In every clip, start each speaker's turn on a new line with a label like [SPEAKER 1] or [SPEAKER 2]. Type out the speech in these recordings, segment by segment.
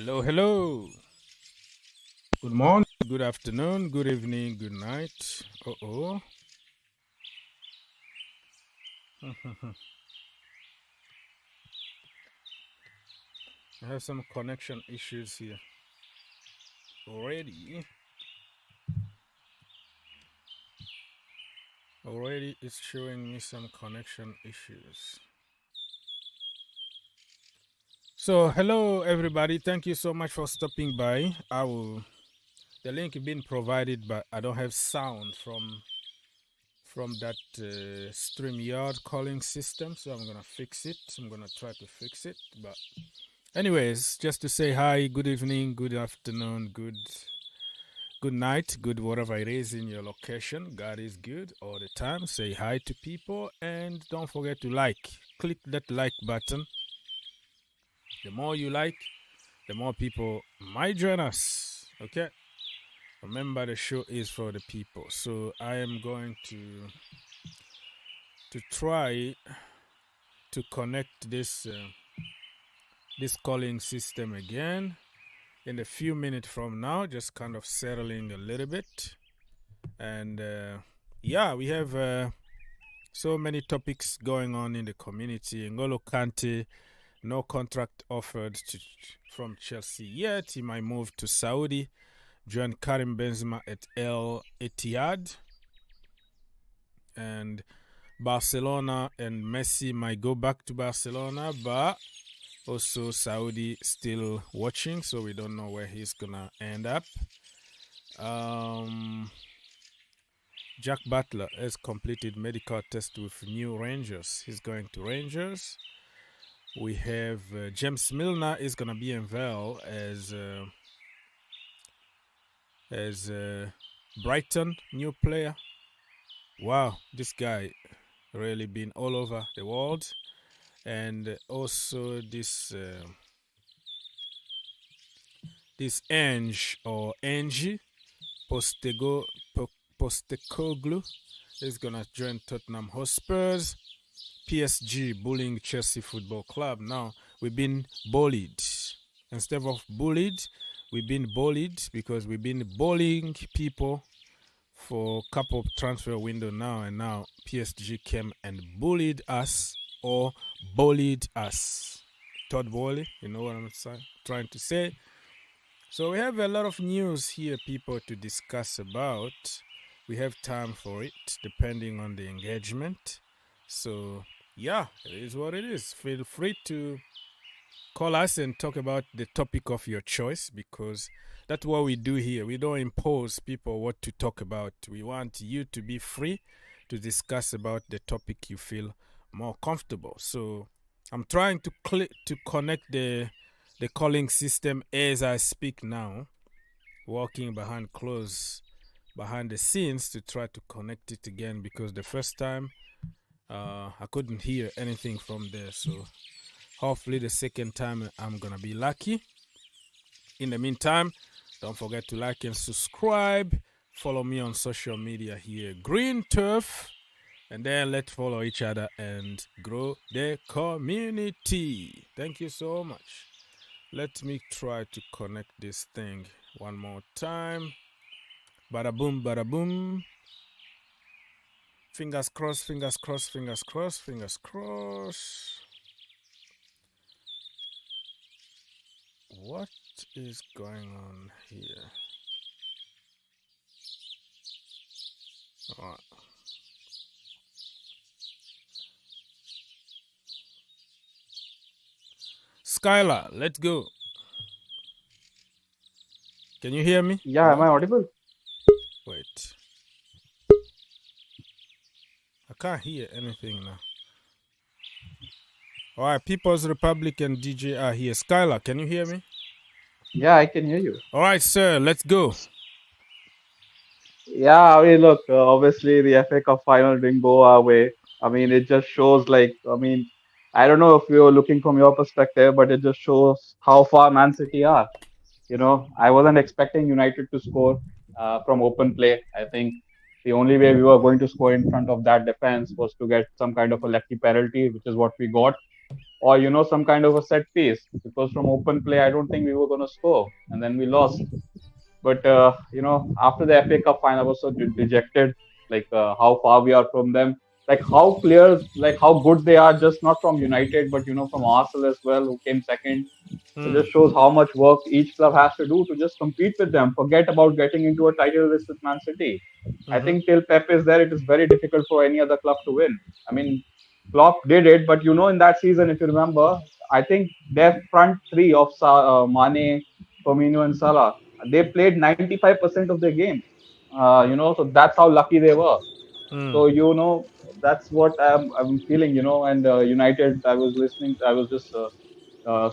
[SPEAKER 1] Hello, hello.
[SPEAKER 2] Good morning.
[SPEAKER 1] Good afternoon, good evening, good night. Uh-oh. I have some connection issues here already. Already it's showing me some connection issues. So, hello everybody. Thank you so much for stopping by. The link been provided, but I don't have sound from that StreamYard calling system, so I'm gonna fix it. I'm gonna try to fix it. But anyways, just to say hi, good evening, good afternoon, good night, good whatever it is in your location. God is good all the time. Say hi to people and don't forget to like. Click that like button. The more you like, the more people might join us. Okay? Remember, the show is for the people. So I am going to try to connect this calling system again in a few minutes from now, just kind of settling a little bit. And yeah, we have so many topics going on in the community. N'Golo Kante, no contract offered from Chelsea yet. He might move to Saudi. Join Karim Benzema at El Etihad. And Barcelona and Messi might go back to Barcelona, but also Saudi still watching, so we don't know where he's gonna end up. Jack Butler has completed medical test with New Rangers. He's going to Rangers. We have James Milner is gonna be unveiled as Brighton new player. Wow, this guy really been all over the world. And also this Angie Postecoglou is gonna join Tottenham Hotspurs. PSG bullying Chelsea Football Club. Now we've been bullied. Instead of bullied, we've been bullied because we've been bullying people for a couple of transfer window now, and now PSG came and bullied us or bullied us. Todd Bowley, you know what I'm trying to say. So we have a lot of news here, people, to discuss about. We have time for it, depending on the engagement. So yeah, it is what it is. Feel free to call us and talk about the topic of your choice, because that's what we do here. We don't impose people what to talk about. We want you to be free to discuss about the topic you feel more comfortable. So I'm trying to connect the calling system as I speak now, working behind the scenes to try to connect it again, because the first time I couldn't hear anything from there. So hopefully the second time I'm gonna be lucky. In the meantime, don't forget to like and subscribe. Follow me on social media here, Green Turf. And then let's follow each other and grow the community. Thank you so much. Let me try to connect this thing one more time. Bada boom, bada boom. Fingers crossed, fingers crossed, fingers crossed, fingers crossed. What is going on here? All right. Skylar, let's go. Can you hear me?
[SPEAKER 3] Yeah, am I audible?
[SPEAKER 1] Wait. I can't hear anything now. All right, People's Republic and DJ are here. Skylar, can you hear me?
[SPEAKER 3] Yeah, I can hear you.
[SPEAKER 1] All right, sir, let's go.
[SPEAKER 3] Yeah, I mean, look, obviously the FA Cup final didn't go our way. I mean, it just shows I don't know if you're looking from your perspective, but it just shows how far Man City are. I wasn't expecting United to score from open play. I think the only way we were going to score in front of that defense was to get some kind of a lucky penalty, which is what we got. or some kind of a set piece, because from open play I don't think we were going to score, and then we lost. But after the FA Cup final, I was so dejected, like how far we are from them, like how players, like how good they are, just not from United, but from Arsenal as well, who came second. It just shows how much work each club has to do to just compete with them. Forget about getting into a title race with Man City. I think till Pep is there, it is very difficult for any other club to win. I mean, Klopp did it, but in that season, if you remember, I think their front three of Mane, Firmino, and Salah, they played 95% of their games. So that's how lucky they were. So that's what I'm feeling. And United, I was listening. I was just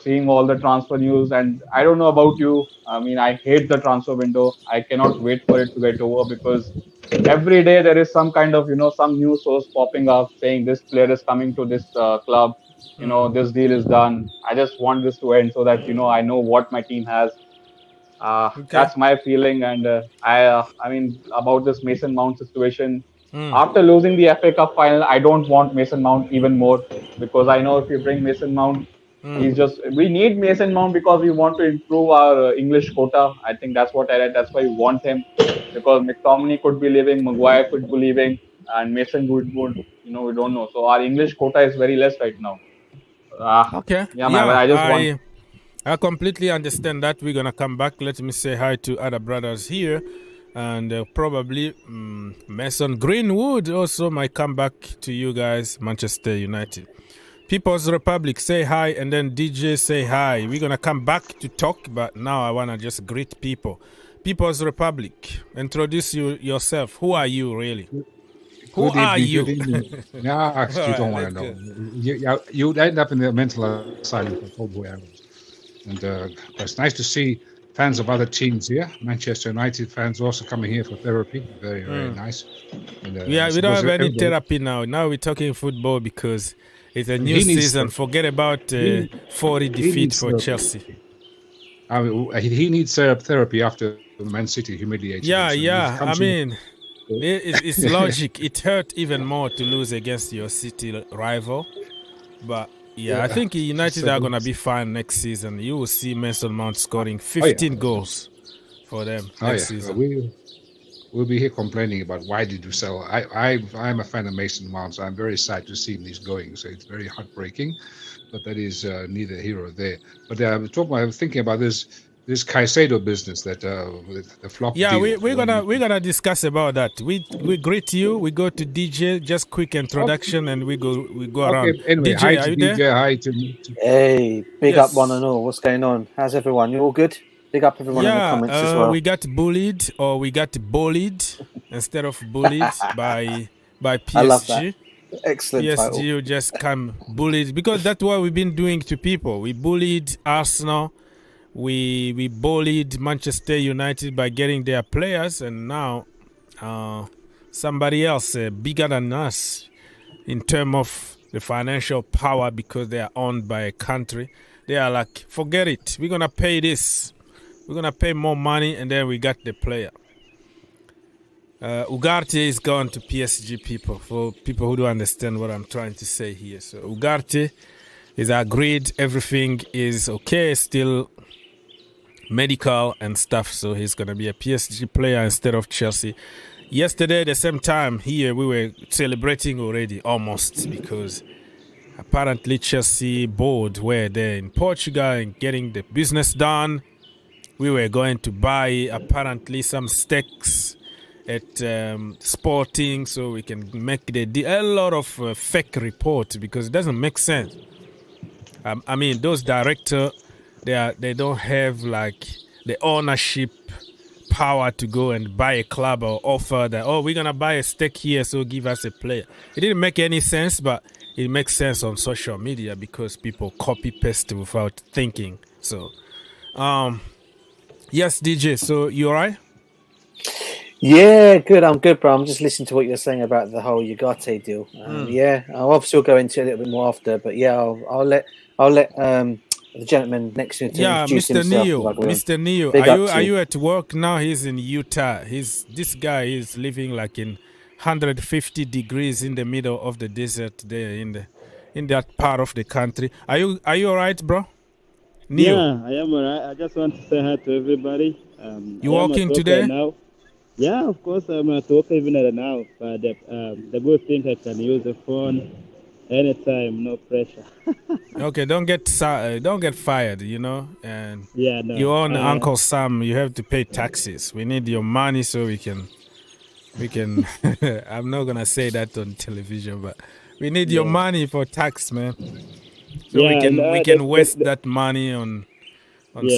[SPEAKER 3] seeing all the transfer news, and I don't know about you. I mean, I hate the transfer window. I cannot wait for it to get over, because every day there is some kind of some news source popping up saying this player is coming to this club. This deal is done. I just want this to end so that I know what my team has. That's my feeling. And I mean, about this Mason Mount situation, after losing the FA Cup final, I don't want Mason Mount even more, because I know if you bring Mason Mount, we need Mason Mount because we want to improve our English quota. I think that's what I read. That's why we want him, because McTominay could be leaving, Maguire could be leaving, and Mason would we don't know. So our English quota is very less right now.
[SPEAKER 1] I completely understand that. We're gonna come back. Let me say hi to other brothers here, and probably Mason Greenwood also might come back to you guys. Manchester United, People's Republic, say hi, and then DJ, say hi. We're gonna come back to talk, but now I wanna just greet people. People's Republic, introduce yourself. Who are you really? Who are you?
[SPEAKER 4] No, actually, you don't want to know. You end up in the mental asylum for football hours. And it's nice to see fans of other teams here. Manchester United fans also coming here for therapy. Very, very nice. And,
[SPEAKER 1] we don't have any therapy now. Now we're talking football because it's a new season. Forget about 40 defeat for Chelsea.
[SPEAKER 4] I mean, he needs therapy after Man City humiliation.
[SPEAKER 1] Yeah. I mean, it's logic. It hurt even more to lose against your City rival. But I think United are going to be fine next season. You will see Mason Mount scoring 15 goals for them next season.
[SPEAKER 4] We'll be here complaining about why did you sell. I'm a fan of Mason Mount, so I'm very sad to see him going. So it's very heartbreaking, but that is neither here or there. But I was thinking about this Caicedo business, that the flop.
[SPEAKER 1] Yeah,
[SPEAKER 4] deal.
[SPEAKER 1] we're gonna discuss about that. We greet you. We go to DJ. Just quick introduction, and we go around.
[SPEAKER 4] Anyway,
[SPEAKER 1] DJ,
[SPEAKER 4] hi
[SPEAKER 1] are
[SPEAKER 4] to
[SPEAKER 1] you
[SPEAKER 4] DJ.
[SPEAKER 1] there?
[SPEAKER 4] Hi to.
[SPEAKER 5] Hey, big up one and all. What's going on? How's everyone? You all good? Big up everyone in the comments as well.
[SPEAKER 1] We got bullied, or we got bullied instead of bullied by PSG.
[SPEAKER 5] I love that. Excellent
[SPEAKER 1] PSG
[SPEAKER 5] title.
[SPEAKER 1] you just come bullied, because that's what we've been doing to people. We bullied Arsenal. We bullied Manchester United by getting their players, and now somebody else bigger than us in terms of the financial power, because they are owned by a country. They are like, forget it. We're going to pay this. We're going to pay more money, and then we got the player. Ugarte is gone to PSG, people, for people who don't understand what I'm trying to say here. So Ugarte is agreed. Everything is okay. Still medical and stuff, so he's going to be a PSG player instead of Chelsea. Yesterday, the same time here, we were celebrating already, almost, because apparently Chelsea board were there in Portugal and getting the business done. We were going to buy apparently some stakes at Sporting so we can make the deal. A lot of fake reports, because it doesn't make sense. I mean, those directors, they don't have like the ownership power to go and buy a club or offer that, we're going to buy a stake here, so give us a player. It didn't make any sense, but it makes sense on social media because people copy paste without thinking. So, yes, DJ, so you all right?
[SPEAKER 5] Yeah, good. I'm good, bro. I'm just listening to what you're saying about the whole Ugarte deal. Yeah, I'll obviously go into it a little bit more after, but yeah, I'll let the gentleman next to me introduce himself.
[SPEAKER 1] Mr. Neo, are you at work now? He's in Utah. This guy is living like in 150 degrees in the middle of the desert there in in that part of the country. Are you all right, bro? Neil?
[SPEAKER 6] Yeah, I am all right. I just want to say hi to everybody.
[SPEAKER 1] You working today?
[SPEAKER 6] Now. Yeah, of course I'm at work even now. But the good thing I can use the phone anytime, no pressure.
[SPEAKER 1] Okay, don't get fired, you know. And
[SPEAKER 6] yeah, no.
[SPEAKER 1] You own Uncle Sam. You have to pay taxes. We need your money so we can. I'm not gonna say that on television, but we need your money for tax, man. So we can waste that money on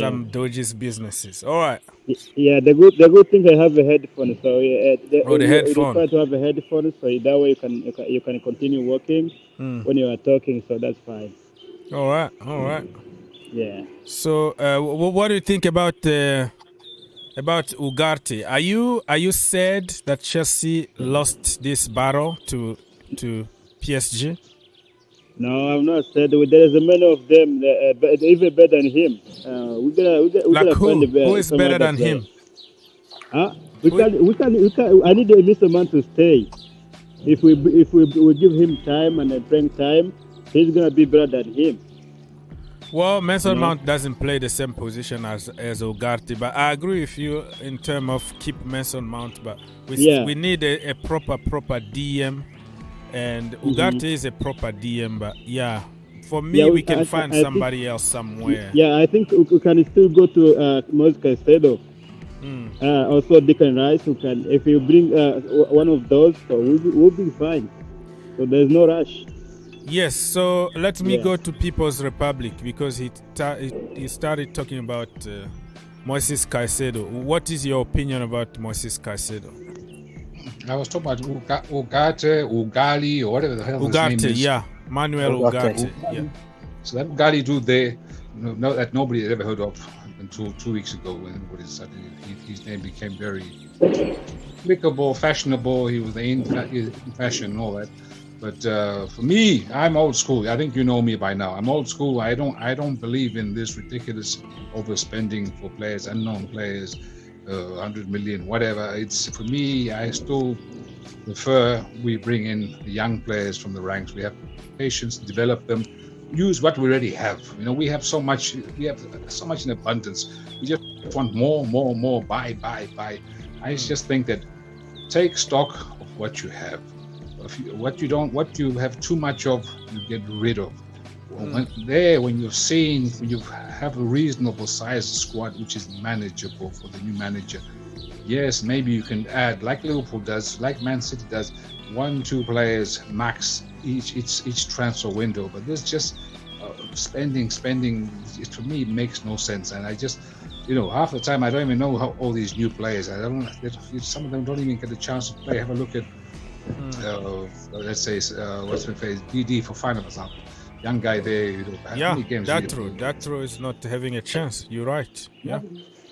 [SPEAKER 1] some dodgy businesses. All right.
[SPEAKER 6] Yeah, the good thing I have a headphone. So
[SPEAKER 1] the headphone.
[SPEAKER 6] You try to have a headphone, so that way you can continue working when you are talking. So that's fine.
[SPEAKER 1] All right.
[SPEAKER 6] Yeah.
[SPEAKER 1] So what do you think about Ugarte? Are you sad that Chelsea lost this battle to PSG?
[SPEAKER 6] No, I'm not sad. There is a many of them, even better than him. We're gonna
[SPEAKER 1] who? Who is better than him?
[SPEAKER 6] We can. I need Mr. Man to stay. If we give him time and bring time, he's gonna be better than him.
[SPEAKER 1] Well, Mason Mount doesn't play the same position as Ugarte, but I agree with you in terms of keep Mason Mount. But we need a proper DM. And Ugarte is a proper DM, but for me, we can find somebody else somewhere.
[SPEAKER 6] Yeah, I think we can still go to Caicedo. Also Declan Rice, who can. If you bring one of those, so we'll be fine. So there's no rush.
[SPEAKER 1] Yes, so let me go to People's Republic because he started talking about Moises Caicedo. What is your opinion about Moises Caicedo?
[SPEAKER 4] I was talking about Ugarte, Ugali, or whatever the hell his name is.
[SPEAKER 1] Manuel Ugarte.
[SPEAKER 4] So that Ugali dude there, that nobody had ever heard of until 2 weeks ago when his name became very applicable, fashionable. He was in fashion and all that. But for me, I'm old school. I think you know me by now. I'm old school. I don't believe in this ridiculous overspending for players, unknown players. 100 million, whatever. It's for me. I still prefer we bring in the young players from the ranks. We have patience, develop them, use what we already have. You know, we have so much. We have so much in abundance. We just want more. Buy. I just think that take stock of what you have. What you have too much of, you get rid of. When you have a reasonable sized squad which is manageable for the new manager, yes, maybe you can add, like Liverpool does, like Man City does, 1-2 players max each transfer window. But there's just spending. To me, it makes no sense. And I just, half the time I don't even know how all these new players. Some of them don't even get a chance to play. Have a look at, let's say, what's the face, DD for final example. Young guy there,
[SPEAKER 1] that throw is not having a chance. You're right. Yeah,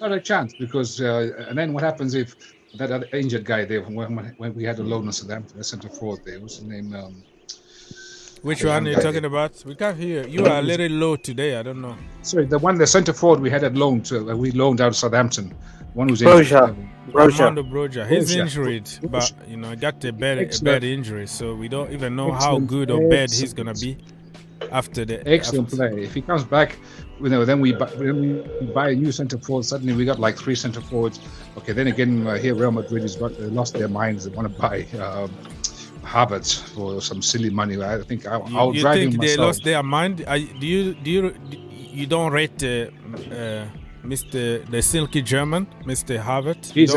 [SPEAKER 4] not a chance because and then what happens if that other injured guy there when we had a loan on Southampton, the centre forward there, what's his name?
[SPEAKER 1] Which one are you talking about? We can't hear. You are a little low today. I don't know.
[SPEAKER 4] Sorry, the centre forward we had at loan we loaned out of Southampton. One who's injured.
[SPEAKER 1] Broja. He's injured, but got a bad injury, so we don't even know how good or bad he's gonna be. After the
[SPEAKER 4] excellent play, if he comes back, then we buy a new centre forward. Suddenly we got like 3 centre forwards. Okay, then again, here Real Madrid has lost their minds. They want to buy Havertz for some silly money. I think I'll drive him myself. You think they lost their mind?
[SPEAKER 1] You don't rate the silky German, Mr. Havertz?
[SPEAKER 4] He's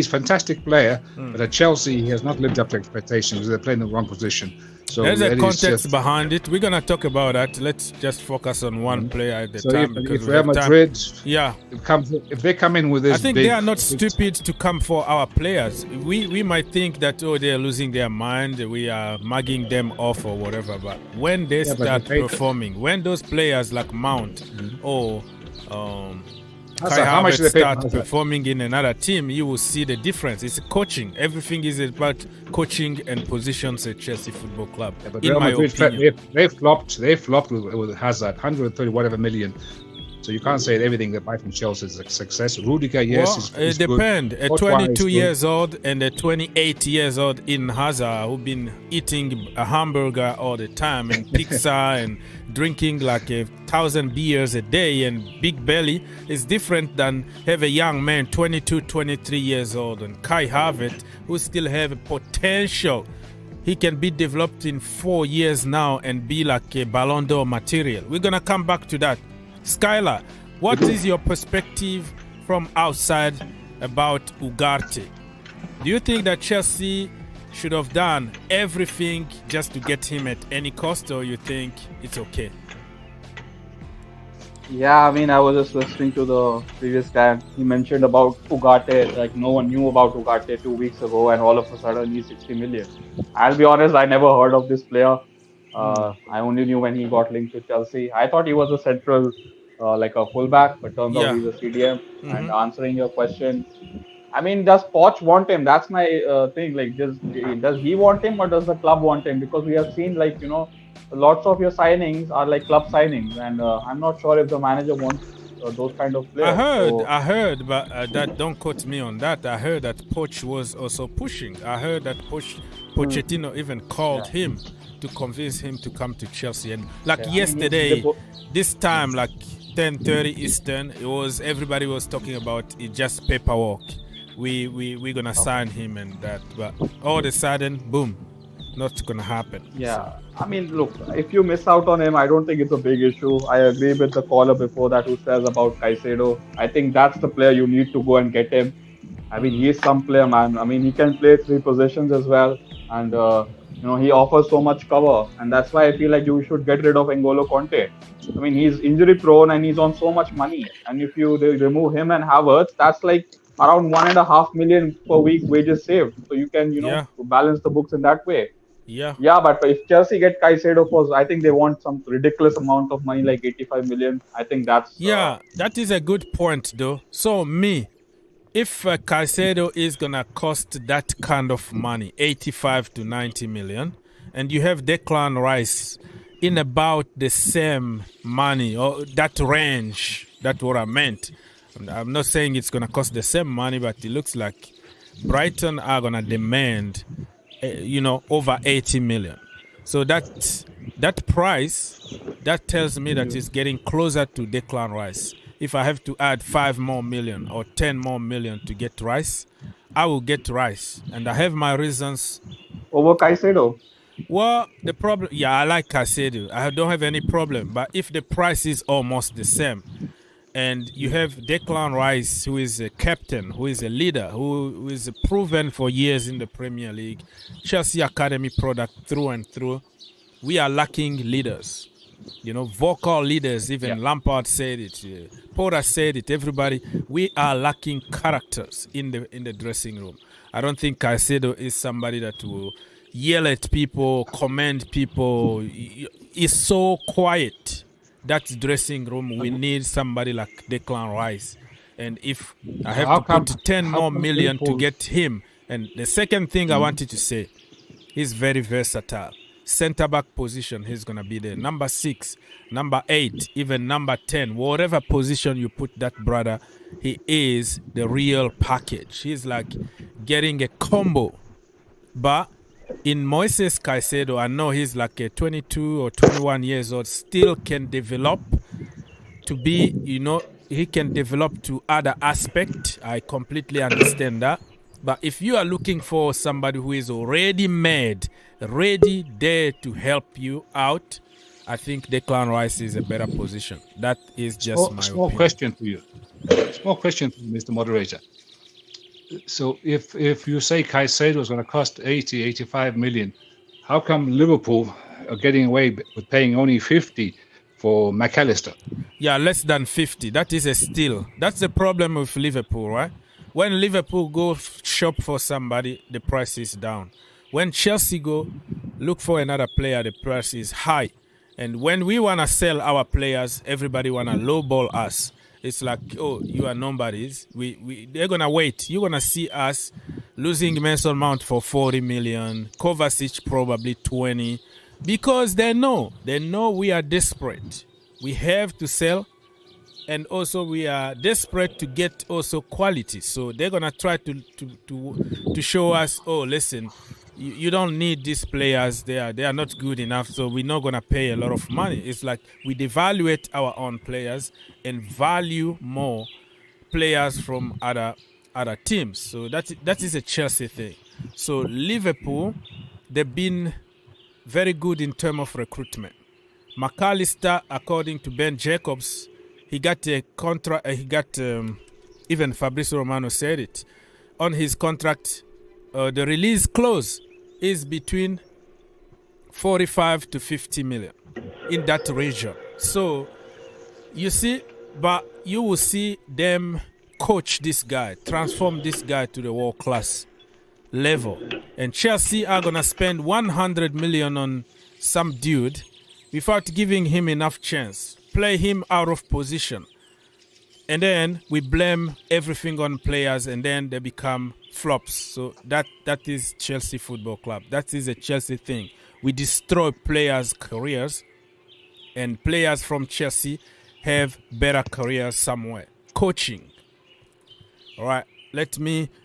[SPEAKER 4] a fantastic player, but at Chelsea he has not lived up to expectations. They're playing in the wrong position. So
[SPEAKER 1] there's a context behind it. We're gonna talk about that. Let's just focus on one player at the time.
[SPEAKER 4] If Real Madrid, if they come in with this,
[SPEAKER 1] I think they are not stupid to come for our players. We might think that they're losing their mind, we are mugging them off or whatever. But when they start performing, when those players like Mount or Kai Havertz start performing in another team, you will see the difference. It's coaching. Everything is about coaching and positions at Chelsea Football Club.
[SPEAKER 4] Yeah, but in my opinion, they flopped with Hazard, 130 whatever million. So you can't say that everything they buy from Chelsea is a success. Rudiger, yes,
[SPEAKER 1] well, it depends. A 22 years old and a 28 years old in Hazard who've been eating a hamburger all the time and pizza and drinking like 1,000 beers a day and big belly is different than have a young man 22, 23 years old and Kai Havertz who still have a potential. He can be developed in 4 years now and be like a Ballon d'Or material. We're going to come back to that. Skylar, what is your perspective from outside about Ugarte? Do you think that Chelsea should have done everything just to get him at any cost, or you think it's okay?
[SPEAKER 3] Yeah, I mean, I was just listening to the previous guy. He mentioned about Ugarte, like no one knew about Ugarte 2 weeks ago, and all of a sudden he's 60 million. I'll be honest, I never heard of this player. I only knew when he got linked to Chelsea. I thought he was a central, like a fullback, but turns out he's a CDM. And answering your question, I mean, does Poch want him? That's my thing. Like, does he want him or does the club want him? Because we have seen, like, lots of your signings are like club signings, and I'm not sure if the manager wants those kind of players.
[SPEAKER 1] I heard, but that don't quote me on that. I heard that Poch was also pushing. I heard that Pochettino even called him to convince him to come to Chelsea. And like yesterday, this time, like 10:30 Eastern, everybody was talking about it, just paperwork. We're gonna sign him and that, but all of a sudden, boom, not gonna happen.
[SPEAKER 3] Yeah, I mean, look, if you miss out on him, I don't think it's a big issue. I agree with the caller before that who says about Caicedo. I think that's the player you need to go and get him. I mean, he's some player, man. I mean, he can play 3 positions as well, and he offers so much cover, and that's why I feel like you should get rid of N'Golo Conte. I mean, he's injury prone and he's on so much money, and if you remove him and Havertz, that's like around 1.5 million per week wages saved. So you can, balance the books in that way. Yeah, but if Chelsea get Caicedo for, I think they want some ridiculous amount of money, like 85 million. I think that's...
[SPEAKER 1] that is a good point, though. So, if Caicedo is going to cost that kind of money, 85 to 90 million, and you have Declan Rice in about the same money, or that range, that's what I meant. I'm not saying it's going to cost the same money, but it looks like Brighton are going to demand over 80 million. So that price, that tells me that it's getting closer to Declan Rice. If I have to add 5 more million or 10 more million to get Rice, I will get Rice. And I have my reasons.
[SPEAKER 3] Over Caicedo?
[SPEAKER 1] Well, the problem, I like Caicedo. I don't have any problem. But if the price is almost the same, and you have Declan Rice, who is a captain, who is a leader, who is proven for years in the Premier League, Chelsea Academy product through and through. We are lacking leaders, vocal leaders. Even Lampard said it, Potter said it. Everybody, we are lacking characters in the dressing room. I don't think Caicedo is somebody that will yell at people, commend people. He's so quiet. That dressing room, we need somebody like Declan Rice. And if I have to put 10 more million to get him. And the second thing I wanted to say, he's very versatile. Centre-back position, he's going to be there. Number 6, number 8, even number 10. Whatever position you put that brother, he is the real package. He's like getting a combo. But in Moises Caicedo, I know he's like a 22 or 21 years old, still can develop to be, he can develop to other aspect. I completely understand that. But if you are looking for somebody who is already made, ready there to help you out, I think Declan Rice is a better position. That is just my opinion.
[SPEAKER 4] Small question to you. Small question, Mr. Moderator. So if you say Caicedo is going to cost 80, 85 million, how come Liverpool are getting away with paying only 50 for McAllister?
[SPEAKER 1] Yeah, less than 50. That is a steal. That's the problem with Liverpool, right? When Liverpool go shop for somebody, the price is down. When Chelsea go look for another player, the price is high. And when we want to sell our players, everybody want to lowball us. It's like, oh, you are nobodies. They're going to wait. You're going to see us losing Mason Mount for 40 million, Kovacic probably 20, because they know we are desperate. We have to sell and also we are desperate to get also quality. So they're gonna try to show us, oh, listen, you don't need these players. They are not good enough. So we're not gonna pay a lot of money. It's like we devaluate our own players and value more players from other teams. So that is a Chelsea thing. So Liverpool, they've been very good in terms of recruitment. McAllister, according to Ben Jacobs, he got a contract. Even Fabrizio Romano said it on his contract. The release clause is between 45 to 50 million in that region. So you see, but you will see them coach this guy, transform this guy to the world class level. And Chelsea are gonna spend 100 million on some dude without giving him enough chance, play him out of position, and then we blame everything on players, and then they become flops. So that is Chelsea Football Club. That is a Chelsea thing. We destroy players' careers, and players from Chelsea have better careers somewhere. Coaching. All right.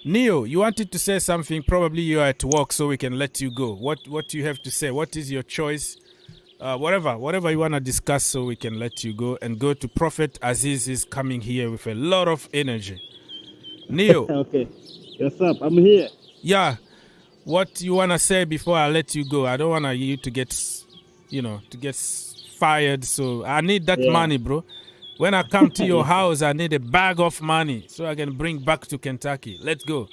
[SPEAKER 1] Neo, you wanted to say something. Probably you are at work, so we can let you go. What do you have to say? What is your choice? Whatever you want to discuss, so we can let you go and go to Prophet Aziz is coming here with a lot of energy. Neo.
[SPEAKER 6] Okay. What's up? I'm here.
[SPEAKER 1] Yeah. What you want to say before I let you go? I don't want you to get, fired. So I need that money, bro. When I come to your house, I need a bag of money so I can bring back to Kentucky. Let's go.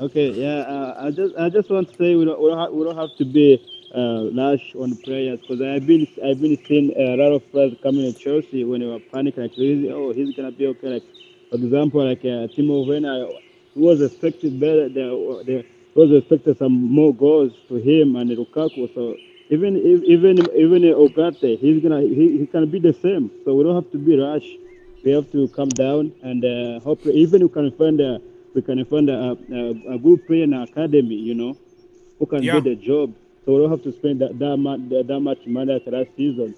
[SPEAKER 6] Okay. Yeah. I just want to say we don't have to be lash on players, because I've been seeing a lot of players coming to Chelsea when they were panicking, like, oh, he's gonna be okay. Like, for example, like Timo Werner was expected better. There was expected some more goals to him and Lukaku. So even Ugarte, he can be the same. So we don't have to be rash. We have to calm down and hopefully even we can find a good player in our academy, who can do the job. So we don't have to spend that much money as last season.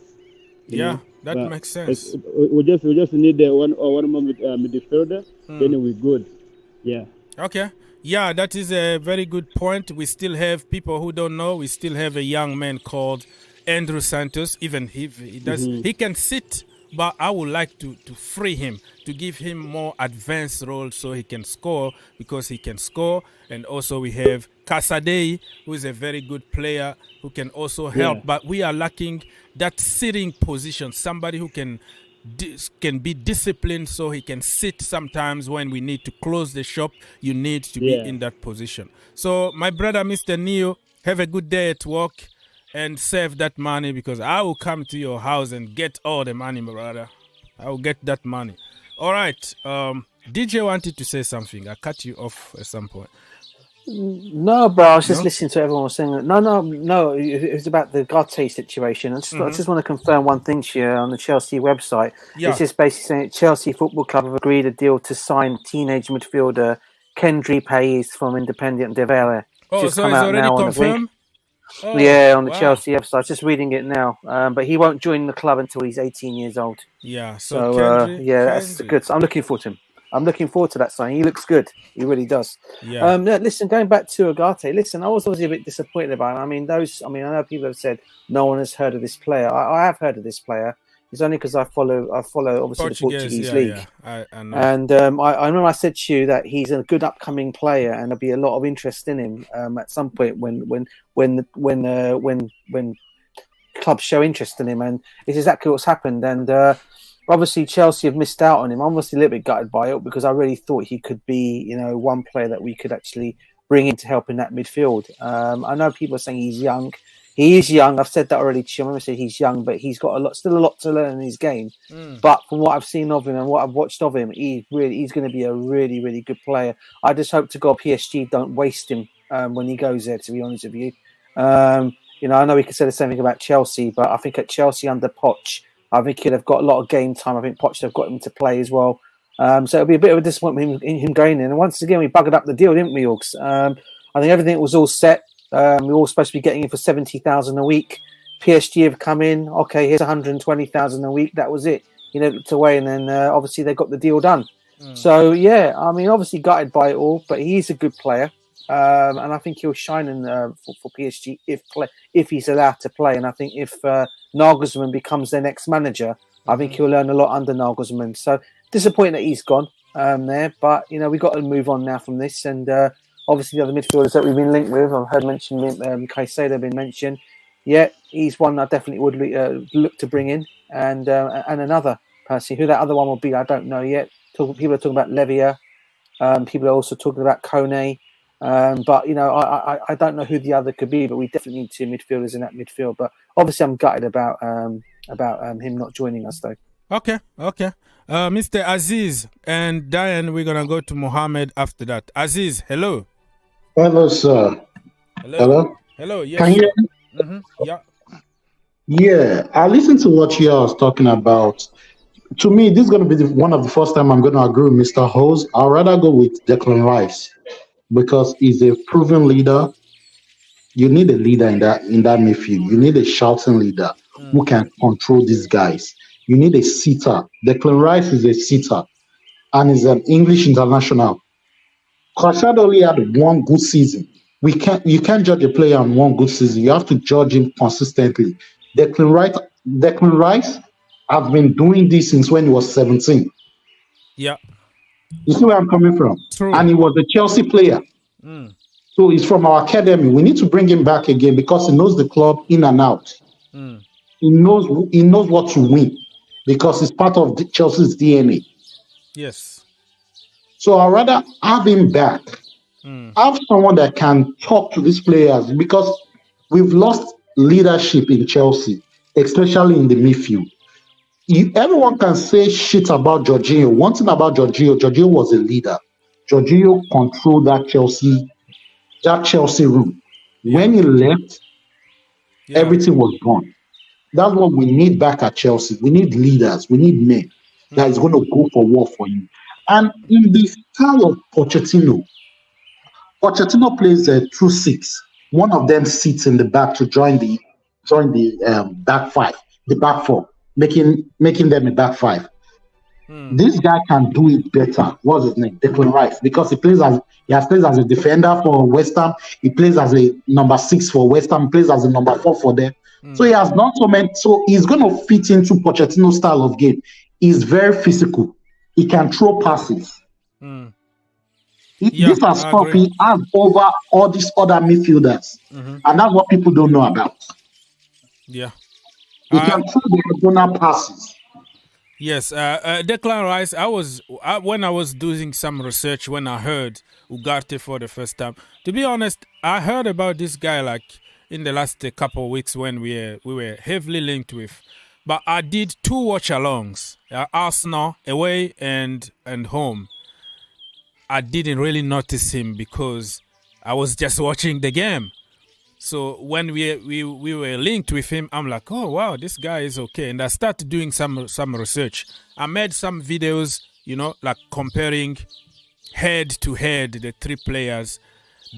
[SPEAKER 1] That makes sense.
[SPEAKER 6] We just need one more midfielder, then we're good. Yeah.
[SPEAKER 1] Okay. Yeah, that is a very good point. We still have people who don't know. We still have a young man called Andrew Santos. Even if he does, he can sit, but I would like to free him, to give him more advanced role so he can score, because he can score. And also we have Caicedo, who is a very good player who can also help. But we are lacking that sitting position, somebody who can be disciplined so he can sit sometimes when we need to close the shop. You need to be in that position. So my brother, Mr. Neo, have a good day at work and save that money, because I will come to your house and get all the money, brother. I will get that money. All right. DJ wanted to say something. I cut you off at some point.
[SPEAKER 5] No, bro. I was just listening to everyone was saying. No. It was about the Ugarte situation. I just want to confirm one thing here on the Chelsea website. Yeah. It's just basically saying Chelsea Football Club have agreed a deal to sign teenage midfielder Kendry Payes from Independiente de Valle.
[SPEAKER 1] Oh, so it's already confirmed?
[SPEAKER 5] On the Chelsea website. I was just reading it now. But he won't join the club until he's 18 years old.
[SPEAKER 1] Yeah.
[SPEAKER 5] So that's good. So I'm looking forward to him. I'm looking forward to that signing. He looks good. He really does.
[SPEAKER 1] Yeah.
[SPEAKER 5] Listen, going back to Ugarte, I was obviously a bit disappointed about him. I know people have said no one has heard of this player. I have heard of this player. It's only because I follow obviously the Portuguese league.
[SPEAKER 1] I know.
[SPEAKER 5] And I remember I said to you that he's a good upcoming player, and there'll be a lot of interest in him at some point when clubs show interest in him, and it's exactly what's happened. And obviously, Chelsea have missed out on him. I'm obviously a little bit gutted by it, because I really thought he could be, one player that we could actually bring in to help in that midfield. I know people are saying he's young. He is young. I've said that already to you. I'm going to say he's young, but he's got still a lot to learn in his game. But from what I've seen of him and what I've watched of him, he's going to be a really, really good player. I just hope to God PSG don't waste him when he goes there, to be honest with you. I know we could say the same thing about Chelsea, but I think at Chelsea under Poch, I think he'd have got a lot of game time. I think Poch have got him to play as well. So it'll be a bit of a disappointment in him going in. And once again, we buggered up the deal, didn't we, Orgs? I think everything was all set. We were all supposed to be getting him for 70,000 a week. PSG have come in. Okay, here's 120,000 a week. That was it. looked away, and then obviously they got the deal done. So yeah, I mean, obviously gutted by it all, but he's a good player, and I think he'll shine for PSG if he's allowed to play. And I think if Nagelsmann becomes their next manager, I think he'll learn a lot under Nagelsmann. So disappointing that he's gone there, but we got to move on now from this. And obviously the other midfielders that we've been linked with, I've heard mentioned Caicedo been mentioned. Yeah, he's one I definitely would look to bring in, and another person. Who that other one will be, I don't know yet. People are talking about Lavia. People are also talking about Kane. But I don't know who the other could be. But we definitely need two midfielders in that midfield. But obviously, I'm gutted about him not joining us, though.
[SPEAKER 1] Okay. Mr. Aziz and Diane, we're gonna go to Mohammed after that. Aziz, hello.
[SPEAKER 2] Hello, sir.
[SPEAKER 1] Hello. Yes.
[SPEAKER 2] Can you hear me?
[SPEAKER 1] Yeah.
[SPEAKER 2] Yeah, I listened to what you was talking about. To me, this is going to be one of the first time I'm going to agree with Mr. Hose. I'd rather go with Declan Rice because he's a proven leader. You need a leader in that midfield. You need a shouting leader who can control these guys. You need a sitter. Declan Rice is a sitter and is an English international. Caicedo only had one good season. You can't judge a player on one good season. You have to judge him consistently. Declan Rice has been doing this since when he was 17.
[SPEAKER 1] Yeah.
[SPEAKER 2] You see where I'm coming from?
[SPEAKER 1] True.
[SPEAKER 2] And he was a Chelsea player. So he's from our academy. We need to bring him back again because he knows the club in and out. He knows what to win because it's part of Chelsea's DNA.
[SPEAKER 1] Yes.
[SPEAKER 2] So I'd rather have him back. Have someone that can talk to these players because we've lost leadership in Chelsea, especially in the midfield. Everyone can say shit about Jorginho. One thing about Jorginho was a leader. Jorginho controlled that Chelsea room. When he left, everything was gone. That's what we need back at Chelsea. We need leaders. We need men that is going to go for war for you. And in the style of Pochettino plays a 2-6. One of them sits in the back to join the back five, the back four, making them a back five. This guy can do it better. What's his name? Declan Rice, because he has played as a defender for West Ham. He plays as a number 6 for West Ham. He plays as a number 4 for them. So he has not so many. So he's going to fit into Pochettino's style of game. He's very physical. He can throw passes. These are stuff he has over all these other midfielders, and that's what people don't know about.
[SPEAKER 1] Yeah,
[SPEAKER 2] he can throw the diagonal passes.
[SPEAKER 1] Yes, Declan Rice. When I was doing some research when I heard Ugarte for the first time. To be honest, I heard about this guy like in the last couple of weeks when we were heavily linked with. But I did 2 watch-alongs, Arsenal away and home. I didn't really notice him because I was just watching the game. So when we were linked with him, I'm like, oh wow, this guy is okay. And I started doing some research. I made some videos, like comparing head to head the 3 players.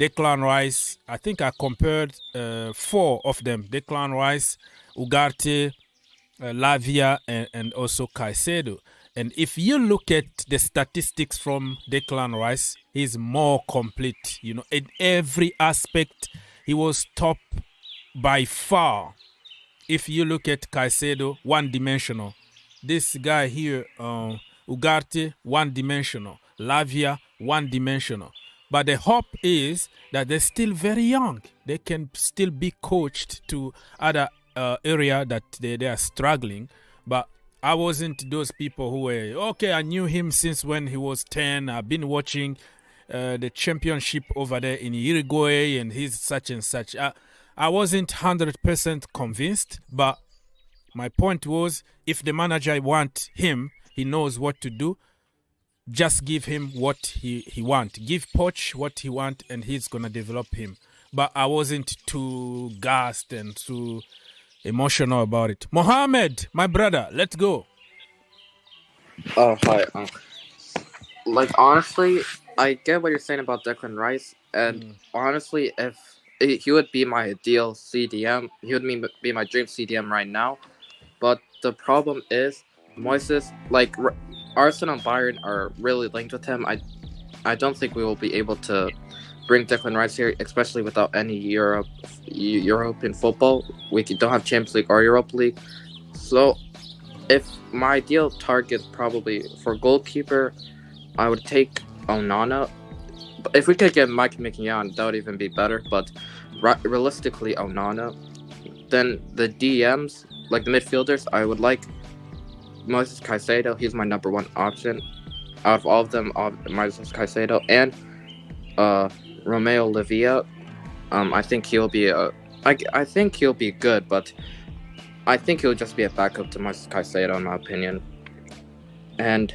[SPEAKER 1] Declan Rice, I think I compared 4 of them. Declan Rice, Ugarte, Lavia, and also Caicedo. And if you look at the statistics from Declan Rice, he's more complete. In every aspect, he was top by far. If you look at Caicedo, one-dimensional. This guy here, Ugarte, one-dimensional. Lavia, one-dimensional. But the hope is that they're still very young. They can still be coached to other area that they are struggling. But I wasn't those people who were, okay, I knew him since when he was 10. I've been watching the championship over there in Uruguay and he's such and such. I wasn't 100% convinced, but my point was if the manager wants him, he knows what to do. Just give him what he wants. Give Poch what he wants and he's going to develop him. But I wasn't too gassed and too emotional about it. Mohammed, my brother, let's go.
[SPEAKER 7] Oh, hi. Honestly, I get what you're saying about Declan Rice. And honestly, if he would be my ideal CDM, he would be my dream CDM right now. But the problem is Moises, like Arsenal and Bayern are really linked with him. I don't think we will be able to bring Declan Rice here, especially without any European football. We don't have Champions League or Europa League. So, if my ideal target probably for goalkeeper, I would take Onana. If we could get Mike Mignon, that would even be better. But realistically, Onana. Then the DMs, like the midfielders, I would like Moises Caicedo. He's my number one option. Out of all of them, Moises Caicedo and Romeo Lavia. I think he'll be I think he'll be good, but I think he'll just be a backup to Moises Caicedo, in my opinion. And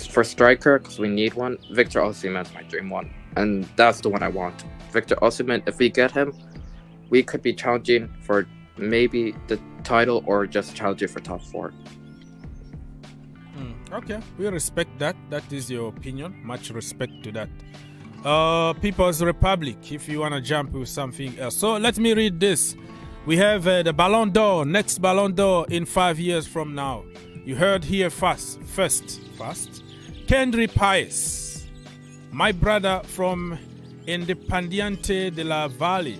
[SPEAKER 7] for striker, because we need one, Victor Osimhen's my dream one, and that's the one I want. Victor Osimhen. If we get him, we could be challenging for maybe the title or just challenging for top 4.
[SPEAKER 1] Okay, we respect that. That is your opinion. Much respect to that. People's Republic, if you want to jump with something else. So let me read this. We have the Ballon d'Or, next Ballon d'Or in 5 years from now. You heard here first. Kendry Pies, my brother from Independiente de la Valle.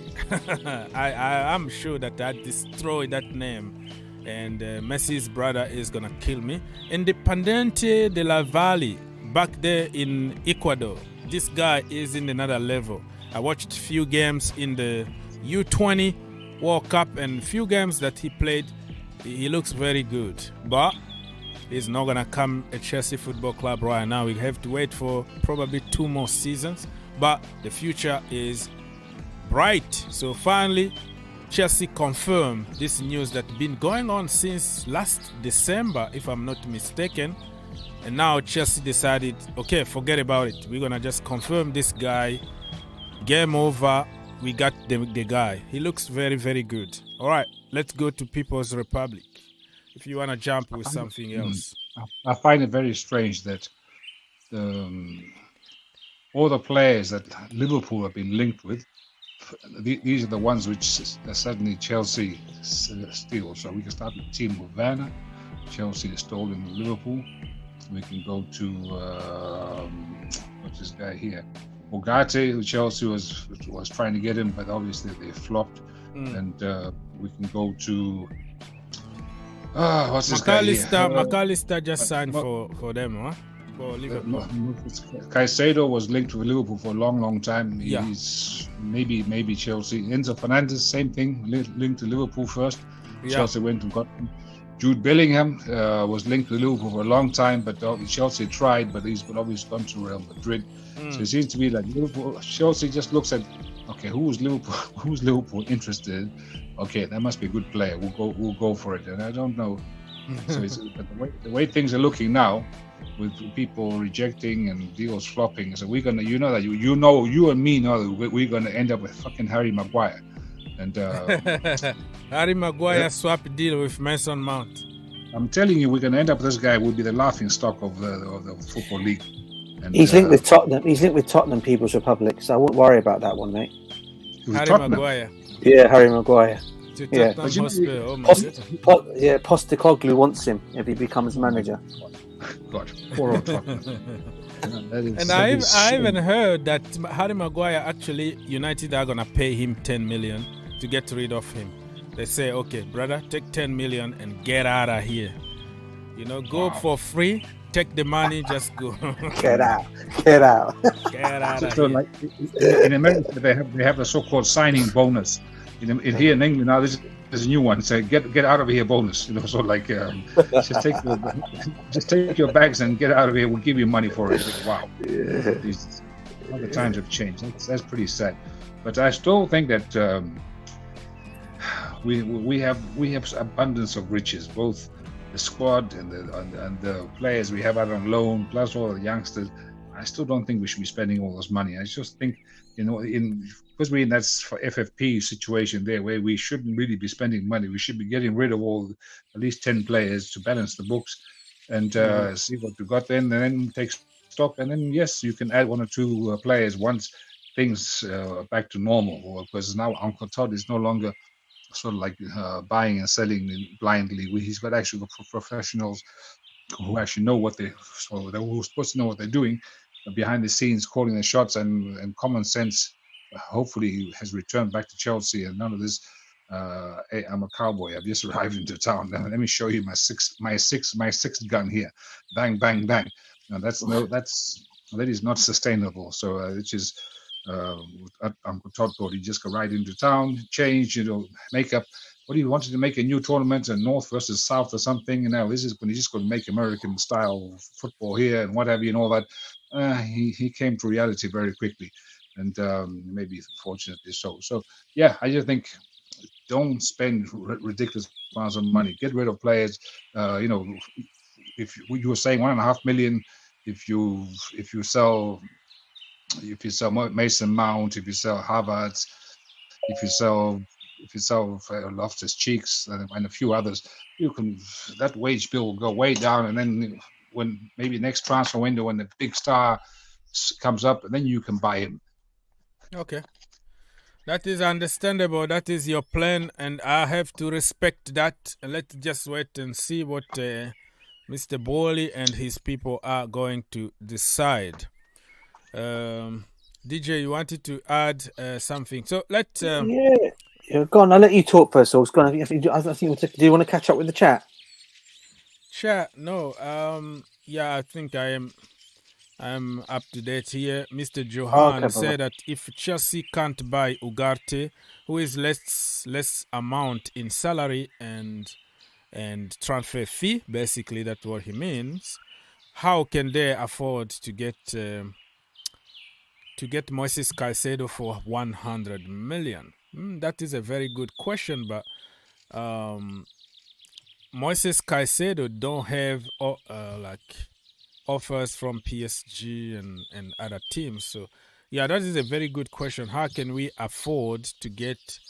[SPEAKER 1] I am sure that I destroyed that name, and Messi's brother is gonna kill me. Independiente de la Valle, back there in Ecuador. This guy is in another level. I watched few games in the U20 World Cup and few games that he played. He looks very good, but he's not gonna come at Chelsea Football Club right now. We have to wait for probably 2 more seasons, but the future is bright. So finally, Chelsea confirmed this news that's been going on since last December, if I'm not mistaken. And now Chelsea decided, okay, forget about it. We're gonna just confirm this guy. Game over. We got the guy. He looks very, very good. All right, let's go to People's Republic. If you want to jump with something else.
[SPEAKER 4] I find it very strange that all the players that Liverpool have been linked with, these are the ones which suddenly Chelsea steal. So we can start with Timo Werner. Chelsea is stolen Liverpool. We can go to what's this guy here? Ugarte, who Chelsea was trying to get him, but obviously they flopped. And we can go to what's this guy here?
[SPEAKER 1] McAllister just signed for them, huh? For Liverpool.
[SPEAKER 4] Caicedo was linked with Liverpool for a long time. He's maybe Chelsea. Enzo Fernandez, same thing, linked to Liverpool first. Chelsea went and got him. Jude Bellingham was linked to Liverpool for a long time, but Chelsea tried, but he's obviously gone to Real Madrid. So it seems to be like Chelsea just looks at, okay, who's Liverpool interested in? Okay, that must be a good player. We'll go for it. And I don't know. So but the way things are looking now, with people rejecting and deals flopping, so we're gonna, you and me know that we're gonna end up with fucking Harry Maguire. And
[SPEAKER 1] Harry Maguire swap deal with Mason Mount.
[SPEAKER 4] I'm telling you, we're going to end up with this guy will be the laughing stock of the Football League. And,
[SPEAKER 5] he's linked with Tottenham. He's linked with Tottenham People's Republic, so I wouldn't worry about that one, mate.
[SPEAKER 1] Harry Maguire.
[SPEAKER 5] Yeah, Harry Maguire.
[SPEAKER 1] To Tottenham Hotspur. Oh my God.
[SPEAKER 5] Postecoglou wants him if he becomes manager.
[SPEAKER 4] God, poor old Tottenham.
[SPEAKER 1] I even heard that Harry Maguire, actually United are gonna pay him 10 million to get rid of him. They say, okay, brother, take 10 million and get out of here. Go for free, take the money, just go.
[SPEAKER 5] Get out.
[SPEAKER 1] Get out of
[SPEAKER 4] so
[SPEAKER 1] here.
[SPEAKER 4] like in America, they have a so-called signing bonus. Here in England now, there's a new one. Say get out of here bonus. So like just take your bags and get out of here. We'll give you money for it. Like, wow, the times have changed. That's pretty sad. But I still think that we have abundance of riches, both the squad and the players we have out on loan, plus all the youngsters. I still don't think we should be spending all this money. I just think, because we're in that FFP situation there where we shouldn't really be spending money. We should be getting rid of at least 10 players to balance the books and see what we got then, and then take stock. And then, yes, you can add 1 or 2 players once things are back to normal, because now Uncle Todd is no longer sort of like buying and selling blindly. He's got actually professionals who actually know what who's supposed to know what they're doing behind the scenes, calling the shots, and common sense. Hopefully, has returned back to Chelsea, and none of this. Hey, I'm a cowboy. I've just arrived into town. Now, let me show you my sixth gun here. Bang, bang, bang. Now that is not sustainable. So which is Uncle Todd thought he'd just go right into town, change, make up. What do you wanted to make a new tournament, a North versus South or something? And now this is when he's just going to make American style football here and what have you and all that. He came to reality very quickly, and maybe fortunately so. So yeah, I just think don't spend ridiculous amounts of money. Get rid of players. If you were saying 1.5 million, if you sell Mason Mount, if you sell Havertz, if you sell Loftus Cheeks and a few others, that wage bill will go way down. And then when maybe next transfer window, when the big star comes up, then you can buy him.
[SPEAKER 1] Okay. That is understandable. That is your plan, and I have to respect that. Let's just wait and see what Mr. Bowley and his people are going to decide. DJ, you wanted to add something. So let's...
[SPEAKER 5] Yeah, go on. I'll let you talk first. Do you want to catch up with the chat?
[SPEAKER 1] Chat? No. I think I'm up to date here. Mr. Johan said that if Chelsea can't buy Ugarte, who is less amount in salary and transfer fee, basically that's what he means, how can they afford to get Moises Caicedo for 100 million? That is a very good question, but Moises Caicedo don't have offers from PSG and other teams. So, yeah, that is a very good question. How can we afford to get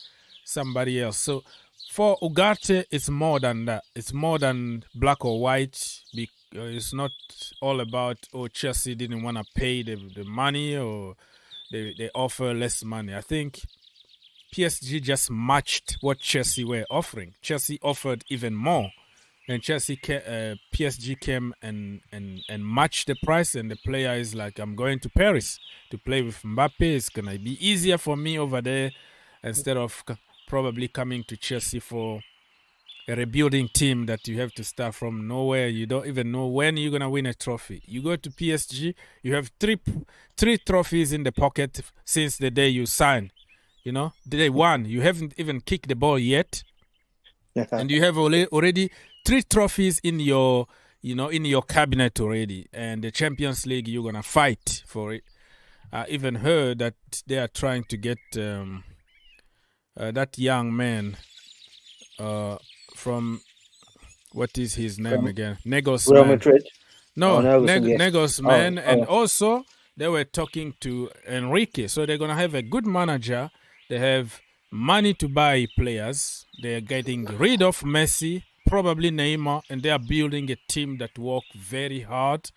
[SPEAKER 1] somebody else? So, for Ugarte, it's more than that. It's more than black or white. It's not all about, Chelsea didn't want to pay the money or they offer less money. I think PSG just matched what Chelsea were offering. Chelsea offered even more. And PSG came and matched the price, and the player is like, I'm going to Paris to play with Mbappe. It's going to be easier for me over there instead of probably coming to Chelsea for a rebuilding team that you have to start from nowhere. You don't even know when you're going to win a trophy. You go to PSG, you have three trophies in the pocket since the day you signed. Day one, you haven't even kicked the ball yet. And you have already 3 trophies in your cabinet already, and the Champions League you're gonna fight for it. I even heard that they are trying to get that young man from what is his name again? Nagelsmann.
[SPEAKER 5] Real Madrid.
[SPEAKER 1] No, Nagelsmann, and also they were talking to Enrique, so they're gonna have a good manager. They have money to buy players. They're getting rid of Messi, probably Neymar, and they are building a team that work very hard.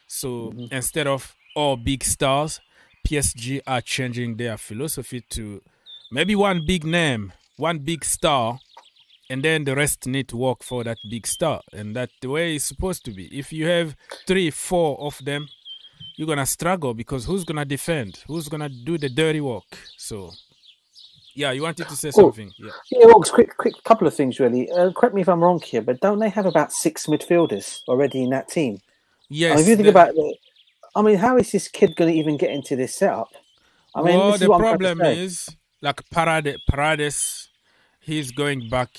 [SPEAKER 1] So instead of all big stars, PSG are changing their philosophy to maybe one big name, one big star, and then the rest need to work for that big star. And that's the way it's supposed to be. If you have 3, 4 of them, you're going to struggle because who's going to defend? Who's going to do the dirty work? So... yeah, you wanted to say something.
[SPEAKER 5] Quick couple of things, really. Correct me if I'm wrong here, but don't they have about 6 midfielders already in that team?
[SPEAKER 1] Yes.
[SPEAKER 5] If you think about it, how is this kid going to even get into this setup?
[SPEAKER 1] The problem is, like Paredes, he's going back.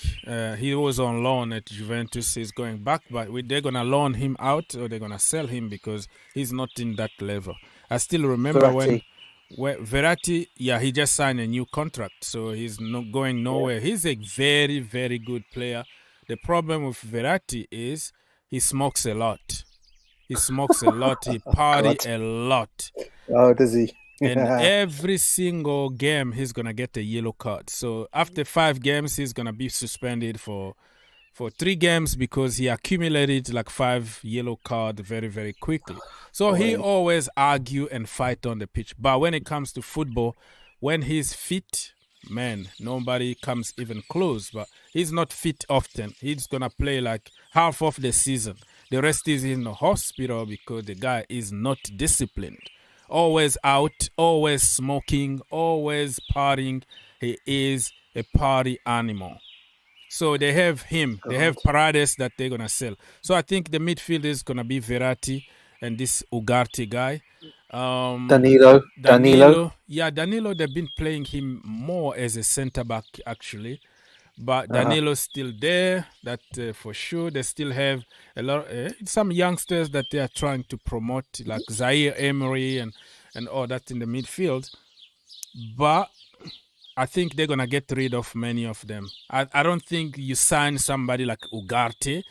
[SPEAKER 1] He was on loan at Juventus. He's going back, but they're going to loan him out or they're going to sell him because he's not in that level. I still remember when Verratti, he just signed a new contract, so he's not going nowhere. He's a very, very good player. The problem with Verratti is he smokes a lot. He party a lot.
[SPEAKER 5] Oh, does he?
[SPEAKER 1] And every single game, he's going to get a yellow card. So after 5 games, he's going to be suspended for 3 games because he accumulated like 5 yellow cards very, very quickly. So he always argue and fight on the pitch. But when it comes to football, when he's fit, man, nobody comes even close. But he's not fit often. He's going to play like half of the season. The rest is in the hospital because the guy is not disciplined. Always out, always smoking, always partying. He is a party animal. So they have him. They have Paredes that they're going to sell. So I think the midfield is going to be Verratti and this Ugarte guy.
[SPEAKER 5] Danilo.
[SPEAKER 1] Yeah, Danilo, they've been playing him more as a centre-back, actually. But Danilo's still there, that for sure. They still have a lot, some youngsters that they are trying to promote, like Zaire Emery and all that in the midfield. But I think they're going to get rid of many of them. I don't think you sign somebody like Ugarte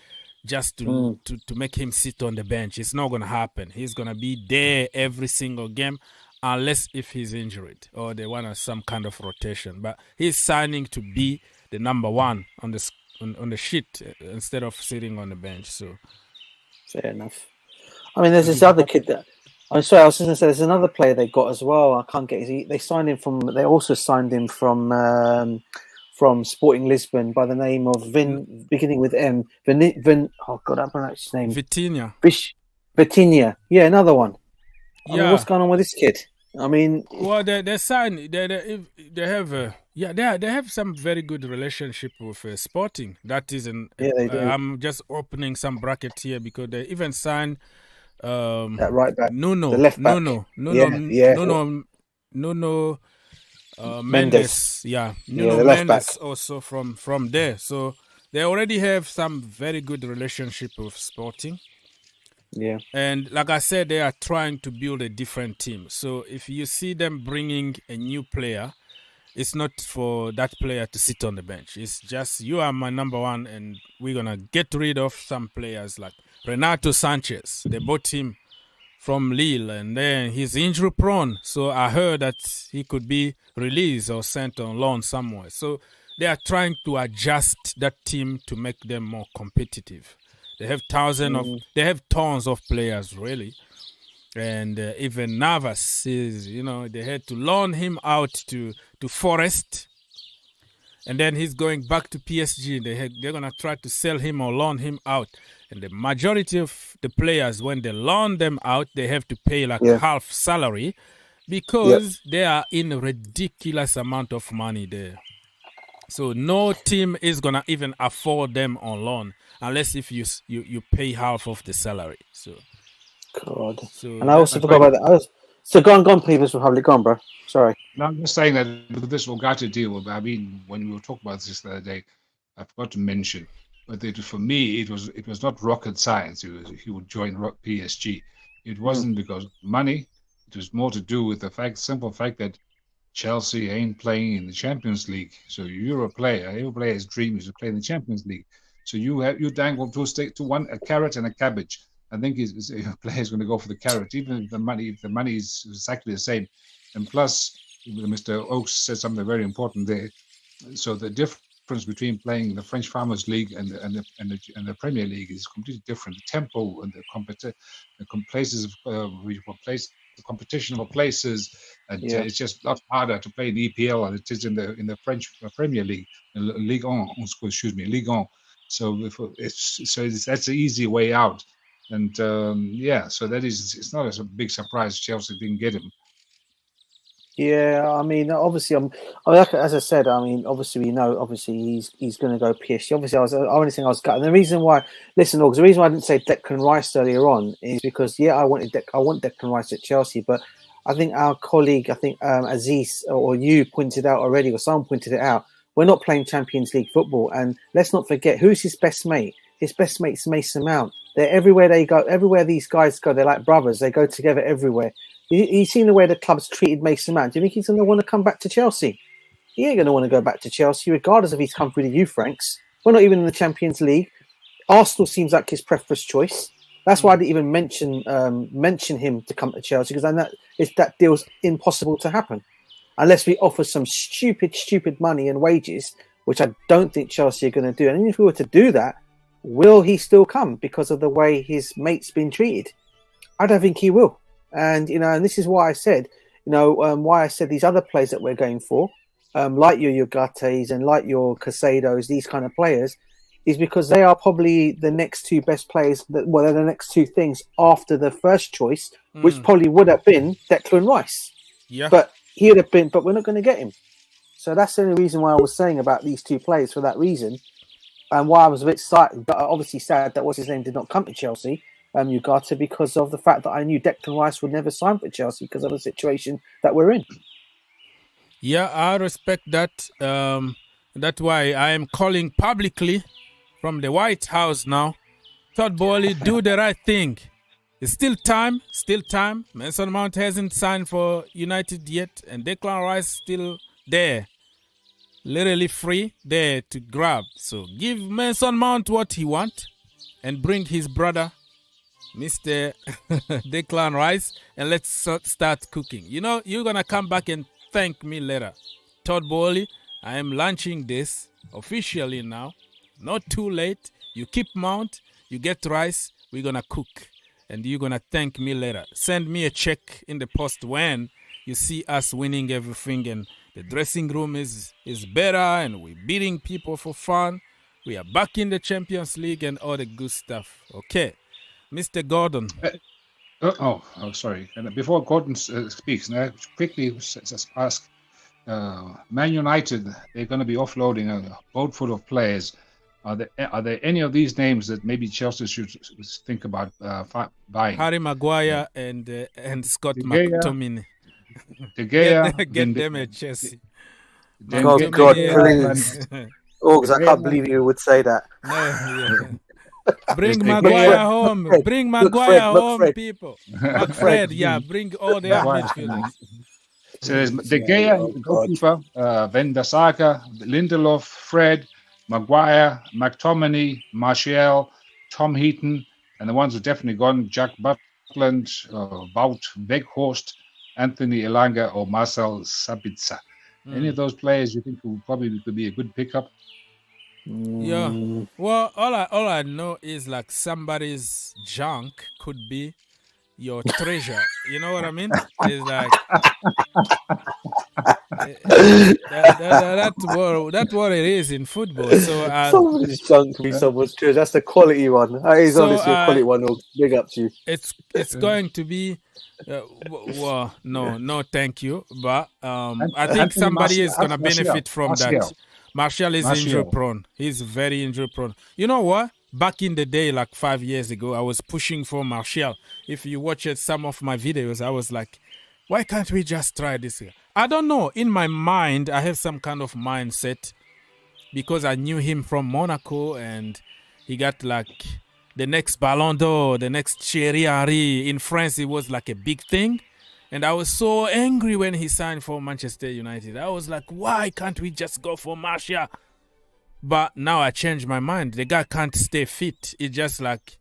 [SPEAKER 1] just to make him sit on the bench. It's not going to happen. He's going to be there every single game unless if he's injured or they want some kind of rotation. But he's signing to be the number one on the sheet instead of sitting on the bench. So
[SPEAKER 5] fair enough. I mean, there's this other kid that I'm sorry. I was just going to say there's another player they got as well. I can't get. They signed him from. They also signed him from Sporting Lisbon by the name of beginning with M. Oh God, I pronounce his name. Vitinha. Yeah, another one. I mean, what's going on with this kid? I mean,
[SPEAKER 1] well, they signed. They have some very good relationship with Sporting. That is they do. I'm just opening some brackets here because they even signed
[SPEAKER 5] that right back,
[SPEAKER 1] Nuno,
[SPEAKER 5] the left back,
[SPEAKER 1] Nuno Mendes. Yeah, Nuno Mendes also from there. So they already have some very good relationship with Sporting.
[SPEAKER 5] Yeah,
[SPEAKER 1] and like I said, they are trying to build a different team. So if you see them bringing a new player, it's not for that player to sit on the bench. It's just, you are my number one, and we're going to get rid of some players like Renato Sanchez. They bought him from Lille, and then he's injury prone. So I heard that he could be released or sent on loan somewhere. So they are trying to adjust that team to make them more competitive. They have tons of players, really. And even Navas is, they had to loan him out to Forest. And then he's going back to PSG. They're going to try to sell him or loan him out. And the majority of the players, when they loan them out, they have to pay half salary because they are in a ridiculous amount of money there. So no team is going to even afford them on loan unless if you pay half of the salary. So,
[SPEAKER 5] God. And I also forgot about that. So go on, People's Republic. Go on, bro. Sorry.
[SPEAKER 4] No, I'm just saying that with this Ugarte deal, I mean, when we were talking about this the other day, I forgot to mention, but for me, it was not rocket science. He would join PSG. It wasn't because of money. It was more to do with the simple fact that Chelsea ain't playing in the Champions League. So you're a player. Every player's dream is to play in the Champions League. So you dangle a carrot and a cabbage. I think a player's going to go for the carrot, even if the money is exactly the same. And plus, Mr. Oakes said something very important there. So the difference between playing the French Farmers League and the Premier League is completely different. The tempo and the competition for places, and it's just a lot harder to play in the EPL than it is in the French Premier League, Ligue 1. Ligue 1. So that's the easy way out. And so it's not a big surprise Chelsea didn't get him.
[SPEAKER 5] Yeah, I mean, obviously, as I said, I mean, obviously we know, obviously he's going to go PSG. Obviously, the only thing I was gutted. And the reason why, the reason why I didn't say Declan Rice earlier on is because I want Declan Rice at Chelsea, but I think our colleague, Aziz or you pointed out already, or someone pointed it out. We're not playing Champions League football, and let's not forget who's his best mate. His best mate's Mason Mount. They're everywhere they go. Everywhere these guys go, they're like brothers. They go together everywhere. You've seen the way the club's treated Mason Mount. Do you think he's going to want to come back to Chelsea? He ain't going to want to go back to Chelsea, regardless if he's come through the youth ranks. We're not even in the Champions League. Arsenal seems like his preference choice. That's why I didn't even mention him to come to Chelsea, because I know that deal's impossible to happen unless we offer some stupid money and wages, which I don't think Chelsea are going to do. And even if we were to do that, will he still come because of the way his mate's been treated? I don't think he will. And, and this is why I said, why I said these other players that we're going for, like your Ugartes and like your Caicedos, these kind of players, is because they are probably the next two best players. They're the next two things after the first choice, which probably would have been Declan Rice.
[SPEAKER 1] Yeah.
[SPEAKER 5] But he would have been, but we're not going to get him. So that's the only reason why I was saying about these two players for that reason. And why I was a bit obviously sad that what's his name did not come to Chelsea, Ugarte, because of the fact that I knew Declan Rice would never sign for Chelsea because of the situation that we're in.
[SPEAKER 1] Yeah, I respect that. That's why I am calling publicly from the White House now. Todd Boehly, do the right thing. It's still time. Mason Mount hasn't signed for United yet, and Declan Rice still there. Literally free there to grab. So give Mason Mount what he wants and bring his brother, Mr. Declan Rice, and let's start cooking. You know, you're going to come back and thank me later. Todd Boehly, I am launching this officially now. Not too late. You keep Mount, you get Rice, we're going to cook. And you're going to thank me later. Send me a check in the post when you see us winning everything and the dressing room is better and we're beating people for fun. We are back in the Champions League and all the good stuff. Okay. Mr. Gordon.
[SPEAKER 4] Sorry. And before Gordon speaks, I quickly just ask, Man United, they're going to be offloading a boat full of players. Are there any of these names that maybe Chelsea should think about buying?
[SPEAKER 1] Harry Maguire and Scott McTominay.
[SPEAKER 4] De Gea,
[SPEAKER 1] get them at Chelsea.
[SPEAKER 5] God, please. Oh, because I can't believe you would say that.
[SPEAKER 1] Bring Maguire home. Bring Maguire home, people. McFred, yeah, bring all the midfielders.
[SPEAKER 4] So there's De Gea, goalkeeper, Van der Sar, Lindelof, Fred, Maguire, McTominay, Martial, Tom Heaton, and the ones who've definitely gone, Jack Butland, Wout Weghorst, Anthony Elanga, or Marcel Sabitzer. Any of those players you think could be a good pickup?
[SPEAKER 1] Yeah. Well, all I know is like somebody's junk could be your treasure. You know what I mean? It's like that's what it is in football. So
[SPEAKER 5] somebody's junk could be someone's treasure. That's the quality one. That is honestly a quality one. Big up to you.
[SPEAKER 1] It's going to be. No, thank you. But I think somebody is going to benefit from that. Martial is injury prone. He's very injury prone. You know what? Back in the day, like 5 years ago, I was pushing for Martial. If you watch some of my videos, I was like, why can't we just try this here? I don't know. In my mind, I have some kind of mindset because I knew him from Monaco and he got like the next Ballon d'Or, the next Thierry Henry. In France, it was like a big thing. And I was so angry when he signed for Manchester United. I was like, why can't we just go for Martial? But now I changed my mind. The guy can't stay fit. It's just like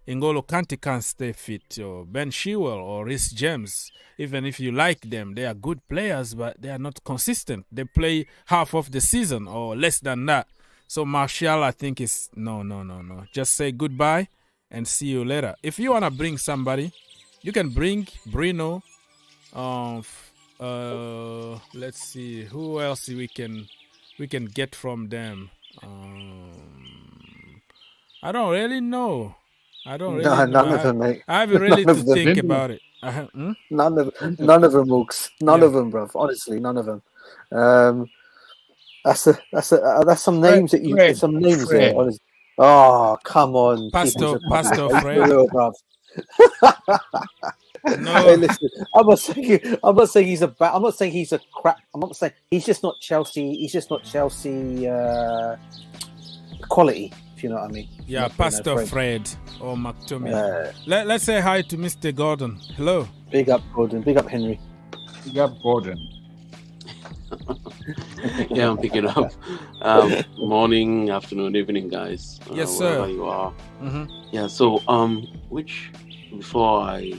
[SPEAKER 1] N'Golo Kante can't stay fit, or Ben Chilwell or Reece James. Even if you like them, they are good players, but they are not consistent. They play half of the season or less than that. So Martial, I think, is no. Just say goodbye and see you later. If you want to bring somebody, you can bring Bruno. Let's see who else we can get from them. I don't really know.
[SPEAKER 5] None of them, mate.
[SPEAKER 1] I haven't really to think about it.
[SPEAKER 5] None of them, Mooks. None of them, bruv. Honestly, none of them. That's some names that you. Fred, some names Fred. There. Honestly. Oh, come on,
[SPEAKER 1] Pastor Fred. No,
[SPEAKER 5] hey, listen. I'm not saying he's a bad. I'm not saying he's a crap. I'm not saying he's just not Chelsea. He's just not Chelsea quality. If you know what I mean.
[SPEAKER 1] Yeah, Pastor Fred or McTominay. Let's say hi to Mr. Gordon. Hello.
[SPEAKER 5] Big up Gordon. Big up Henry.
[SPEAKER 4] Big up Gordon.
[SPEAKER 8] Yeah, I'm picking up. Morning, afternoon, evening, guys.
[SPEAKER 1] Yes, sir.
[SPEAKER 8] Wherever you are. Mm-hmm. Yeah. So, before I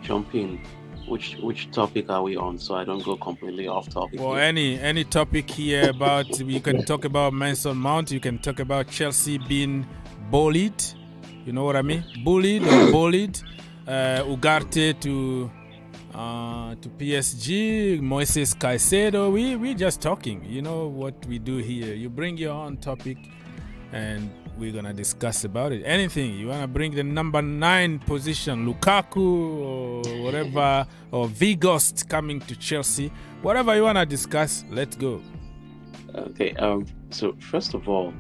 [SPEAKER 8] jump in, which topic are we on, so I don't go completely off topic?
[SPEAKER 1] Well, any topic here about, you can talk about Mason Mount, you can talk about Chelsea being bullied, you know what I mean? Bullied or bullied. Ugarte to to PSG, Moises Caicedo. We just talking. You know what we do here. You bring your own topic, and we're gonna discuss about it. Anything you wanna bring, the number 9 position, Lukaku or whatever, or Vigost coming to Chelsea. Whatever you wanna discuss, let's go.
[SPEAKER 8] Okay. So first of all,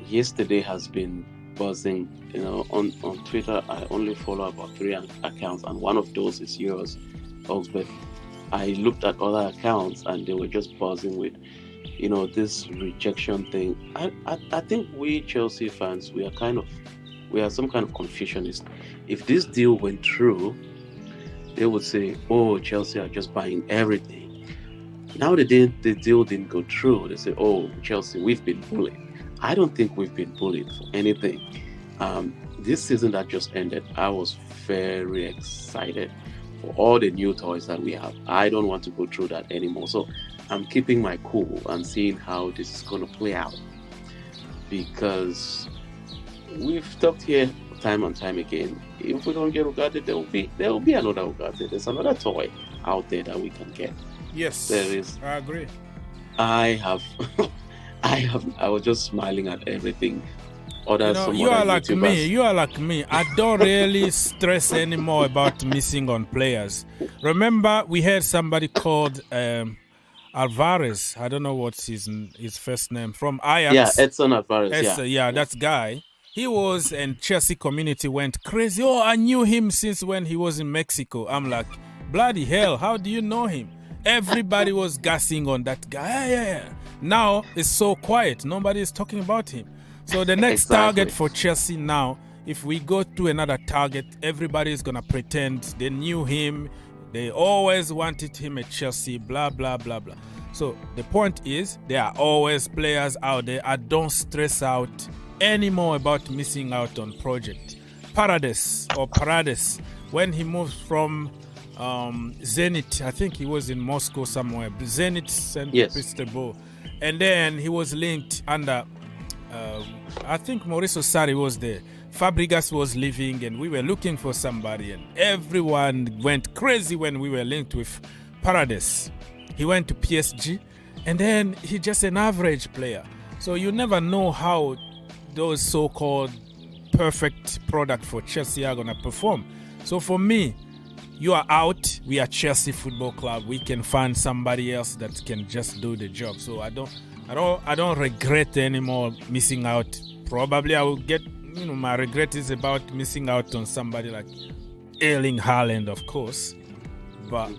[SPEAKER 8] yesterday has been buzzing. You know, on Twitter, I only follow about 3 accounts, and one of those is yours, Oxbeth. I looked at other accounts, and they were just buzzing with, you know, this rejection thing. I think we Chelsea fans, we are some kind of confusionists. If this deal went through, they would say, "Oh, Chelsea are just buying everything." Now the deal didn't go through, they say, "Oh, Chelsea, we've been bullied." I don't think we've been bullied for anything. This season that just ended, I was very excited for all the new toys that we have. I don't want to go through that anymore. So I'm keeping my cool and seeing how this is going to play out. Because we've talked here time and time again, if we don't get Ugarte, there will be another Ugarte. There's another toy out there that we can get.
[SPEAKER 1] Yes,
[SPEAKER 8] there is.
[SPEAKER 1] I agree.
[SPEAKER 8] I was just smiling at everything.
[SPEAKER 1] You are like me. I don't really stress anymore about missing on players. Remember, we had somebody called Alvarez. I don't know what's his first name, from Ajax.
[SPEAKER 8] Yeah, Edson Alvarez.
[SPEAKER 1] That guy. He was, and Chelsea community went crazy. Oh, I knew him since when he was in Mexico. I'm like, bloody hell, how do you know him? Everybody was gassing on that guy. Yeah. Now it's so quiet. Nobody is talking about him. So the next target for Chelsea now, if we go to another target, everybody is going to pretend they knew him. They always wanted him at Chelsea, blah, blah, blah, blah. So the point is, there are always players out there. I don't stress out anymore about missing out on project. Paredes, when he moved from Zenit, I think he was in Moscow somewhere. Zenit St. Petersburg. And then he was linked under, I think Mauricio Sarri was there. Fabregas was leaving, and we were looking for somebody, and everyone went crazy when we were linked with Paredes. He went to PSG, and then he's just an average player. So you never know how those so-called perfect product for Chelsea are going to perform. So for me, you are out, we are Chelsea Football Club. We can find somebody else that can just do the job. So I don't regret anymore missing out. Probably I will get, my regret is about missing out on somebody like Erling Haaland, of course. But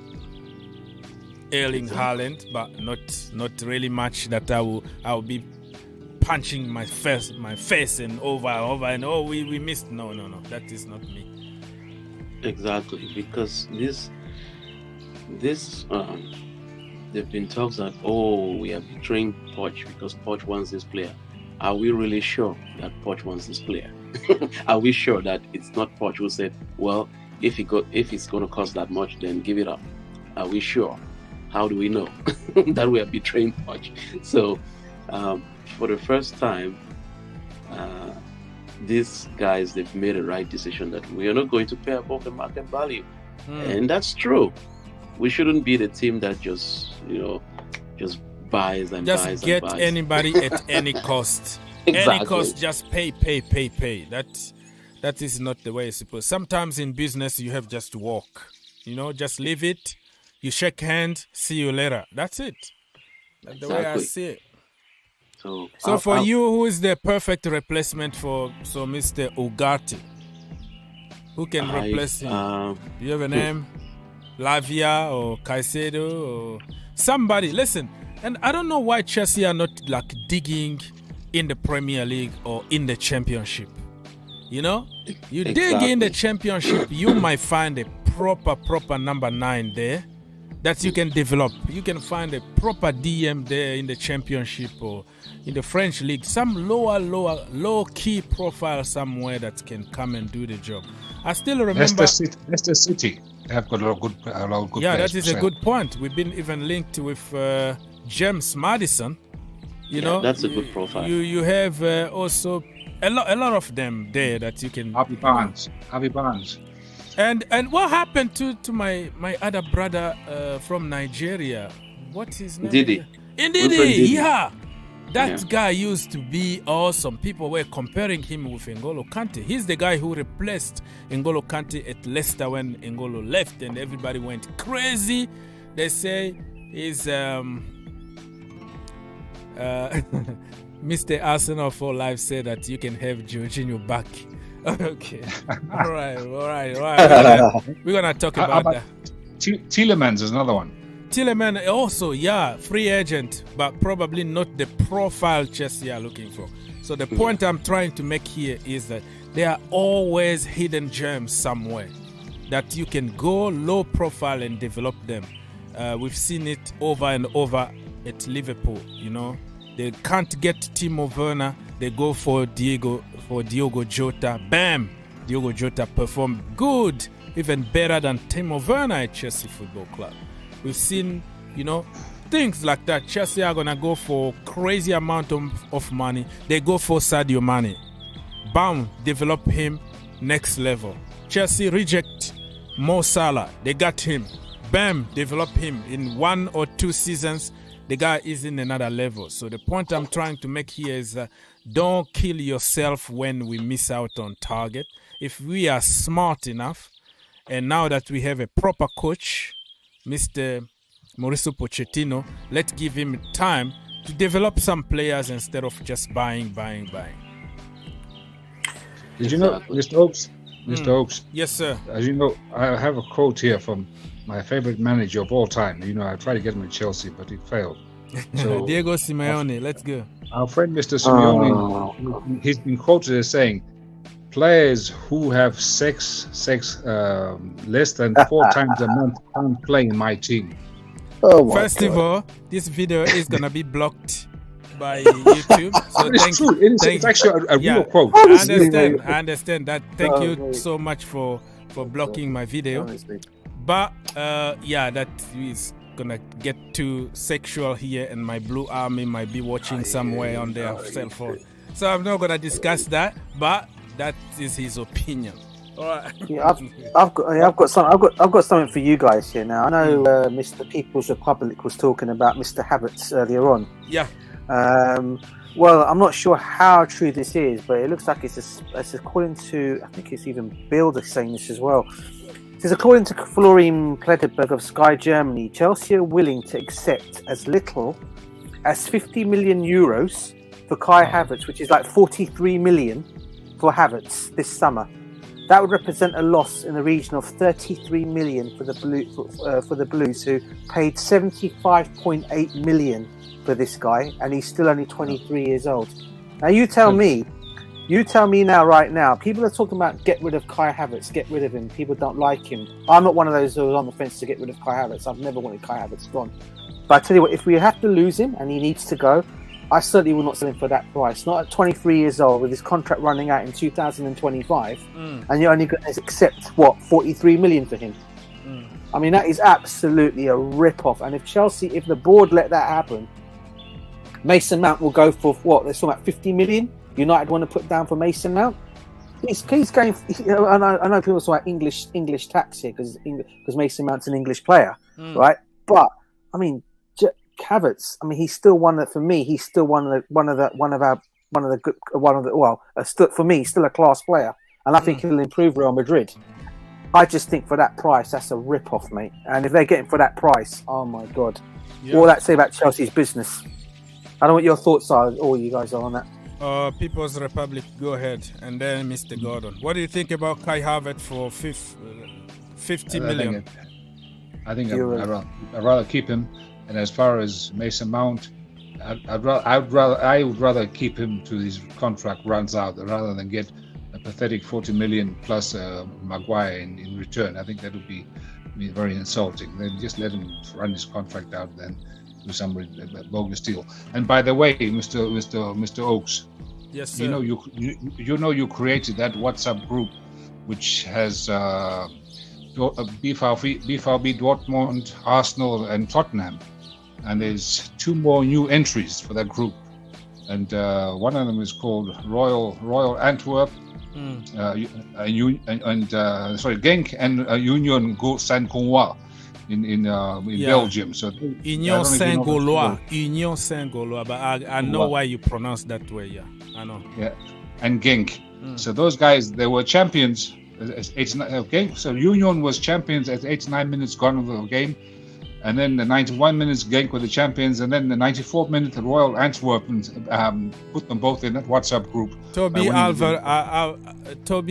[SPEAKER 1] Erling Haaland, but not really much that I will be punching my face and over and we missed. No, that is not me.
[SPEAKER 8] Exactly, because this there've been talks that we are betraying Poch because Poch wants this player. Are we really sure that Poch wants this player? Are we sure that it's not Poch who said, well, if it's going to cost that much, then give it up? Are we sure? How do we know that we are betraying Poch? So for the first time, these guys, they've made a right decision that we are not going to pay above the market value. And that's true. We shouldn't be the team that just buys and
[SPEAKER 1] just
[SPEAKER 8] buys
[SPEAKER 1] get
[SPEAKER 8] and buys.
[SPEAKER 1] Anybody at any cost.
[SPEAKER 8] Exactly.
[SPEAKER 1] Any cost, just pay. That is not the way it's supposed. Sometimes in business you have just to walk. Just leave it. You shake hands, see you later. That's it. That's the way I see it. So for you, who is the perfect replacement for Mr. Ugarte? Who can replace him? Do you have a name? Lavia or Caicedo or somebody? Listen, and I don't know why Chelsea are not like digging in the Premier League or in the Championship. You dig in the Championship, you might find a proper number 9 there that you can develop. You can find a proper DM there in the Championship or in the French League. Some low-key profile somewhere that can come and do the job. I still remember...
[SPEAKER 4] Leicester City. They have got a lot of good players.
[SPEAKER 1] Yeah, that is a good point. We've been even linked with James Maddison.
[SPEAKER 8] That's a good profile.
[SPEAKER 1] You have also a lot of them there that you can...
[SPEAKER 4] Harvey Barnes.
[SPEAKER 1] And what happened to my other brother from Nigeria? What's his name?
[SPEAKER 8] Didi.
[SPEAKER 1] Ndidi, yeah. That guy used to be awesome. People were comparing him with N'Golo Kante. He's the guy who replaced N'Golo Kante at Leicester when N'Golo left, and everybody went crazy. They say he's Mr. Arsenal for Life said that you can have Jorginho back. Okay. All right. We're gonna talk about that.
[SPEAKER 4] Tielemans is another one.
[SPEAKER 1] Tielemans also, yeah, free agent, but probably not the profile Chelsea are looking for. So the point I'm trying to make here is that there are always hidden gems somewhere that you can go low profile and develop them. We've seen it over and over at Liverpool. You know, they can't get Timo Werner, they go for Diogo Jota. Bam! Diogo Jota performed good, even better than Timo Werner at Chelsea Football Club. We've seen, you know, things like that. Chelsea are gonna go for crazy amount of money. They go for Sadio Mane. Bam! Develop him next level. Chelsea reject Mo Salah. They got him. Bam! Develop him in 1 or 2 seasons. The guy is in another level. So the point I'm trying to make here is don't kill yourself when we miss out on target. If we are smart enough, and now that we have a proper coach, Mr. Mauricio Pochettino, let's give him time to develop some players instead of just buying.
[SPEAKER 4] Did you know, Mr. Oaks? Mr. Oaks.
[SPEAKER 1] Yes, sir.
[SPEAKER 4] As you know, I have a quote here from my favorite manager of all time. You know, I tried to get him at Chelsea, but it failed. So,
[SPEAKER 1] Diego Simeone, let's go.
[SPEAKER 4] Our friend Mr. Simeone, he's been quoted as saying, players who have sex less than 4 times a month can't play in my team.
[SPEAKER 1] First of all, this video is gonna be blocked by YouTube. So
[SPEAKER 4] it's true. It's actually a real quote.
[SPEAKER 1] I understand that. Thank you so much for blocking my video. But that is gonna get too sexual here, and my blue army might be watching somewhere on their cell phone. So I'm not gonna discuss that, but that is his opinion. All right.
[SPEAKER 5] Yeah, I've got something for you guys here now. I know Mr. People's Republic was talking about Mr. Havertz earlier on.
[SPEAKER 1] Yeah.
[SPEAKER 5] Well, I'm not sure how true this is, but it looks like it's according to, I think it's even Builder saying this as well. It says, according to Florian Pletterberg of Sky Germany, Chelsea are willing to accept as little as 50 million euros for Kai Havertz, which is like 43 million for Havertz this summer. That would represent a loss in the region of 33 million for the Blues, who paid 75.8 million for this guy, and he's still only 23 years old. Now you tell me now, right now, people are talking about get rid of Kai Havertz, get rid of him. People don't like him. I'm not one of those who are on the fence to get rid of Kai Havertz. I've never wanted Kai Havertz gone. But I tell you what, if we have to lose him and he needs to go, I certainly will not sell him for that price. Not at 23 years old with his contract running out in 2025, and you're only going to accept, 43 million for him? I mean, that is absolutely a rip-off. And if the board let that happen, Mason Mount will go for they're talking about 50 million. United want to put down for Mason Mount. He's going. I know people talk about English tax here because Mason Mount's an English player, right? But I mean, Havertz. I mean, he's still one of for me, he's still a class player, and I think he'll improve Real Madrid. I just think for that price, that's a rip-off, mate. And if they're getting for that price, oh my god, all that say about Chelsea's business. I don't know what your thoughts are, all you guys are on that.
[SPEAKER 1] People's Republic, go ahead, and then Mr. Gordon. What do you think about Kai Havertz for 50 million?
[SPEAKER 4] I think I'd rather keep him. And as far as Mason Mount, I would rather keep him till his contract runs out rather than get a pathetic 40 million plus Maguire in return. I think that would be very insulting. Then just let him run his contract out, then do some bogus deal. And by the way, Mr. Oaks,
[SPEAKER 1] yes, sir.
[SPEAKER 4] You created that WhatsApp group, which has BVB, Dortmund, Arsenal, and Tottenham. And there's 2 more new entries for that group, and one of them is called Royal Antwerp, Genk and Union Saint-Gaulois in Belgium. So
[SPEAKER 1] Union Saint-Gaulois. Union Saint-Gaulois, but I know why you pronounce that way. Yeah, I know.
[SPEAKER 4] Yeah, and Genk. So those guys, they were champions. Genk. So Union was champions at 89 minutes gone of the game. And then the 91 minutes, Genk were the champions. And then the 94th minute, the Royal Antwerp put them both in that WhatsApp group.
[SPEAKER 1] Toby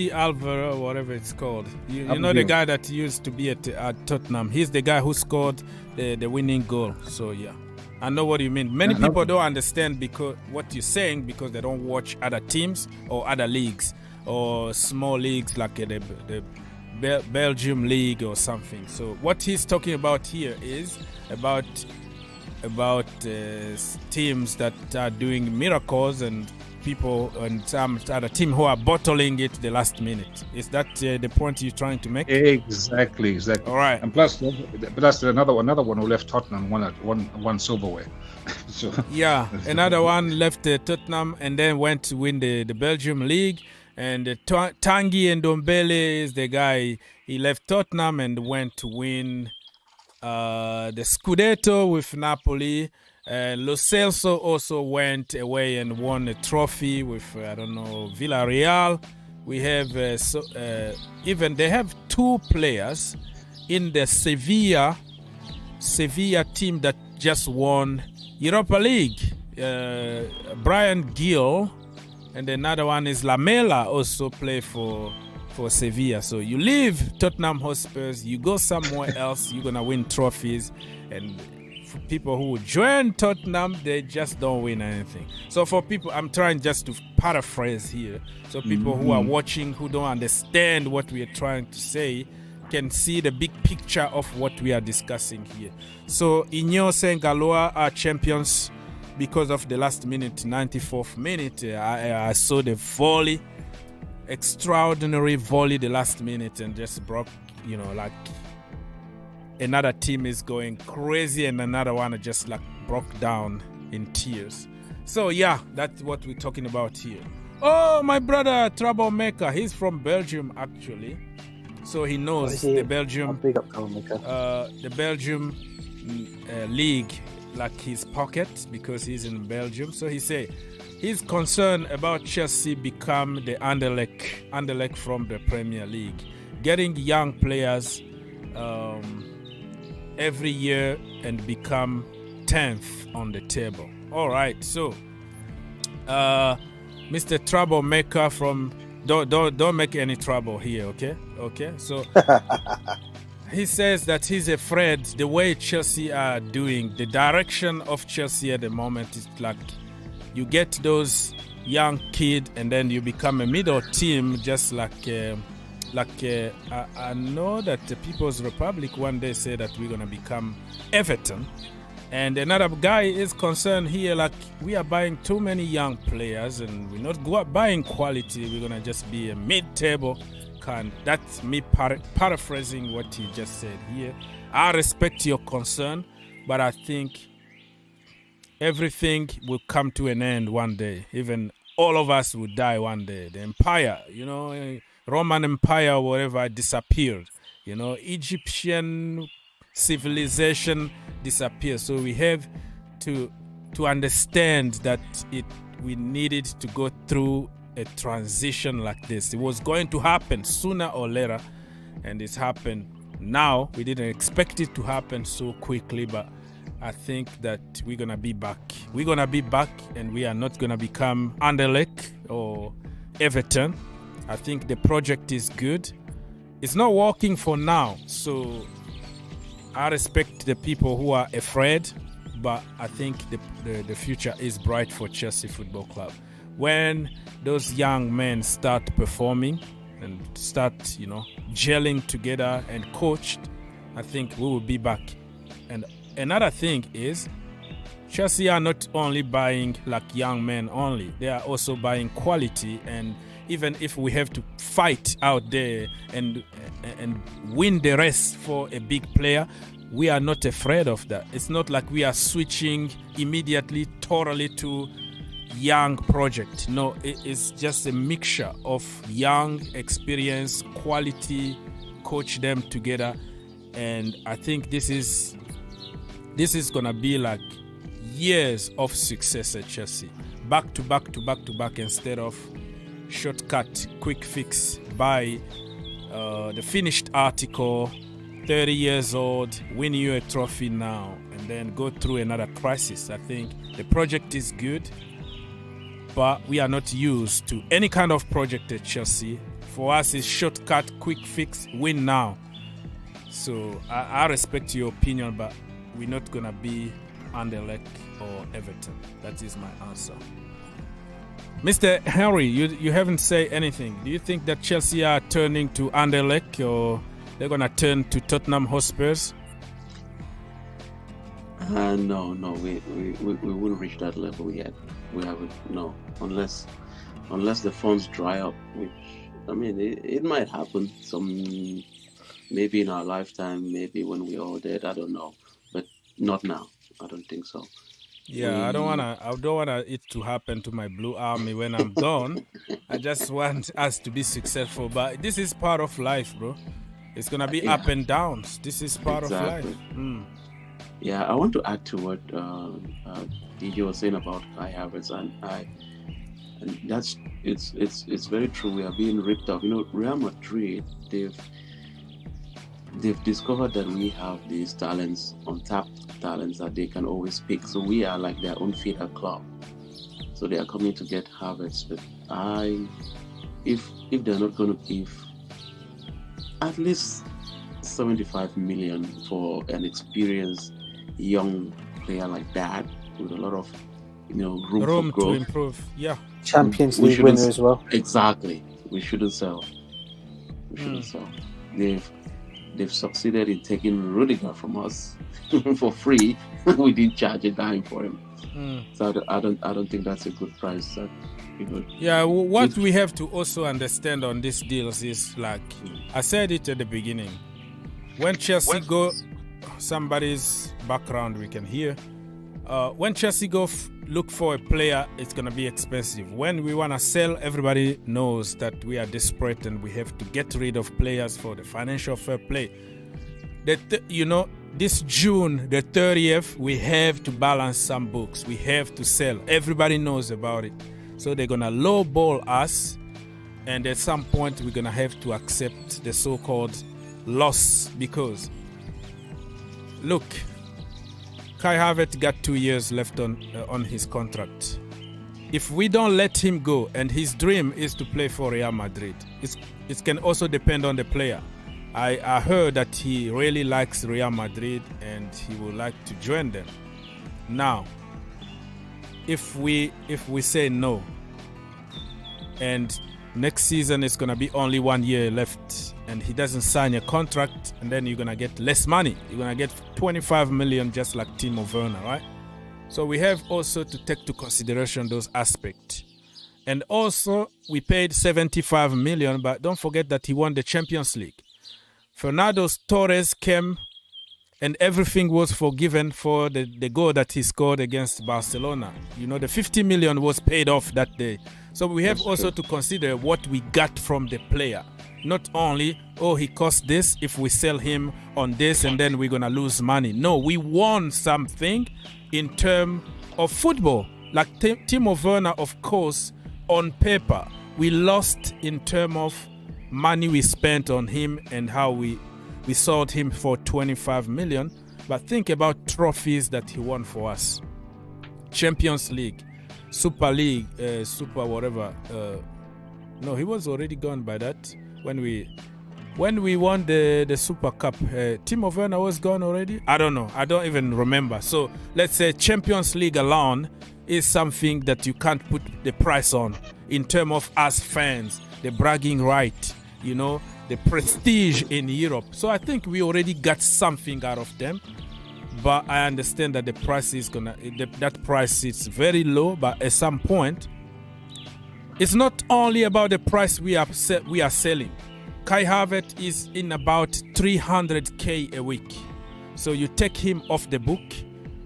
[SPEAKER 1] Alver, whatever it's called. You know the guy that used to be at Tottenham. He's the guy who scored the winning goal. So, yeah. I know what you mean. Many people don't understand because what you're saying because they don't watch other teams or other leagues or small leagues like the Belgium league or something. So what he's talking about here is about teams that are doing miracles and people and some other team who are bottling it the last minute. Is that the point you're trying to make?
[SPEAKER 4] Exactly.
[SPEAKER 1] All right.
[SPEAKER 4] And plus another one who left Tottenham won silverware. So
[SPEAKER 1] yeah, another one left Tottenham and then went to win the Belgium league. And Tanguy Ndombele is the guy. He left Tottenham and went to win the Scudetto with Napoli. Lo Celso also went away and won a trophy with, Villarreal. We have, even they have two players in the Sevilla team that just won Europa League. Brian Gill. And another one is Lamela, also play for Sevilla. So you leave Tottenham Hotspurs, you go somewhere else, you're going to win trophies. And for people who join Tottenham, they just don't win anything. So for people, I'm trying just to paraphrase here. So people who are watching, who don't understand what we are trying to say, can see the big picture of what we are discussing here. So Union Saint-Gaulois are champions because of the last minute, 94th minute. I saw the volley, extraordinary volley the last minute, and just broke, like another team is going crazy and another one just like broke down in tears. So yeah, that's what we're talking about here. Oh, my brother Troublemaker, he's from Belgium actually, so he knows the Belgium,
[SPEAKER 5] big up Troublemaker.
[SPEAKER 1] The Belgium league like his pocket because he's in Belgium. So he say he's concerned about Chelsea become the Anderlecht from the Premier League, getting young players every year and become 10th on the table. All right, so Mr. Troublemaker from don't make any trouble here, okay? So he says that he's afraid the way Chelsea are doing, the direction of Chelsea at the moment is like you get those young kids and then you become a middle team, just I know that the People's Republic one day said that we're going to become Everton. And another guy is concerned here, like we are buying too many young players and we're not buying quality. We're going to just be a mid-table. That's me paraphrasing what he just said here. I respect your concern, but I think everything will come to an end one day. Even all of us will die one day. The empire, Roman Empire or whatever disappeared. Egyptian civilization disappeared. So we have to understand that we needed to go through a transition like this. It was going to happen sooner or later, and it's happened now. We didn't expect it to happen so quickly, but I think that we're gonna be back. We're gonna be back, and we are not gonna become Anderlecht or Everton. I think the project is good. It's not working for now, so I respect the people who are afraid, but I think the future is bright for Chelsea Football Club. When those young men start performing and start, gelling together and coached, I think we will be back. And another thing is, Chelsea are not only buying like young men only, they are also buying quality. And even if we have to fight out there and win the race for a big player, we are not afraid of that. It's not like we are switching immediately totally to young project. No, it's just a mixture of young, experience, quality, coach them together. And I think this is gonna be like years of success at Chelsea. Back to back to back to back instead of shortcut, quick fix by the finished article, 30 years old, win you a trophy now, and then go through another crisis. I think the project is good, but we are not used to any kind of project at Chelsea. For us, it's shortcut, quick fix, win now. So I respect your opinion, but we're not going to be Anderlecht or Everton. That is my answer. Mr. Henry, you haven't said anything. Do you think that Chelsea are turning to Anderlecht or they're going to turn to Tottenham Hotspurs?
[SPEAKER 8] No, we wouldn't reach that level yet. We haven't, no, unless the funds dry up, which, I mean, it might happen maybe in our lifetime, maybe when we're all dead, I don't know, but not now. I don't think so.
[SPEAKER 1] Yeah, I don't wanna it to happen to my Blue Army when I'm gone. I just want us to be successful, but this is part of life, bro. It's gonna be up and downs. This is part of life.
[SPEAKER 8] Yeah, I want to add to what DJ was saying about Kai Havertz, and that's it's very true. We are being ripped off. You know, Real Madrid, they've discovered that we have these talents, untapped talents that they can always pick. So we are like their own feeder club. So they are coming to get Havertz. But if they're not going to give at least 75 million for an experienced young player like that, with a lot of room for growth
[SPEAKER 1] to improve. Yeah,
[SPEAKER 5] Champions League winner as well.
[SPEAKER 8] Exactly. We shouldn't sell. They've succeeded in taking Rudiger from us for free. We didn't charge a dime for him. So I don't think that's a good price.
[SPEAKER 1] Yeah, what we have to also understand on these deals is, like I said it at the beginning, when Chelsea go, somebody's background we can hear. When Chelsea go look for a player, it's going to be expensive. When we want to sell, everybody knows that we are desperate and we have to get rid of players for the financial fair play. This June, the 30th, we have to balance some books. We have to sell. Everybody knows about it. So they're going to lowball us, and at some point we're going to have to accept the so-called loss, because look, Kai Havertz got 2 years left on his contract. If we don't let him go, and his dream is to play for Real Madrid, it can also depend on the player. I heard that he really likes Real Madrid and he would like to join them. Now, if we say no, and next season it's gonna be only 1 year left, and he doesn't sign a contract, and then you're gonna get less money. You're gonna get 25 million, just like Timo Werner, right? So we have also to take to consideration those aspects. And also, we paid 75 million, but don't forget that he won the Champions League. Fernando Torres came, and everything was forgiven for the goal that he scored against Barcelona. The 50 million was paid off that day. So we have also to consider what we got from the player. Not only, he cost this, if we sell him on this and then we're going to lose money. No, we won something in terms of football. Like Timo Werner, of course, on paper, we lost in terms of money we spent on him and how we sold him for 25 million. But think about trophies that he won for us. Champions League, Super League, Super whatever. No, he was already gone by that. When we won the Super Cup, Timo Werner was gone already? I don't know. I don't even remember. So let's say Champions League alone is something that you can't put the price on in terms of us fans, the bragging right, the prestige in Europe. So I think we already got something out of them. But I understand that the price is that price is very low. But at some point, it's not only about the price we are selling. Kai Havertz is in about 300k a week. So you take him off the book,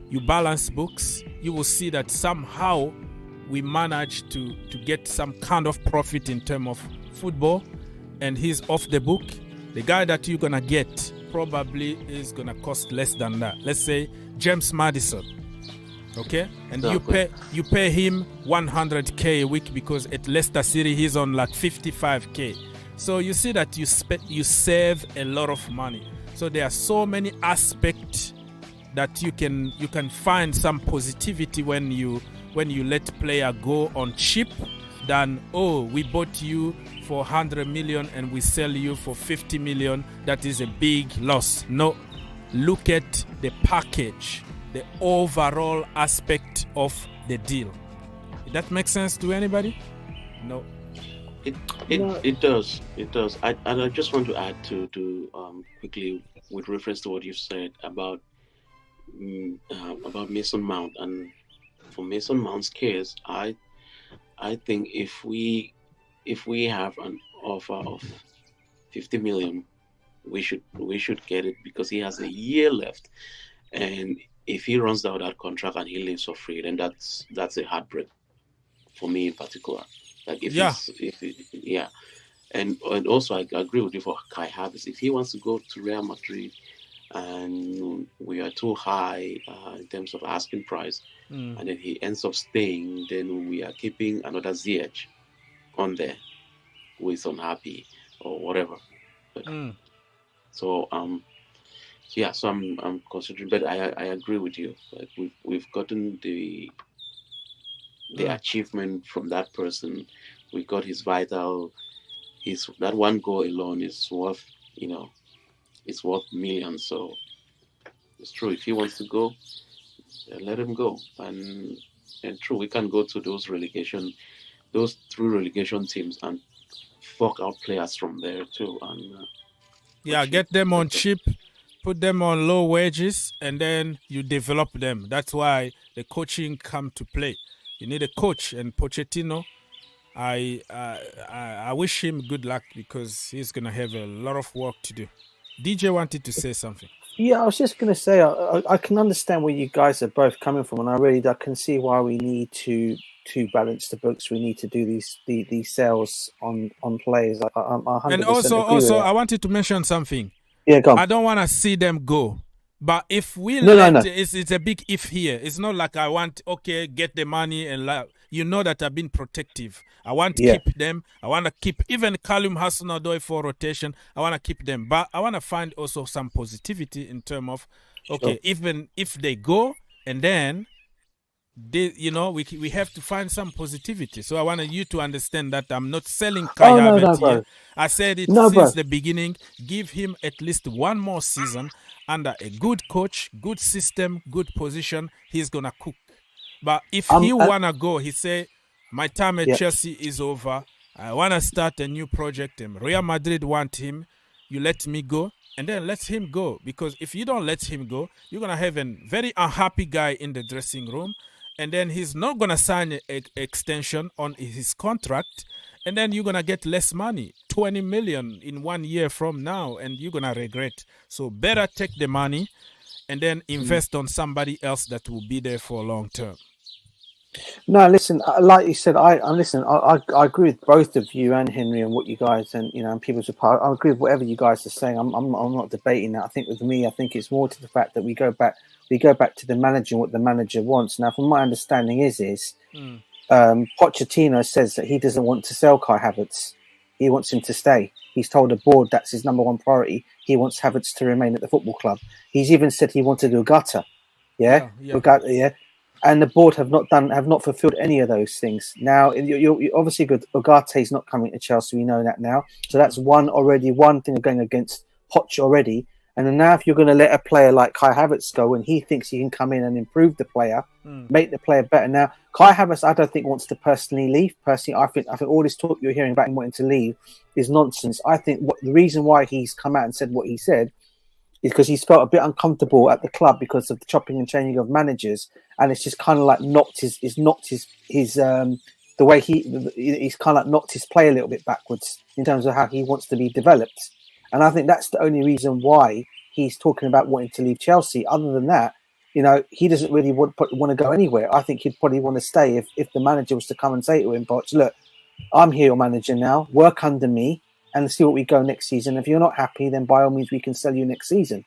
[SPEAKER 1] you balance books, you will see that somehow we manage to get some kind of profit in terms of football, and he's off the book, the guy that you're gonna get probably is gonna cost less than that. Let's say James Maddison, okay, and you pay him 100k a week because at Leicester City he's on like 55k. So you see that you save a lot of money. So there are so many aspects that you can find some positivity when you let player go on cheap than, oh, we bought you for 100 million and we sell you for 50 million. That is a big loss. No, look at the package, the overall aspect of the deal. Did that make sense to anybody? No.
[SPEAKER 8] It does. And I just want to add to quickly with reference to what you've said about Mason Mount. And for Mason Mount's case, I think if we have an offer of 50 million, we should get it, because he has a year left, and if he runs out that contract and he leaves for free, then that's a heartbreak for me in particular. Like and also I agree with you for Kai Havertz. If he wants to go to Real Madrid and we are too high in terms of asking price, and then he ends up staying, then we are keeping another Ziyech on there who is unhappy or whatever. But, so I'm considering, but I agree with you. Like we've gotten the achievement from that person. We got his vital. That one goal alone is worth, it's worth millions. So it's true. If he wants to go, let him go. And true, we can go to those three relegation teams and fork out players from there too. And
[SPEAKER 1] get them on cheap, put them on low wages, and then you develop them. That's why the coaching come to play. You need a coach, and Pochettino, I wish him good luck, because he's gonna have a lot of work to do. DJ wanted to say something.
[SPEAKER 5] Yeah, I was just gonna say I can understand where you guys are both coming from, and I can see why we need to balance the books. We need to do these sales on players. I'm 100%
[SPEAKER 1] and also I wanted to mention something.
[SPEAKER 5] Yeah, go on.
[SPEAKER 1] I don't want to see them go. But if we
[SPEAKER 5] no.
[SPEAKER 1] It's a big if here. It's not like I want, get the money and that I've been protective. I want to keep them. I want to keep even Callum Hudson-Odoi for rotation. I want to keep them. But I want to find also some positivity in terms of, even if they go, and then we have to find some positivity. So I wanted you to understand that I'm not selling Kai Havertz here. I said it since the beginning. Give him at least one more season under a good coach, good system, good position. He's gonna cook. But if he wanna go, he say, my time at Chelsea is over. I wanna start a new project, and Real Madrid want him. You let me go, and then let him go. Because if you don't let him go, you're gonna have a very unhappy guy in the dressing room. And then he's not going to sign an extension on his contract. And then you're going to get less money, 20 million in 1 year from now, and you're going to regret. So better take the money and then invest on somebody else that will be there for long term.
[SPEAKER 5] No, listen, like you said, I agree with both of you and Henry and what you guys and people's apart. I agree with whatever you guys are saying. I'm not debating that. I think with me, it's more to the fact that we go back to the manager and what the manager wants. Now, from my understanding Pochettino says that he doesn't want to sell Kai Havertz. He wants him to stay. He's told the board that's his number one priority. He wants Havertz to remain at the football club. He's even said he wanted Ugarte. Ugarte. And the board have not fulfilled any of those things. Now, you're obviously good. Ugarte is not coming to Chelsea. We know that now. So that's one thing going against Poch already. And then now if you're going to let a player like Kai Havertz go and he thinks he can come in and improve the player, make the player better. Now, Kai Havertz, I don't think wants to personally leave. Personally, I think all this talk you're hearing about him wanting to leave is nonsense. I think the reason why he's come out and said what he said is because he's felt a bit uncomfortable at the club because of the chopping and changing of managers. And it's just kind of like knocked his the way he's kind of like knocked his play a little bit backwards in terms of how he wants to be developed. And I think that's the only reason why he's talking about wanting to leave Chelsea. Other than that, he doesn't really want to go anywhere. I think he'd probably want to stay if the manager was to come and say to him, Poch, look, I'm here, your manager now, work under me and see what we go next season. If you're not happy, then by all means, we can sell you next season.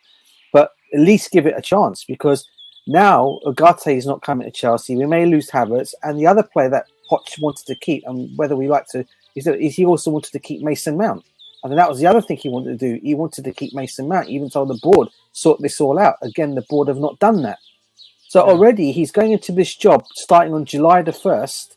[SPEAKER 5] But at least give it a chance, because now Ugarte is not coming to Chelsea. We may lose Havertz, and the other player that Poch wanted to keep, and whether we like to, is he also wanted to keep Mason Mount. I mean, that was the other thing he wanted to do. He wanted to keep Mason Mount. He even told the board, sort this all out. Again, the board have not done that. So already he's going into this job starting on July the 1st,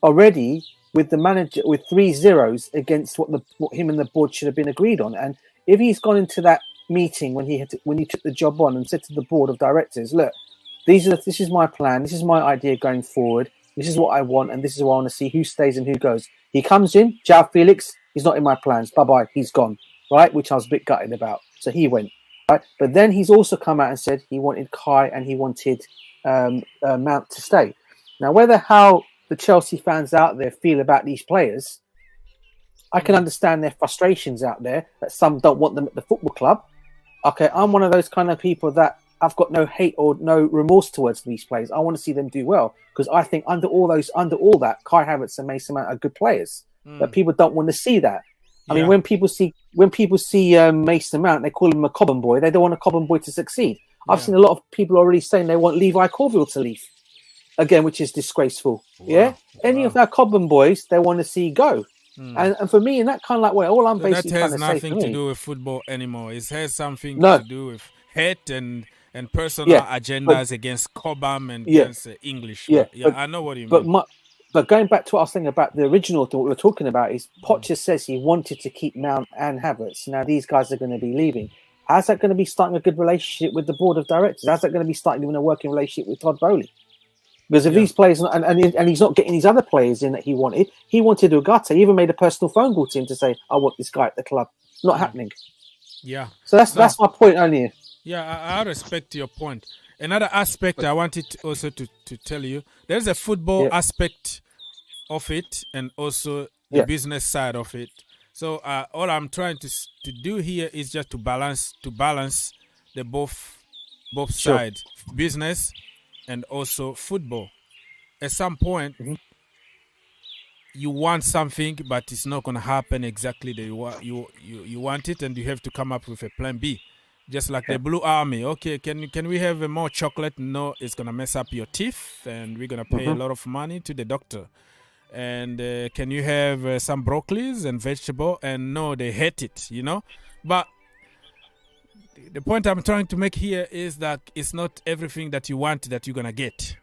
[SPEAKER 5] already with the manager with 3 zeros against what him and the board should have been agreed on. And if he's gone into that meeting when he took the job on and said to the board of directors, look, this is my plan, this is my idea going forward, this is what I want, and this is what I want to see, who stays and who goes. He comes in, João Felix, he's not in my plans, bye-bye, he's gone, right? Which I was a bit gutted about. So he went, right? But then he's also come out and said he wanted Kai and he wanted Mount to stay. Now, how the Chelsea fans out there feel about these players, I can understand their frustrations out there, that some don't want them at the football club. Okay, I'm one of those kind of people that I've got no hate or no remorse towards these players. I want to see them do well, because I think under all that, Kai Havertz and Mason Mount are good players. But people don't want to see that. I mean, when people see Mason Mount, they call him a Cobham boy. They don't want a Cobham boy to succeed. I've seen a lot of people already saying they want Levi Corville to leave again, which is disgraceful. Wow. Yeah, any of our Cobham boys, they want to see go. And for me, in that kind of like way, all I'm basically trying to say,
[SPEAKER 1] that has nothing to do with football anymore. It has something to do with hate and personal agendas against Cobham and against English. I know what you mean.
[SPEAKER 5] But going back to what I was saying about the original, what we were talking about is Poch says he wanted to keep Mount and Havertz. Now these guys are going to be leaving. How's that going to be starting a good relationship with the board of directors? How's that going to be starting even a working relationship with Todd Bowley? Because if these players, and he's not getting these other players in that he wanted Ugarte. He even made a personal phone call to him to say, I want this guy at the club. Not happening.
[SPEAKER 1] Yeah.
[SPEAKER 5] So that's my point only.
[SPEAKER 1] Yeah, I respect your point. Another aspect I wanted also to tell you, there's a football aspect of it and also the business side of it. So all I'm trying to do here is just to balance the both sides, business and also football. At some point, you want something, but it's not going to happen exactly the you want it, and you have to come up with a plan B. Just like the Blue Army. Okay, can we have more chocolate? No, it's going to mess up your teeth, and we're going to pay a lot of money to the doctor. And can you have some broccolis and vegetable? And no, they hate it, But the point I'm trying to make here is that it's not everything that you want that you're going to get.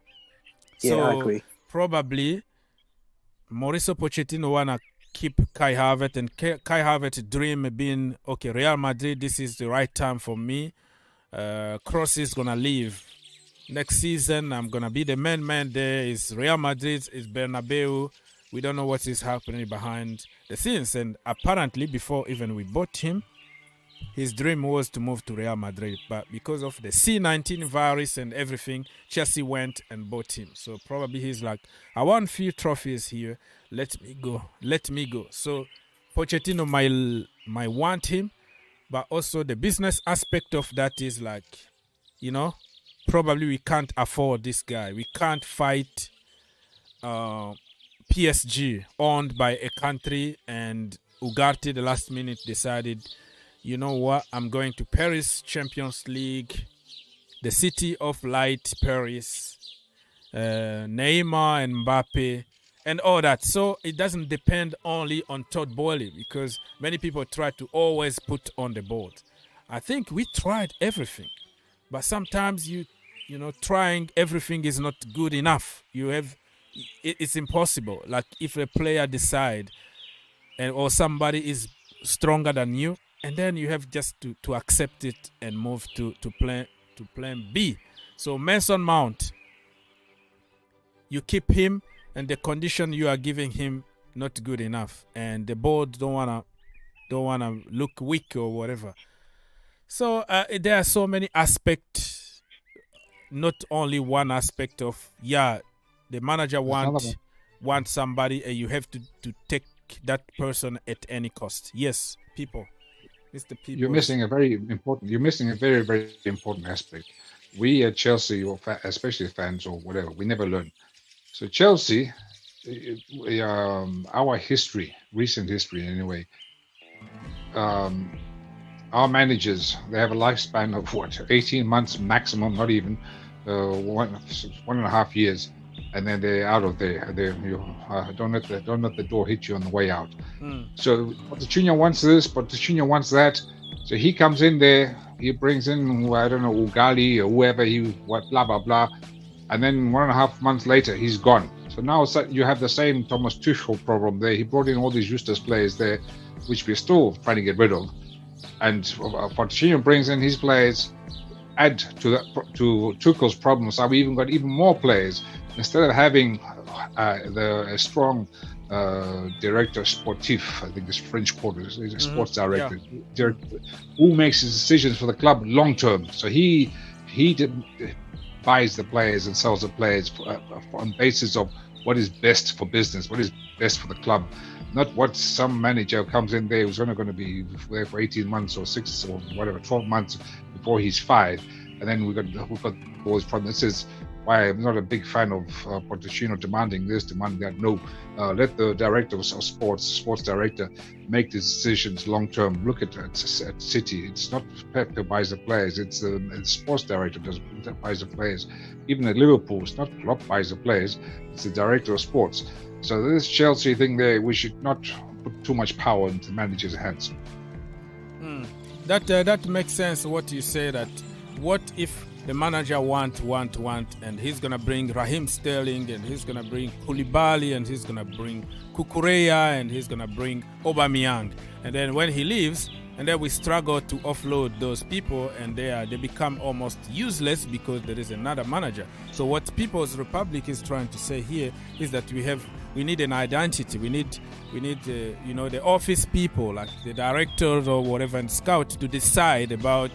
[SPEAKER 1] So
[SPEAKER 5] I agree.
[SPEAKER 1] Probably Mauricio Pochettino want to keep Kai Havertz, and Kai Havertz's dream being, okay, Real Madrid, this is the right time for me. Kroos is going to leave. Next season, I'm going to be the main man there. It's Real Madrid, it's Bernabeu. We don't know what is happening behind the scenes. And apparently, before even we bought him, his dream was to move to Real Madrid. But because of the C-19 virus and everything, Chelsea went and bought him. So probably he's like, I want a few trophies here. Let me go. So Pochettino might want him. But also the business aspect of that is like, probably we can't afford this guy. We can't fight PSG owned by a country, and Ugarte the last minute decided, you know what, I'm going to Paris Champions League, the city of light, Paris, Neymar and Mbappe and all that. So it doesn't depend only on Todd Bowley, because many people try to always put on the board. I think we tried everything, but sometimes trying everything is not good enough. It's impossible. Like if a player decide or somebody is stronger than you, and then you have just to accept it and move to plan B. So Mason Mount, you keep him, and the condition you are giving him not good enough, and the board don't wanna look weak or whatever. So there are so many aspects, not only one aspect of the manager want somebody, and you have to take that person at any cost. Yes, people. It's the people.
[SPEAKER 4] You're missing a very, very important aspect. we at Chelsea, or especially fans or whatever, we never learn. So Chelsea, our history, recent history anyway, our managers, they have a lifespan of what, 18 months maximum, not even 1.5 years, and then they're out of there. Don't let the door hit you on the way out. So Pochettino wants this, Pochettino wants that. So he comes in there, he brings in, I don't know, Ugali or whoever, blah blah blah, and then 1.5 months later he's gone. So now you have the same Thomas Tuchel problem there. He brought in all these useless players there, which we're still trying to get rid of. And Pochettino brings in his players, add to Tuchel's problems. So we even got even more players. Instead of having a strong director sportif, I think it's French quarter, he's a sports director, who makes his decisions for the club long term. So he buys the players and sells the players on basis of what is best for business, what is best for the club, not what some manager comes in there who's only going to be there for 18 months or 6 or whatever, 12 months before he's fired. And then we've got all these problems. This is why I'm not a big fan of Pochettino demanding this, demanding that. No, let the director of sports director, make the decisions long term. Look at City. It's not Pep who buys the players. It's the sports director that buys the players. Even at Liverpool, it's not Klopp buys the players. It's the director of sports. So this Chelsea thing there, we should not put too much power into managers' hands.
[SPEAKER 1] That makes sense. What you say, that what if the manager want, and he's gonna bring Raheem Sterling, and he's gonna bring Koulibaly, and he's gonna bring Kukureya, and he's gonna bring Aubameyang, and then when he leaves, and then we struggle to offload those people, and they become almost useless because there is another manager. So what People's Republic is trying to say here is that we need an identity. We need the office people, like the directors or whatever, and scout to decide about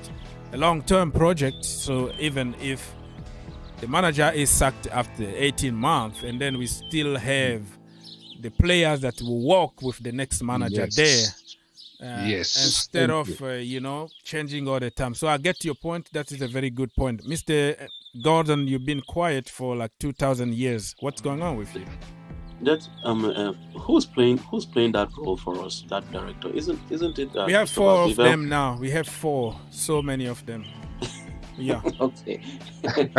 [SPEAKER 1] a long-term project. So even if the manager is sacked after 18 months, and then we still have the players that will work with the next manager there. Instead of changing all the time. So I get your point. That is a very good point. Mr. Gordon, you've been quiet for like 2,000 years. What's going on with you?
[SPEAKER 8] That who's playing that role for us? That director isn't it?
[SPEAKER 1] We have 4 of them now. We have 4. So many of them. Yeah.
[SPEAKER 8] Okay. Okay.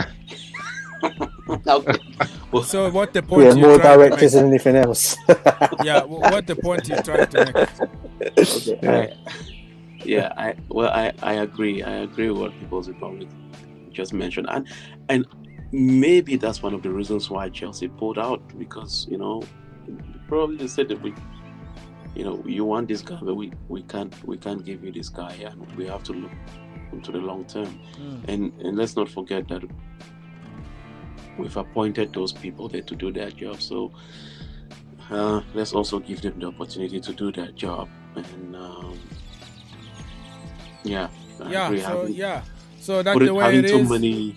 [SPEAKER 8] Well,
[SPEAKER 1] so what the point?
[SPEAKER 5] Yeah, more directors than anything else.
[SPEAKER 1] Yeah. What the point you're trying to make?
[SPEAKER 8] Okay. I agree. I agree with what People's Republic just mentioned, and maybe that's one of the reasons why Chelsea pulled out, because probably they said that you want this guy, but we can't give you this guy, and we have to look into the long term. And let's not forget that we've appointed those people there to do their job. So let's also give them the opportunity to do their job. And
[SPEAKER 1] so that's the way it is.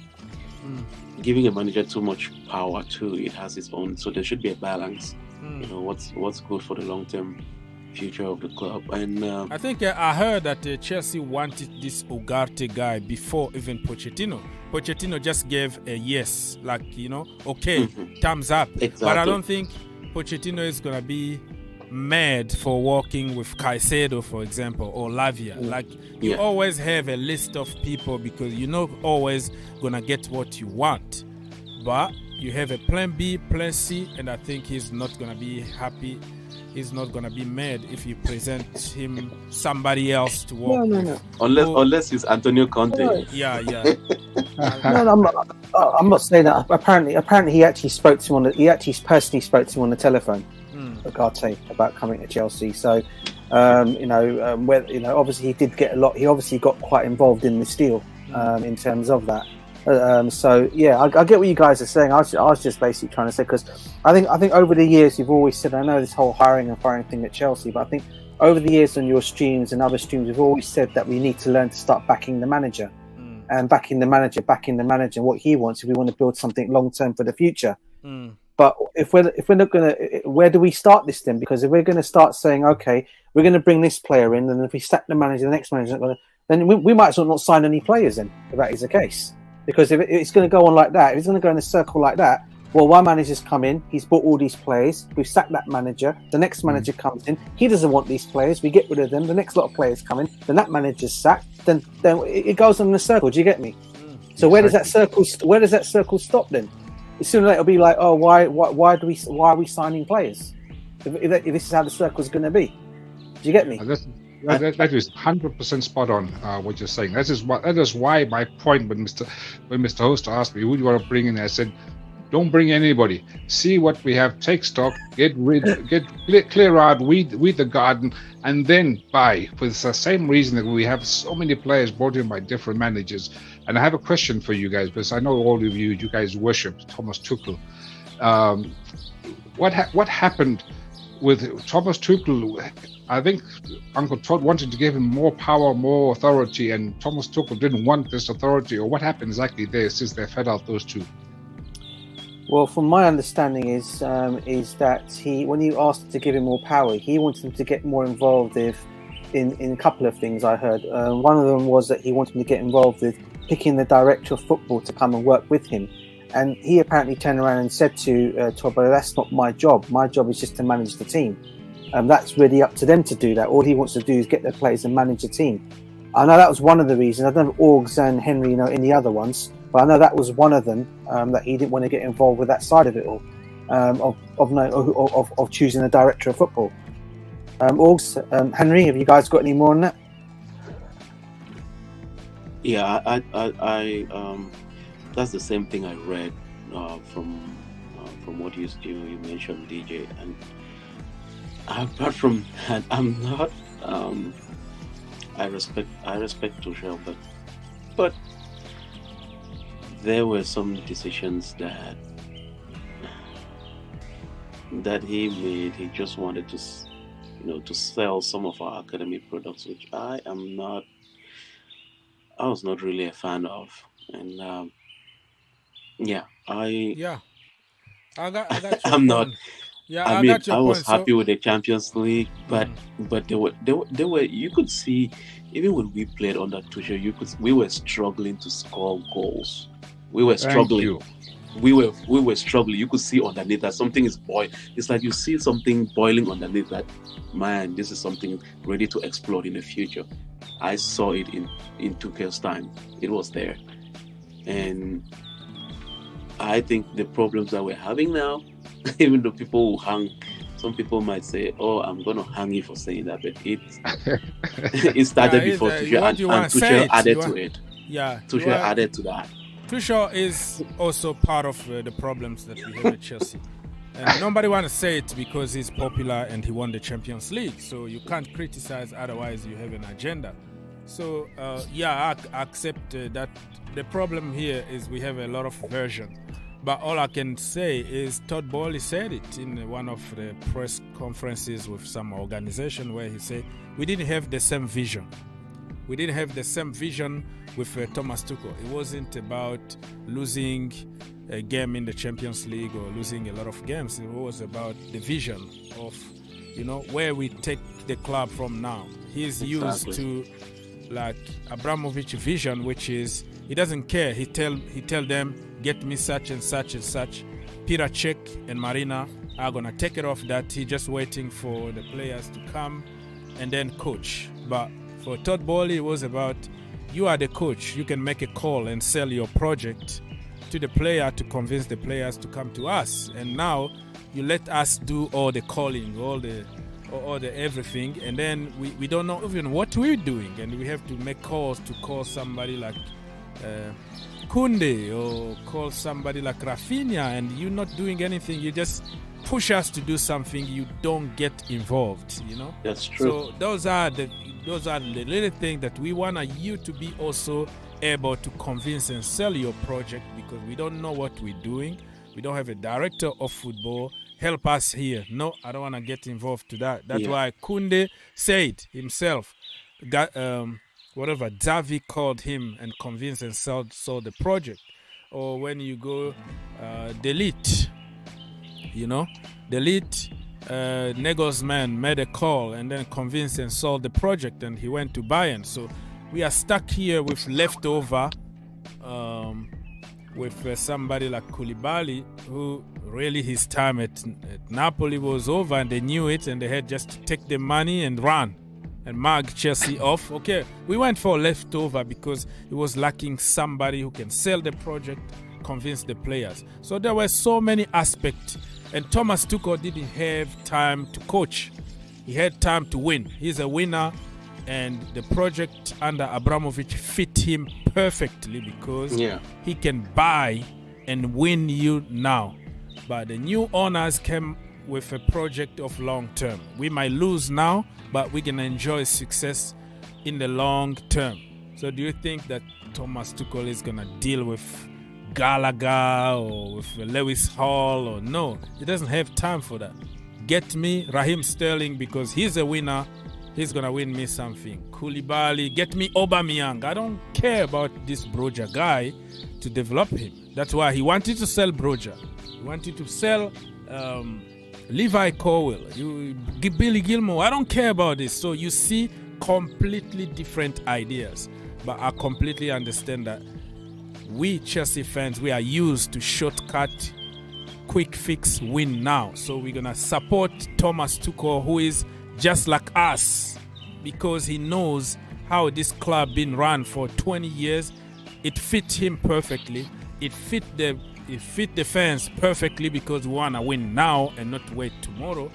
[SPEAKER 8] Giving a manager too much power too, it has its own. So there should be a balance. What's good for the long-term future of the club. And
[SPEAKER 1] I think I heard that Chelsea wanted this Ugarte guy before even Pochettino. Pochettino just gave a yes, like okay, thumbs up.
[SPEAKER 8] Exactly.
[SPEAKER 1] But I don't think Pochettino is gonna be mad for working with Caicedo, for example, or Lavia. Like you always have a list of people because you're not always gonna get what you want, but you have a plan B, plan C, and I think he's not gonna be happy. He's not gonna be mad if you present him somebody else to work with.
[SPEAKER 8] Unless it's Antonio Conte.
[SPEAKER 1] Yeah.
[SPEAKER 5] I'm not saying that. Apparently, he actually spoke to him he actually personally spoke to him on the telephone. Ugarte, about coming to Chelsea. So, obviously he did get a lot. He obviously got quite involved in this deal in terms of that. I get what you guys are saying. I was just basically trying to say, because I think over the years you've always said, I know this whole hiring and firing thing at Chelsea, but I think over the years on your streams and other streams, we've always said that we need to learn to start backing the manager and backing the manager and what he wants if we want to build something long term for the future. But if we're not going to, where do we start this then? Because if we're going to start saying, okay, we're going to bring this player in, and if we sack the manager, the next manager's not going to, then we might as well not sign any players then, if that is the case. Because if it's going to go on like that, if it's going to go in a circle like that, well, one manager's come in, he's bought all these players, we've sacked that manager, the next manager comes in, he doesn't want these players, we get rid of them, the next lot of players come in, then that manager's sacked, then it goes on in a circle. Do you get me? So where does that circle stop then? Sooner or later it'll be like, oh, why are we signing players? If this is how the circle's going to be. Do you get me?
[SPEAKER 4] That is 100% spot on what you're saying. That is why my point when Mr. Host asked me who do you want to bring in, I said, don't bring anybody. See what we have. Take stock. Clear out. Weed the garden, and then buy. For the same reason that we have so many players brought in by different managers. And I have a question for you guys, because I know all of you guys worship Thomas Tuchel. What happened with Thomas Tuchel? I think Uncle Todd wanted to give him more power, more authority, and Thomas Tuchel didn't want this authority. Or what happened exactly there since they fed out those two?
[SPEAKER 5] Well, from my understanding is that when you asked to give him more power, he wanted him to get more involved in a couple of things I heard. One of them was that he wanted him to get involved with picking the director of football to come and work with him. And he apparently turned around and said to Todd, that's not my job. My job is just to manage the team. That's really up to them to do that. All he wants to do is get their players and manage the team. I know that was one of the reasons. I don't know if Orgs and Henry know any other ones, but I know that was one of them, that he didn't want to get involved with that side of it all, of choosing a director of football. Orgs, Henry, have you guys got any more on that?
[SPEAKER 8] Yeah, I that's the same thing I read from what you mentioned, DJ. And apart from that, I'm not. I respect Tuchel, but there were some decisions that he made. He just wanted to sell some of our academy products, which I was not really a fan of. And
[SPEAKER 1] I got your
[SPEAKER 8] I'm not.
[SPEAKER 1] point. Yeah,
[SPEAKER 8] I
[SPEAKER 1] I
[SPEAKER 8] mean,
[SPEAKER 1] got your
[SPEAKER 8] I was
[SPEAKER 1] point.
[SPEAKER 8] happy with the Champions League, but there were you could see, even when we played under Tuchel, we were struggling to score goals. We were struggling. We were struggling. You could see underneath that something is boiling. It's like you see something boiling underneath that. Man, this is something ready to explode in the future. I saw it in Tuchel's time. It was there, and I think the problems that we're having now, even though people will hang, some people might say, "Oh, I'm going to hang you for saying that," but it started before Tuchel, and Tuchel added to it.
[SPEAKER 1] Yeah,
[SPEAKER 8] Tuchel added to that.
[SPEAKER 1] Tuchel is also part of the problems that we have at Chelsea. And nobody wants to say it because he's popular and he won the Champions League. So you can't criticize, otherwise you have an agenda. So, I accept that the problem here is we have a lot of version. But all I can say is Todd Boehly said it in one of the press conferences with some organization where he said, we didn't have the same vision. We didn't have the same vision with Thomas Tuchel. It wasn't about losing a game in the Champions League or losing a lot of games. It was about the vision of, where we take the club from now. He's used to like Abramovich vision, which is he doesn't care. He tell them, get me such and such and such. Peter Cech and Marina are gonna take it off that. He's just waiting for the players to come and then coach. But for Todd Boehly, it was about, you are the coach. You can make a call and sell your project to the player to convince the players to come to us. And now you let us do all the calling, all the everything, and then we don't know even what we're doing, and we have to make calls to call somebody like Koundé or call somebody like Rafinha, and you're not doing anything. You just push us to do something. You don't get involved.
[SPEAKER 8] That's true.
[SPEAKER 1] So those are the little things that we want you to be also able to convince and sell your project, because we don't know what we're doing. We don't have a director of football. Help us here. No, I don't want to get involved to that. That's why Koundé said himself, whatever Xavi called him and convinced and sold the project. Or when you go delete, Nagelsmann made a call and then convinced and sold the project, and he went to Bayern. So we are stuck here with leftover with somebody like Koulibaly, who really his time at Napoli was over and they knew it, and they had just to take the money and run and mug Chelsea off. Okay, we went for leftover because it was lacking somebody who can sell the project, convince the players. So there were so many aspects, and Thomas Tuchel didn't have time to coach. He had time to win. He's a winner, and the project under Abramovich fit him perfectly because he can buy and win you now. But the new owners came with a project of long term. We might lose now, but we can enjoy success in the long term. So do you think that Thomas Tuchel is going to deal with Gallagher or with Lewis Hall? Or no, he doesn't have time for that. Get me Raheem Sterling because he's a winner. He's going to win me something. Koulibaly, get me Aubameyang. I don't care about this Broja guy to develop him. That's why he wanted to sell Broja. He wanted to sell Levi Colwill, Billy Gilmore. I don't care about this. So you see completely different ideas. But I completely understand that we Chelsea fans, we are used to shortcut, quick fix, win now. So we're going to support Thomas Tuchel, who is just like us, because he knows how this club been run for 20 years. It fit him perfectly. It fit the fans perfectly because we want to win now and not wait tomorrow.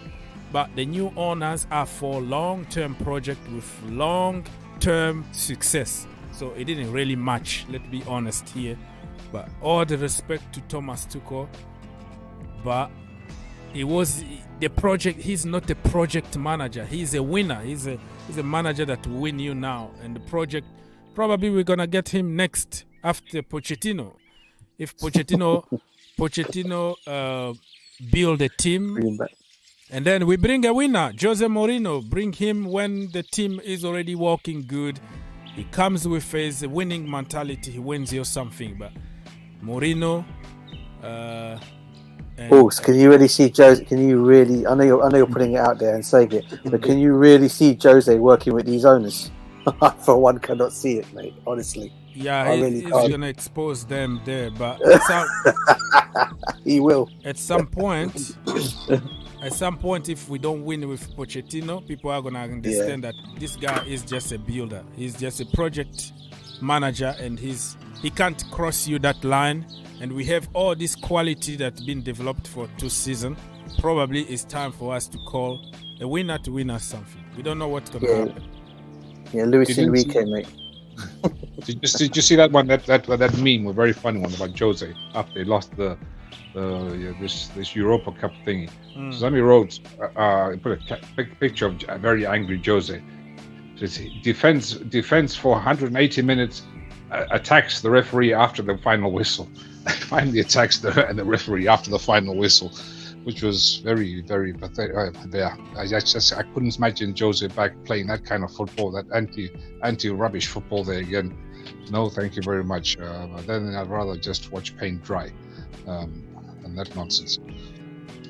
[SPEAKER 1] But the new owners are for long-term project with long-term success. So it didn't really match, let's be honest here. But all the respect to Thomas Tuchel, but it was the project. He's not a project manager. He's a winner. He's a manager that will win you now. And the project, probably we're gonna get him next after Pochettino. If Pochettino build a team, and then we bring a winner, Jose Mourinho. Bring him when the team is already working good. He comes with his winning mentality. He wins you something. But Mourinho.
[SPEAKER 5] Can you really see Jose? Can you really? I know you're putting it out there and saying it, but can you really see Jose working with these owners? For one, cannot see it, mate. Honestly.
[SPEAKER 1] Yeah, he's gonna expose them there, but
[SPEAKER 5] he will.
[SPEAKER 1] At some point, if we don't win with Pochettino, people are gonna understand that this guy is just a builder. He's just a project manager, and he can't cross you that line. And we have all this quality that's been developed for 2 seasons. Probably it's time for us to call a winner to win us something. We don't know what's gonna happen.
[SPEAKER 5] Yeah, Luis Enrique, mate.
[SPEAKER 4] Did you see that one? That meme, a very funny one about Jose after they lost this Europa Cup thingy. Somebody wrote, put a picture of a very angry Jose. Defense for 180 minutes, attacks the referee after the final whistle. Finally attacks the referee after the final whistle, which was very, very pathetic. I couldn't imagine Jose back playing that kind of football, that anti-rubbish football there again. No, thank you very much. Then I'd rather just watch paint dry than that nonsense.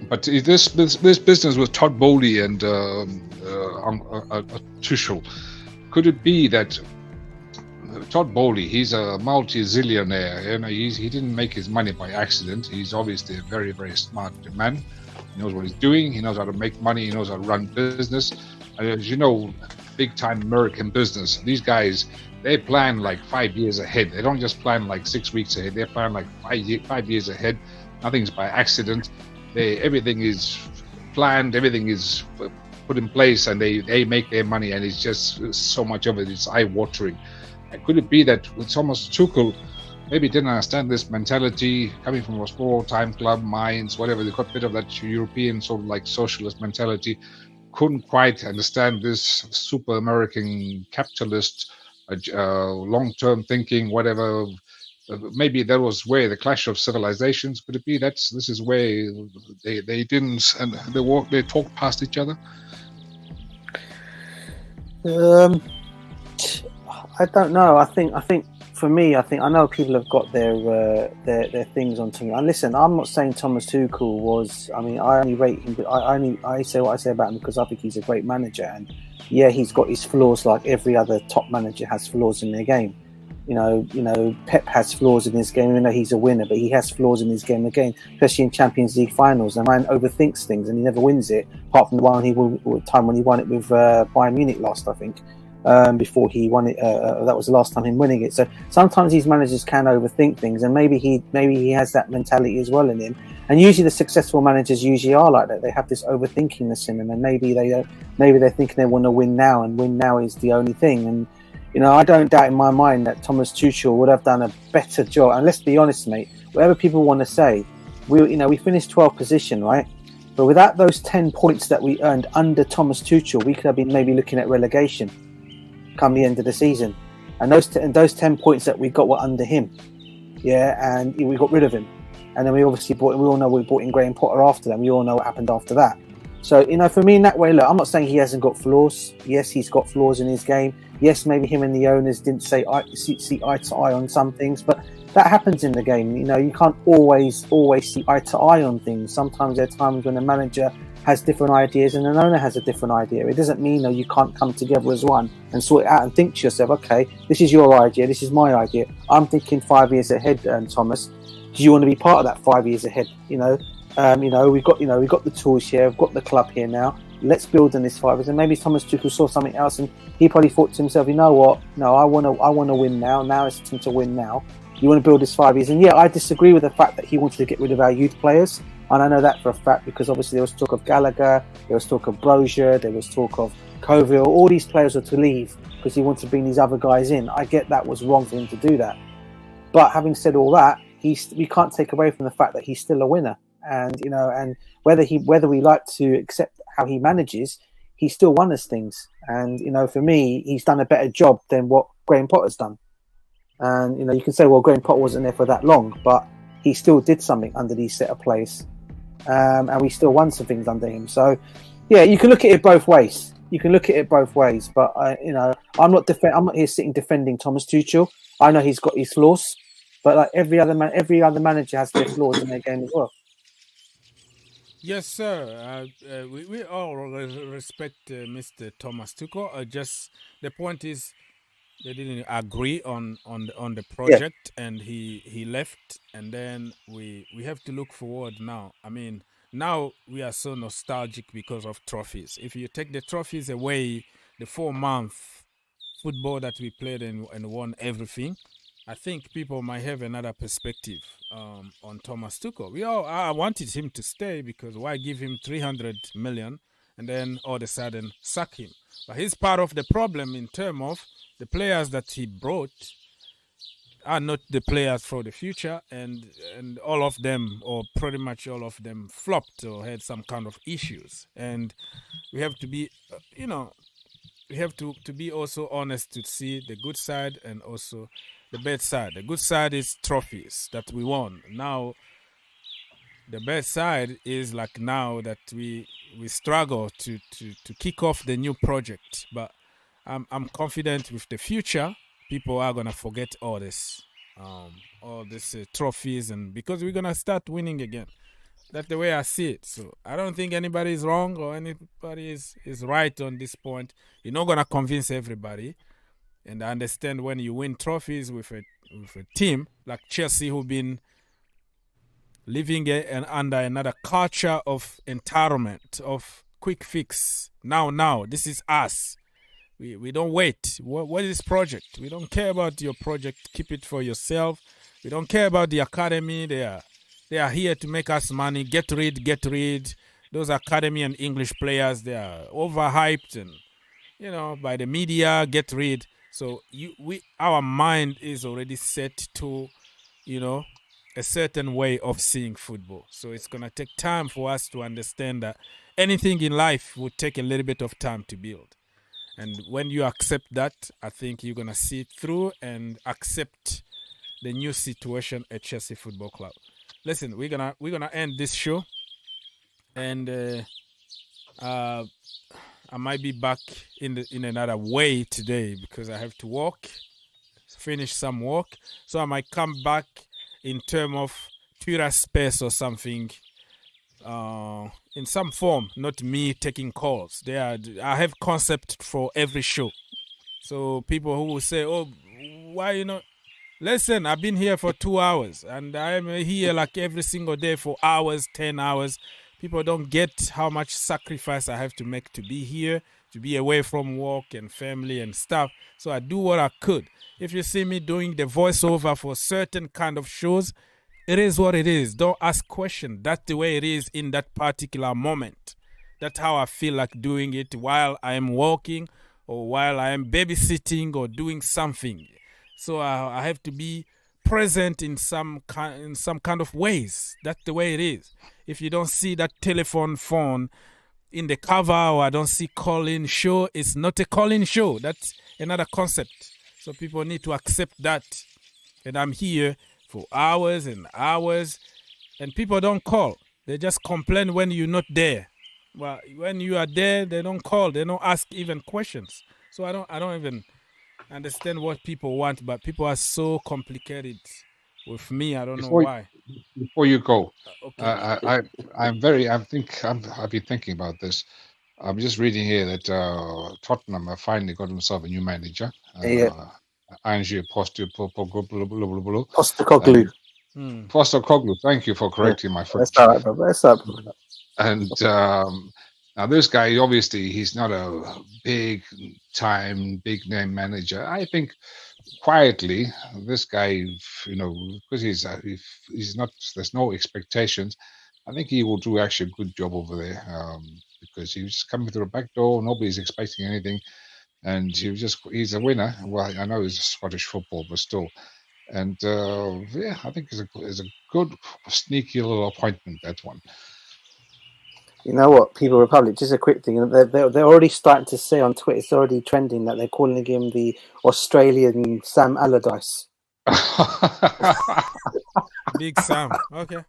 [SPEAKER 4] But this business with Todd Bowley and Tuchel, could it be that Todd Bowley, he's a multi-zillionaire. You know, he didn't make his money by accident. He's obviously a very, very smart man. He knows what he's doing. He knows how to make money. He knows how to run business. As you know, big-time American business, these guys, they plan like 5 years ahead. They don't just plan like 6 weeks ahead. They plan like 5 years ahead. Nothing's by accident. Everything is planned. Everything is put in place, and they make their money. And it's just so much of it. It's eye-watering. Could it be that with Thomas Tuchel, maybe didn't understand this mentality, coming from a small-time club, Mainz, whatever, they got a bit of that European sort of like socialist mentality, couldn't quite understand this super American capitalist, long-term thinking, whatever. Maybe that was where the clash of civilizations. Could it be this is where they didn't, and they talked past each other?
[SPEAKER 5] I don't know. I think for me, I know people have got their things onto me. And listen, I'm not saying Thomas Tuchel was. I mean, I only rate him, but I say what I say about him because I think he's a great manager. And yeah, he's got his flaws, like every other top manager has flaws in their game. Pep has flaws in his game, even though he's a winner, but he has flaws in his game again, especially in Champions League finals. The man overthinks things and he never wins it, apart from the time when he won it with Bayern Munich last, I think. Before he won it, that was the last time him winning it. So sometimes these managers can overthink things, and maybe he has that mentality as well in him. And usually the successful managers usually are like that. They have this overthinkingness in them, and maybe they're thinking they want to win now, and win now is the only thing. And I don't doubt in my mind that Thomas Tuchel would have done a better job. And let's be honest, mate, whatever people want to say, we finished 12th position, right? But without those 10 points that we earned under Thomas Tuchel, we could have been maybe looking at relegation come the end of the season. And those 10 points that we got were under him. Yeah, and we got rid of him. And then we obviously we all know we brought in Graham Potter after them. We all know what happened after that. So, for me in that way, look, I'm not saying he hasn't got flaws. Yes, he's got flaws in his game. Yes, maybe him and the owners didn't see eye to eye on some things, but that happens in the game. You can't always see eye to eye on things. Sometimes there are times when a manager has different ideas and an owner has a different idea. It doesn't mean you can't come together as one and sort it out and think to yourself, okay, this is your idea, this is my idea. I'm thinking 5 years ahead, Thomas. Do you want to be part of that 5 years ahead? We've got the tools here, we've got the club here now. Let's build on this 5 years. And maybe Thomas Tuchel saw something else, and he probably thought to himself, you know what? No, I want to win now. Now it's time to win now. You want to build this 5 years, and yeah, I disagree with the fact that he wanted to get rid of our youth players, and I know that for a fact because obviously there was talk of Gallagher, there was talk of Brozier, there was talk of Coville. All these players were to leave because he wanted to bring these other guys in. I get that was wrong for him to do that, but having said all that, we can't take away from the fact that he's still a winner. And and whether we like to accept how he manages, he still won us things. And for me, he's done a better job than what Graham Potter's done. And you can say, well, Graham Potter wasn't there for that long, but he still did something under these set of players, and we still won some things under him. So yeah, you can look at it both ways. But I'm not here sitting defending Thomas Tuchel. I know he's got his flaws, but like every other manager has their flaws in their game as well.
[SPEAKER 1] Yes, sir. We all respect Mr. Thomas Tuchel. Just the point is they didn't agree on the project, and he left. And then we have to look forward now. I mean, now we are so nostalgic because of trophies. If you take the trophies away, the 4-month football that we played and won everything, I think people might have another perspective on Thomas Tuchel. I wanted him to stay because why give him 300 million and then all of a sudden sack him? But he's part of the problem in terms of the players that he brought are not the players for the future, and all of them, or pretty much all of them, flopped or had some kind of issues. And we have to be, we have to be also honest to see the good side and also the bad side. The good side is trophies that we won. Now, the bad side is like now that we struggle to kick off the new project. But I'm confident with the future. People are gonna forget all this trophies, and because we're gonna start winning again. That's the way I see it. So I don't think anybody is wrong or anybody is right on this point. You're not gonna convince everybody. And I understand when you win trophies with a team like Chelsea, who've been living under another culture of entitlement, of quick fix. Now, this is us. We don't wait. What is project? We don't care about your project. Keep it for yourself. We don't care about the academy. They are here to make us money. Get rid. Those academy and English players, they are overhyped and by the media. Get rid. So our mind is already set to, a certain way of seeing football. So it's gonna take time for us to understand that anything in life will take a little bit of time to build. And when you accept that, I think you're gonna see it through and accept the new situation at Chelsea Football Club. Listen, we're gonna end this show, and I might be back in another way today because I have to finish some work. So I might come back in terms of Twitter space or something, in some form, not me taking calls. I have concept for every show. So people who will say, oh, why you not Listen, I've been here for 2 hours, and I'm here like every single day for hours, 10 hours. People don't get how much sacrifice I have to make to be here, to be away from work and family and stuff. So I do what I could. If you see me doing the voiceover for certain kind of shows, it is what it is. Don't ask questions. That's the way it is in that particular moment. That's how I feel like doing it while I am walking or while I am babysitting or doing something. So I have to be present in some kind of ways. That's the way it is. If you don't see that phone in the cover, or I don't see call-in show, it's not a call-in show. That's another concept. So people need to accept that. And I'm here for hours and hours, and people don't call. They just complain when you're not there. Well, when you are there, they don't call. They don't ask even questions. So I don't even understand what people want, but people are so complicated with me. I don't know why.
[SPEAKER 4] Before you go,
[SPEAKER 1] Okay.
[SPEAKER 4] I've been thinking about this. I'm just reading here that Tottenham have finally got themselves a new manager. Ange
[SPEAKER 5] Postecoglou.
[SPEAKER 4] Postecoglou. Thank you for correcting my French.
[SPEAKER 5] That's all right, brother. That's all right.
[SPEAKER 4] And now this guy, obviously, he's not a big name manager. I think quietly, this guy, because he's not, there's no expectations. I think he will do actually a good job over there because he was just coming through the back door. Nobody's expecting anything. And he's a winner. Well, I know he's Scottish football, but still. And I think it's a good, sneaky little appointment, that one.
[SPEAKER 5] You know what, People Republic, just a quick thing. They're already starting to say on Twitter, it's already trending that they're calling him the Australian Sam Allardyce.
[SPEAKER 1] Big Sam, okay.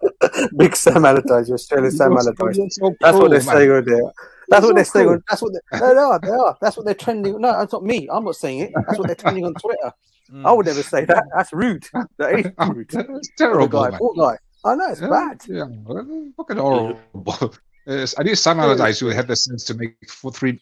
[SPEAKER 5] Big Sam Allardyce, Australian Sam Allardyce. That's what they're saying over there. That's what they're saying. That's what they are. That's what they're trending. No, that's not me. I'm not saying it. That's what they're trending on Twitter. I would never say that. That's rude. That is rude.
[SPEAKER 4] It's terrible,
[SPEAKER 5] Poor guy. I know, it's bad.
[SPEAKER 4] Yeah, fucking horrible. I need Sam Allardyce who had the sense to make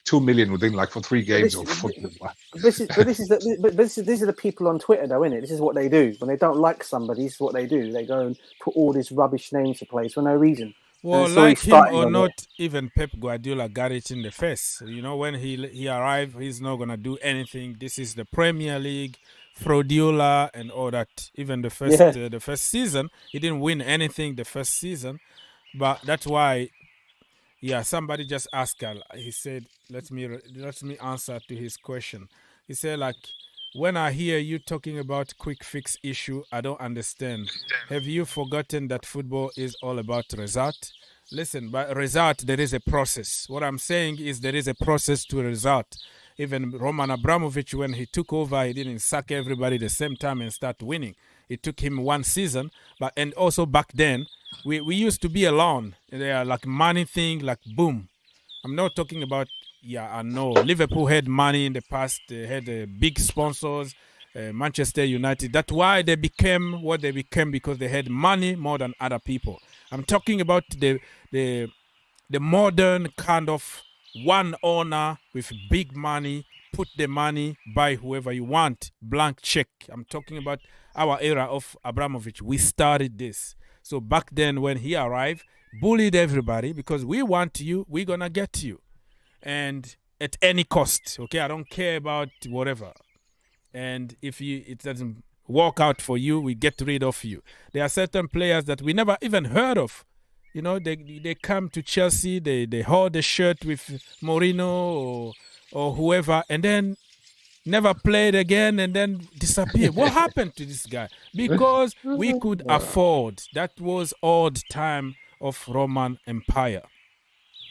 [SPEAKER 4] 2 million within for 3 games of football.
[SPEAKER 5] These are the people on Twitter, though, isn't it? This is what they do when they don't like somebody. This is what they do. They go and put all this rubbish names to place for no reason.
[SPEAKER 1] Well, like him or not, even Pep Guardiola got it in the face. When he arrived, he's not gonna do anything. This is the Premier League, Fraudiola, and all that. Even the first season, he didn't win anything the first season, but that's why. Yeah, somebody just asked. He said, "Let me answer to his question." He said, when I hear you talking about quick fix issue, I don't understand. Have you forgotten that football is all about result? Listen, by result, there is a process. What I'm saying is there is a process to result. Even Roman Abramovich, when he took over, he didn't sack everybody the same time and start winning. It took him 1 season, and also back then, we used to be alone. They are money thing, boom. I'm not talking about, I know. Liverpool had money in the past. They had big sponsors, Manchester United. That's why they became what they became, because they had money more than other people. I'm talking about the modern kind of one owner with big money, put the money, buy whoever you want, blank check. I'm talking about our era of Abramovich. We started this. So back then when he arrived, bullied everybody because we want you, we're going to get you. And at any cost, okay? I don't care about whatever. And if it doesn't work out for you, we get rid of you. There are certain players that we never even heard of. They come to Chelsea, they hold the shirt with Mourinho or whoever, and then never played again and then disappeared. What happened to this guy? Because we could afford. That was old time of Roman Empire.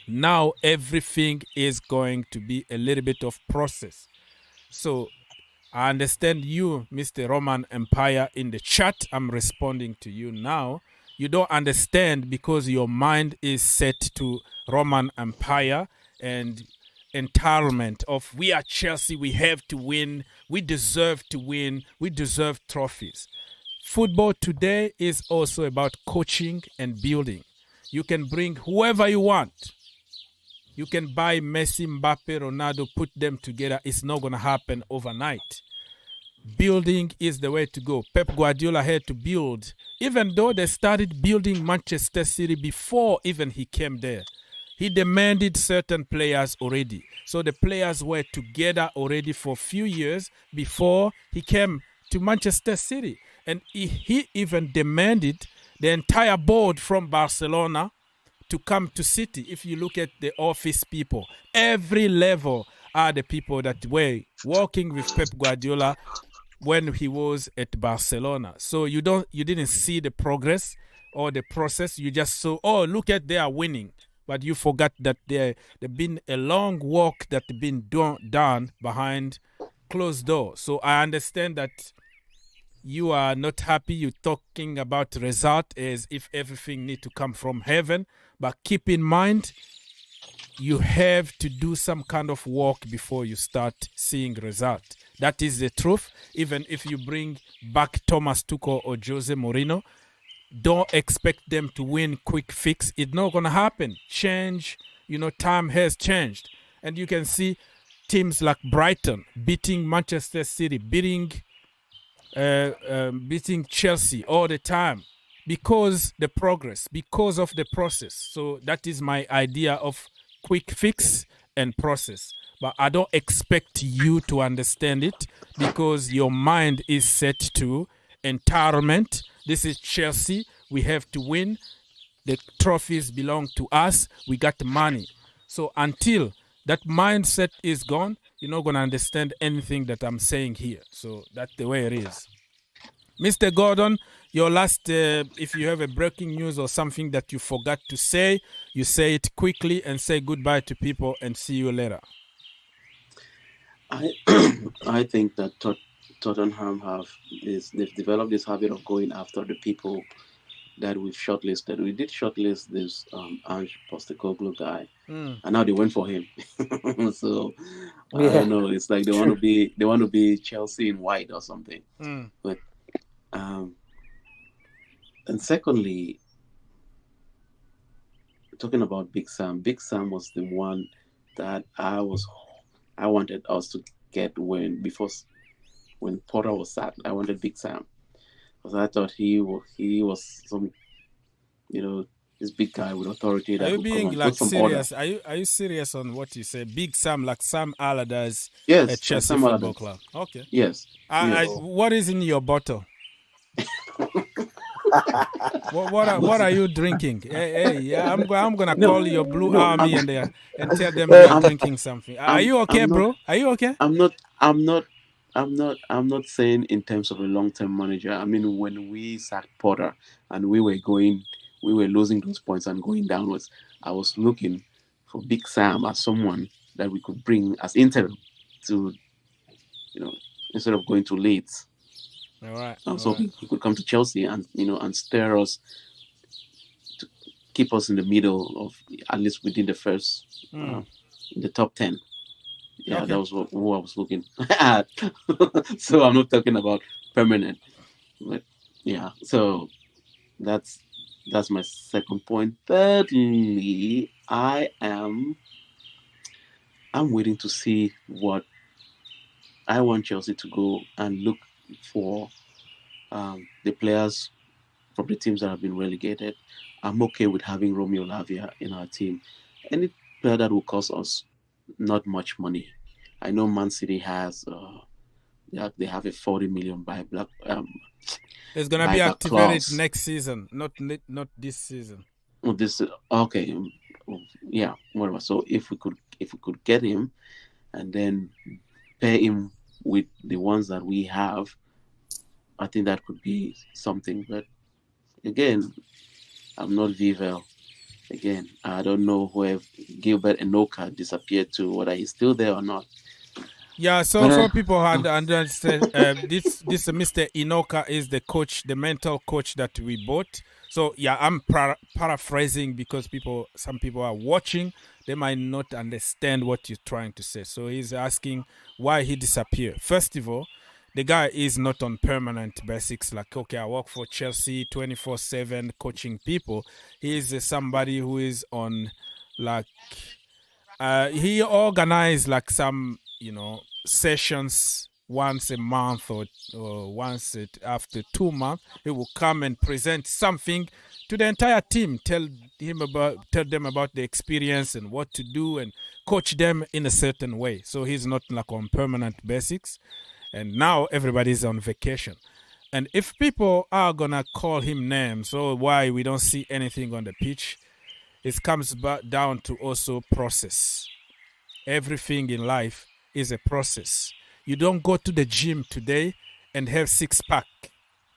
[SPEAKER 1] Now everything is going to be a little bit of process. So I understand you, Mr. Roman Empire, in the chat. I'm responding to you now. You don't understand because your mind is set to Roman Empire and entitlement of we are Chelsea, we have to win, we deserve to win, we deserve trophies. Football today is also about coaching and building. You can bring whoever you want. You can buy Messi, Mbappe, Ronaldo, put them together. It's not going to happen overnight. building is the way to go. Pep Guardiola had to build, even though they started building Manchester City before even he came there. He demanded certain players already. So the players were together already for a few years before he came to Manchester City. And he even demanded the entire board from Barcelona to come to City. If you look at the office people, every level are the people that were working with Pep Guardiola when he was at Barcelona. So you didn't see the progress or the process. You just saw, oh, look at they are winning. But you forgot that there's been a long work that's been done behind closed doors. So I understand that you are not happy. You're talking about result as if everything needs to come from heaven. But keep in mind, you have to do some kind of work before you start seeing result. That is the truth. Even if you bring back Thomas Tuchel or Jose Mourinho, don't expect them to win quick fix. It's not going to happen. Change, time has changed. And you can see teams like Brighton beating Manchester City, beating Chelsea all the time because the progress, because of the process. So that is my idea of quick fix and process. But I don't expect you to understand it because your mind is set to entitlement. This is Chelsea. We have to win. The trophies belong to us. We got money. So until that mindset is gone, you're not going to understand anything that I'm saying here. So that's the way it is. Mr. Gordon, your last, if you have a breaking news or something that you forgot to say, you say it quickly and say goodbye to people and see you later.
[SPEAKER 8] I think that Tottenham they've developed this habit of going after the people that we've shortlisted. We did shortlist this Ange Postecoglou guy, and now they went for him. So I don't know. It's like they want to be Chelsea in white or something. But and secondly, talking about Big Sam. Big Sam was the one that I wanted us to get when Potter was sacked. I wanted Big Sam because I thought he was some, this big guy with authority. That
[SPEAKER 1] are you being like serious?
[SPEAKER 8] Order.
[SPEAKER 1] Are you serious on what you say? Big Sam, like Sam Allardyce
[SPEAKER 8] at
[SPEAKER 1] Chelsea Football Club. Okay.
[SPEAKER 8] Yes.
[SPEAKER 1] What is in your bottle? what are you drinking? Hey, I'm gonna call your Blue Army and tell them you're drinking something. Are you okay, bro? Are you okay?
[SPEAKER 8] I'm not saying in terms of a long-term manager. I mean, when we sacked Potter and we were losing those points and going downwards, I was looking for Big Sam as someone that we could bring as interim to, instead of going to Leeds.
[SPEAKER 1] All right.
[SPEAKER 8] So he could come to Chelsea and and stir us to keep us in the middle of at least within the first in the top 10. Yeah, okay. That was who I was looking at. So I'm not talking about permanent, but yeah. So that's my second point. Thirdly, I'm waiting to see what I want Chelsea to go and look for the players from the teams that have been relegated. I'm okay with having Romeo Lavia in our team. Any player that will cost us not much money. I know Man City has they have a 40 million buyback.
[SPEAKER 1] It's gonna be activated next season, not this season.
[SPEAKER 8] Okay, yeah, whatever. So if we could get him and then pair him with the ones that we have, I think that could be something. But again, I'm not Vivel. Again, I don't know where Gilbert Enoka disappeared to, whether he's still there or not.
[SPEAKER 1] Yeah, so for people who understand, this Mr. Enoka is the coach, the mental coach that we bought. So yeah, I'm paraphrasing because some people are watching. They might not understand what you're trying to say. So he's asking why he disappeared. First of all, the guy is not on permanent basics. Like, okay, I work for Chelsea 24/7 coaching people. He is somebody who is on, like, he organized like some, sessions once a month or after 2 months. He will come and present something to the entire team, tell them about the experience and what to do and coach them in a certain way. So he's not like on permanent basics. And now everybody's on vacation. And if people are going to call him names, or why we don't see anything on the pitch, it comes back down to also process. Everything in life is a process. You don't go to the gym today and have six-pack.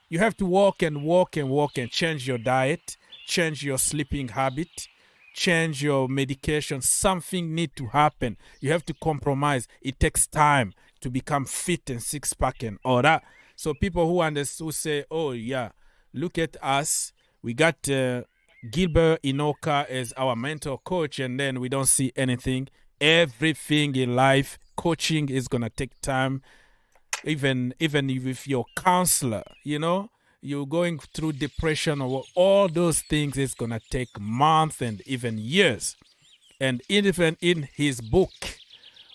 [SPEAKER 1] You have to walk and walk and walk and change your diet, change your sleeping habit, change your medication. Something needs to happen. You have to compromise. It takes time to become fit and six-pack and all that. So people who say, oh, yeah, look at us. We got Gilbert Inoka as our mentor coach, and then we don't see anything. Everything in life, coaching is going to take time. Even if your counselor, you're going through depression or all those things, it's going to take months and even years. And even in his book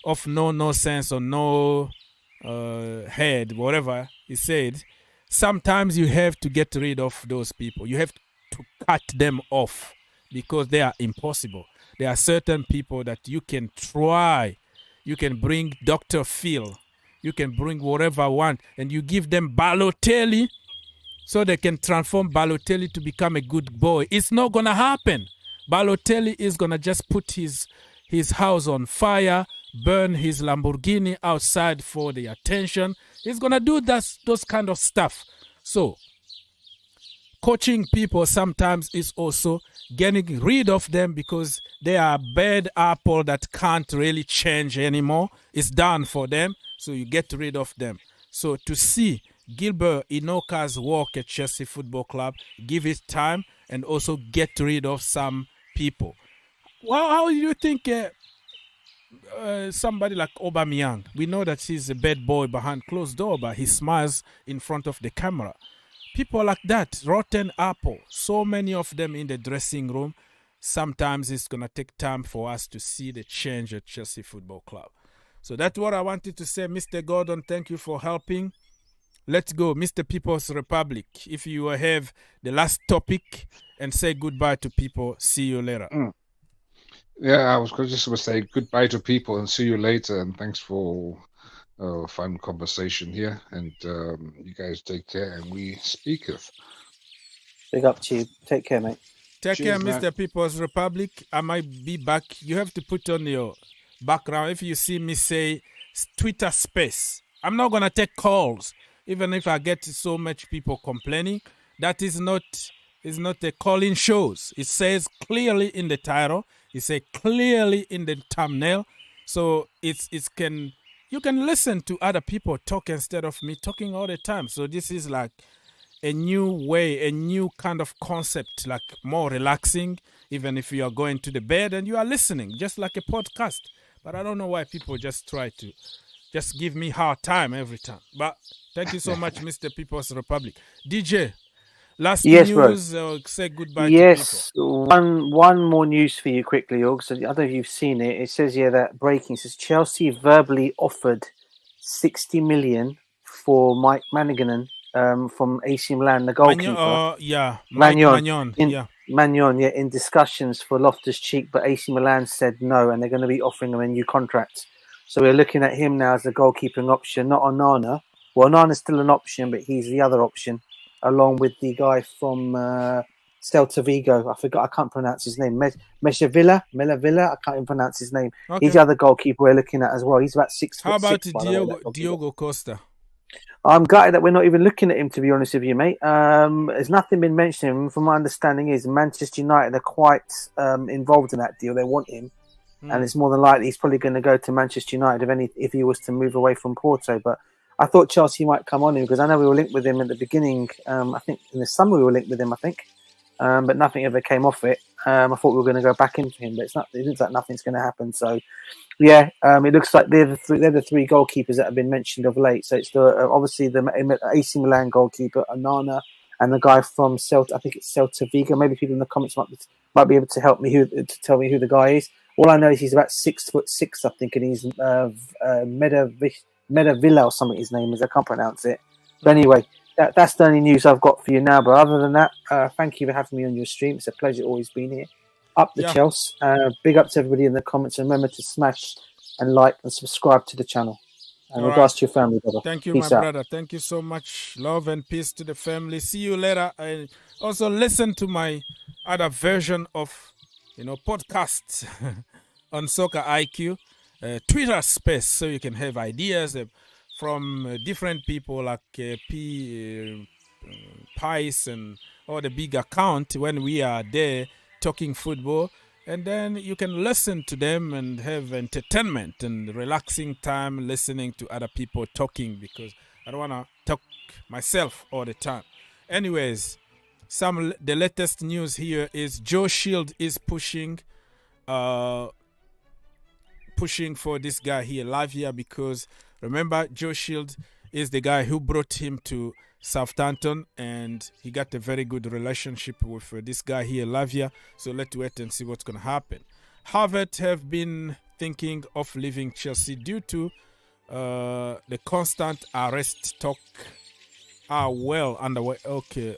[SPEAKER 1] of no sense or no head, whatever he said, sometimes you have to get rid of those people. You have to cut them off because they are impossible. There are certain people that you can try. You can bring Dr. Phil. You can bring whatever you want, and you give them Balotelli so they can transform Balotelli to become a good boy. It's not going to happen. Balotelli is going to just put his house on fire, burn his Lamborghini outside for the attention. He's going to do those kind of stuff. So, coaching people sometimes is also getting rid of them because they are bad apple that can't really change anymore. It's done for them, so you get rid of them. So to see Gilbert Inoka's work at Chelsea Football Club, give it time and also get rid of some people. Well, how do you think somebody like Aubameyang, we know that he's a bad boy behind closed door, but he smiles in front of the camera. People like that, rotten apple, so many of them in the dressing room. Sometimes it's going to take time for us to see the change at Chelsea Football Club. So that's what I wanted to say. Mr. Gordon, thank you for helping. Let's go, Mr. People's Republic. If you have the last topic and say goodbye to people, see you later.
[SPEAKER 4] Yeah, I was just going to say goodbye to people and see you later. And thanks for fun conversation here. And you guys take care and we speaketh.
[SPEAKER 5] Big up to you. Take care, mate.
[SPEAKER 1] Take
[SPEAKER 4] Cheers,
[SPEAKER 1] care, Mr.
[SPEAKER 4] man.
[SPEAKER 1] People's Republic. I might be back. You have to put on your background. If you see me say Twitter space, I'm not going to take calls. Even if I get so much people complaining, that is not a calling shows. It says clearly in the title. It says clearly in the thumbnail. So you can listen to other people talk instead of me talking all the time. So this is like a new way, a new kind of concept, like more relaxing, even if you are going to the bed and you are listening, just like a podcast. But I don't know why people just try to just give me hard time every time. But thank you so much, Mr. People's Republic. DJ, last news, say goodbye to people.
[SPEAKER 5] One more news for you quickly, Org. So I don't know if you've seen it. It says here that breaking says Chelsea verbally offered 60 million for Mike Maniganan from AC Milan, the goalkeeper. Magnon, in discussions for Loftus-Cheek, but AC Milan said no, and they're going to be offering him a new contract. So we're looking at him now as a goalkeeping option, not Onana. Well, Onana's still an option, but he's the other option, along with the guy from Celta Vigo. I can't pronounce his name. Melavilla. I can't even pronounce his name. Okay. He's the other goalkeeper we're looking at as well. He's about 6 foot.
[SPEAKER 1] How about Diogo Costa?
[SPEAKER 5] I'm gutted that we're not even looking at him, to be honest with you, mate. There's nothing been mentioned. From my understanding is Manchester United are quite involved in that deal. They want him. And it's more than likely he's probably going to go to Manchester United if he was to move away from Porto. But I thought Chelsea might come on him because I know we were linked with him at the beginning. I think in the summer we were linked with him, but nothing ever came off it. I thought we were going to go back in for him, but it looks like nothing's going to happen. So, yeah, it looks like they're the three goalkeepers that have been mentioned of late. So it's obviously the AC Milan goalkeeper, Onana, and the guy from Celta. I think it's Celta Vigo. Maybe people in the comments might be able to help me to tell me who the guy is. All I know is he's about 6'6", I think, and he's Medavilla or something his name is. I can't pronounce it. But anyway, that's the only news I've got for you now. But other than that, thank you for having me on your stream. It's a pleasure always being here. Up the Chelsea. Big up to everybody in the comments. And remember to smash and like and subscribe to the channel. And regards to your family, brother.
[SPEAKER 1] Thank you,
[SPEAKER 5] peace
[SPEAKER 1] my
[SPEAKER 5] out.
[SPEAKER 1] brother. Thank you so much. Love and peace to the family. See you later. And also listen to my other version of, podcasts on Soccer IQ, Twitter space, so you can have ideas from different people like Pice and all the big account when we are there talking football. And then you can listen to them and have entertainment and relaxing time listening to other people talking, because I don't want to talk myself all the time. Anyways, the latest news here is Joe Shield is pushing for this guy here, Lavia, because remember, Joe Shield is the guy who brought him to Southampton, and he got a very good relationship with this guy here, Lavia. So let's wait and see what's going to happen. Havertz have been thinking of leaving Chelsea due to the constant arrest talk are well underway. Okay,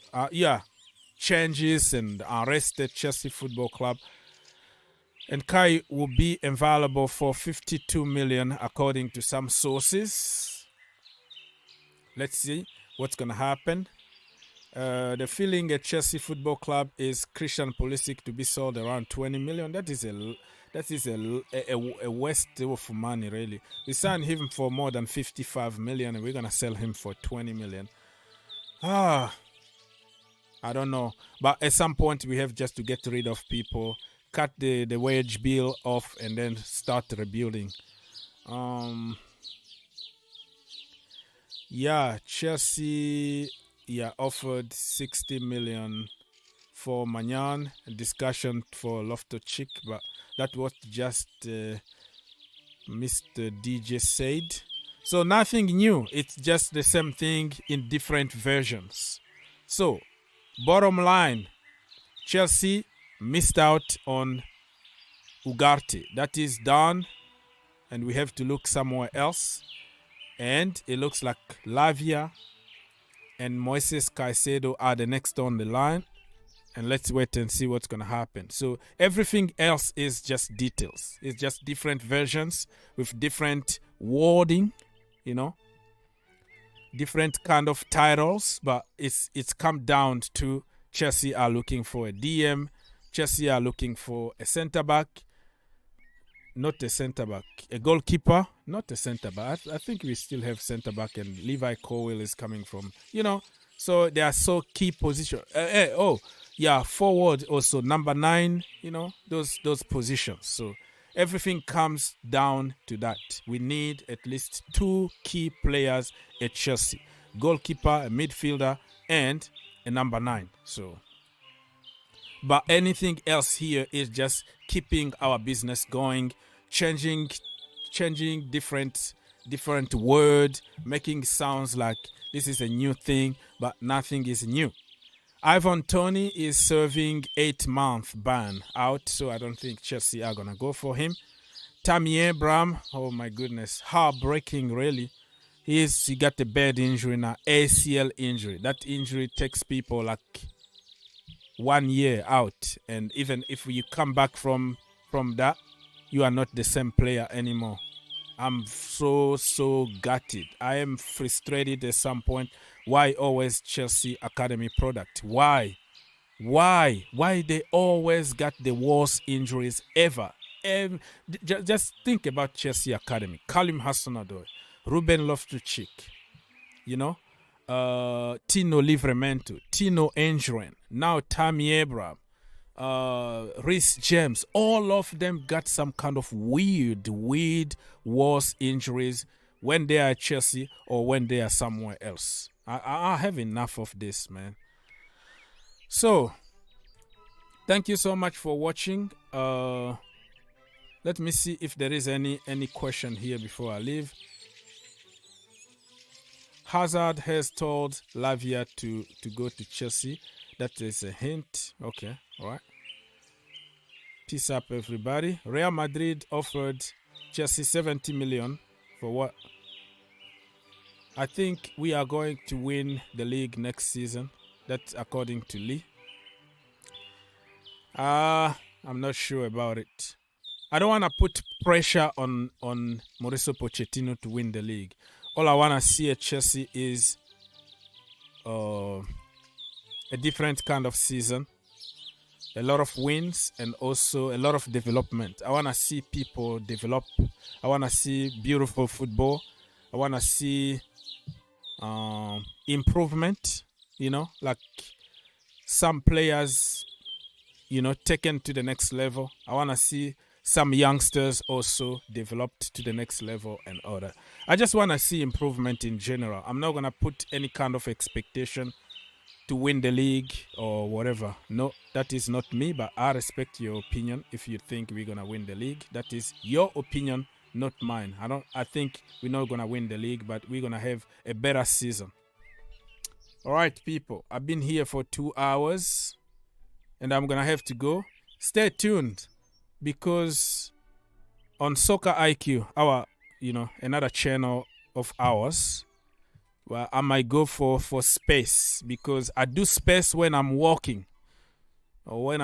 [SPEAKER 1] changes and arrested Chelsea Football Club. And Kai will be available for 52 million according to some sources. Let's see what's going to happen. The feeling at Chelsea Football Club is Christian Pulisic to be sold around 20 million. That is a waste of money, really. We signed him for more than 55 million, and we're going to sell him for 20 million. I don't know. But at some point, we have just to get rid of people, cut the wage bill off, and then start rebuilding. Chelsea offered 60 million for Magnan, a discussion for Loftus-Cheek, but that was just Mr. DJ said. So nothing new, it's just the same thing in different versions. So, bottom line, Chelsea missed out on Ugarte. That is done, and we have to look somewhere else. And it looks like Lavia and Moises Caicedo are the next on the line. And let's wait and see what's going to happen. So everything else is just details. It's just different versions with different wording, different kind of titles. But it's come down to Chelsea are looking for a DM. Chelsea are looking for a centre-back. Not a centre-back. A goalkeeper. Not a centre-back. I think we still have centre-back, and Levi Colwill is coming from, So they are so key position. Forward also, number 9, those positions. So everything comes down to that. We need at least 2 key players at Chelsea. Goalkeeper, a midfielder, and a number 9. So, but anything else here is just keeping our business going, changing different words, making sounds like this is a new thing, but nothing is new. Ivan Toney is serving 8-month ban out, so I don't think Chelsea are gonna go for him. Tammy Abraham, oh my goodness, heartbreaking really. He got a bad injury now, ACL injury. That injury takes people like 1 year out, and even if you come back from that, you are not the same player anymore. I'm so gutted. I am frustrated at some point. Why always Chelsea Academy product? Why they always got the worst injuries ever? Just think about Chelsea Academy. Kalim Hassanador, Ruben Loftus-Cheek, Tino Livramento, Tino Engren, now Tammy Abraham, Reece James, all of them got some kind of weird worse injuries when they are at Chelsea or when they are somewhere else. I have enough of this, man. So, thank you so much for watching. Let me see if there is any question here before I leave. Hazard has told Lavia to go to Chelsea. That is a hint. Okay, all right. Peace up, everybody. Real Madrid offered Chelsea 70 million for what? I think we are going to win the league next season. That's according to Lee. I'm not sure about it. I don't want to put pressure on Mauricio Pochettino to win the league. All I want to see at Chelsea is a different kind of season. A lot of wins and also a lot of development. I want to see people develop. I want to see beautiful football. I want to see improvement, like some players, taken to the next level. I want to see some youngsters also developed to the next level and order. I just want to see improvement in general. I'm not going to put any kind of expectation to win the league or whatever. No, that is not me, but I respect your opinion. If you think we're going to win the league, that is your opinion, not mine. I think we're not going to win the league, but we're going to have a better season. All right, people, I've been here for 2 hours and I'm going to have to go. Stay tuned because on Soccer IQ, our, another channel of ours, well, I might go for space because I do space when I'm walking or when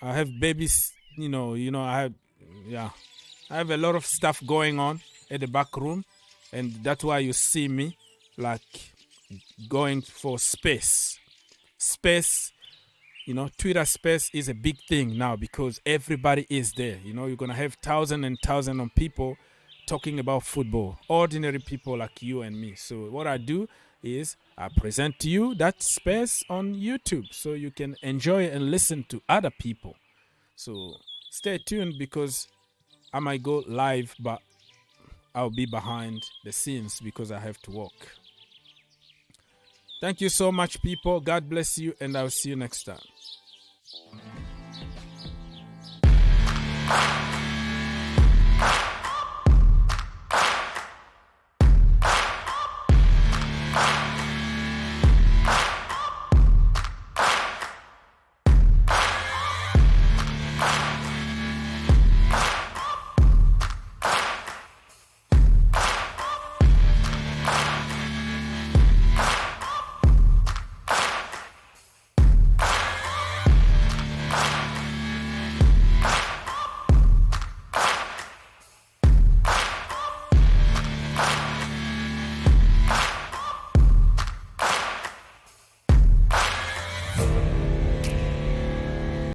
[SPEAKER 1] I have babies, I have a lot of stuff going on at the back room, and that's why you see me like going for space. Space, Twitter space is a big thing now because everybody is there. You're going to have thousands and thousands of people talking about football, ordinary people like you and me. So what I do is I present to you that space on YouTube so you can enjoy and listen to other people. So stay tuned because I might go live, but I'll be behind the scenes because I have to work. Thank you so much, people. God bless you, and I'll see you next time.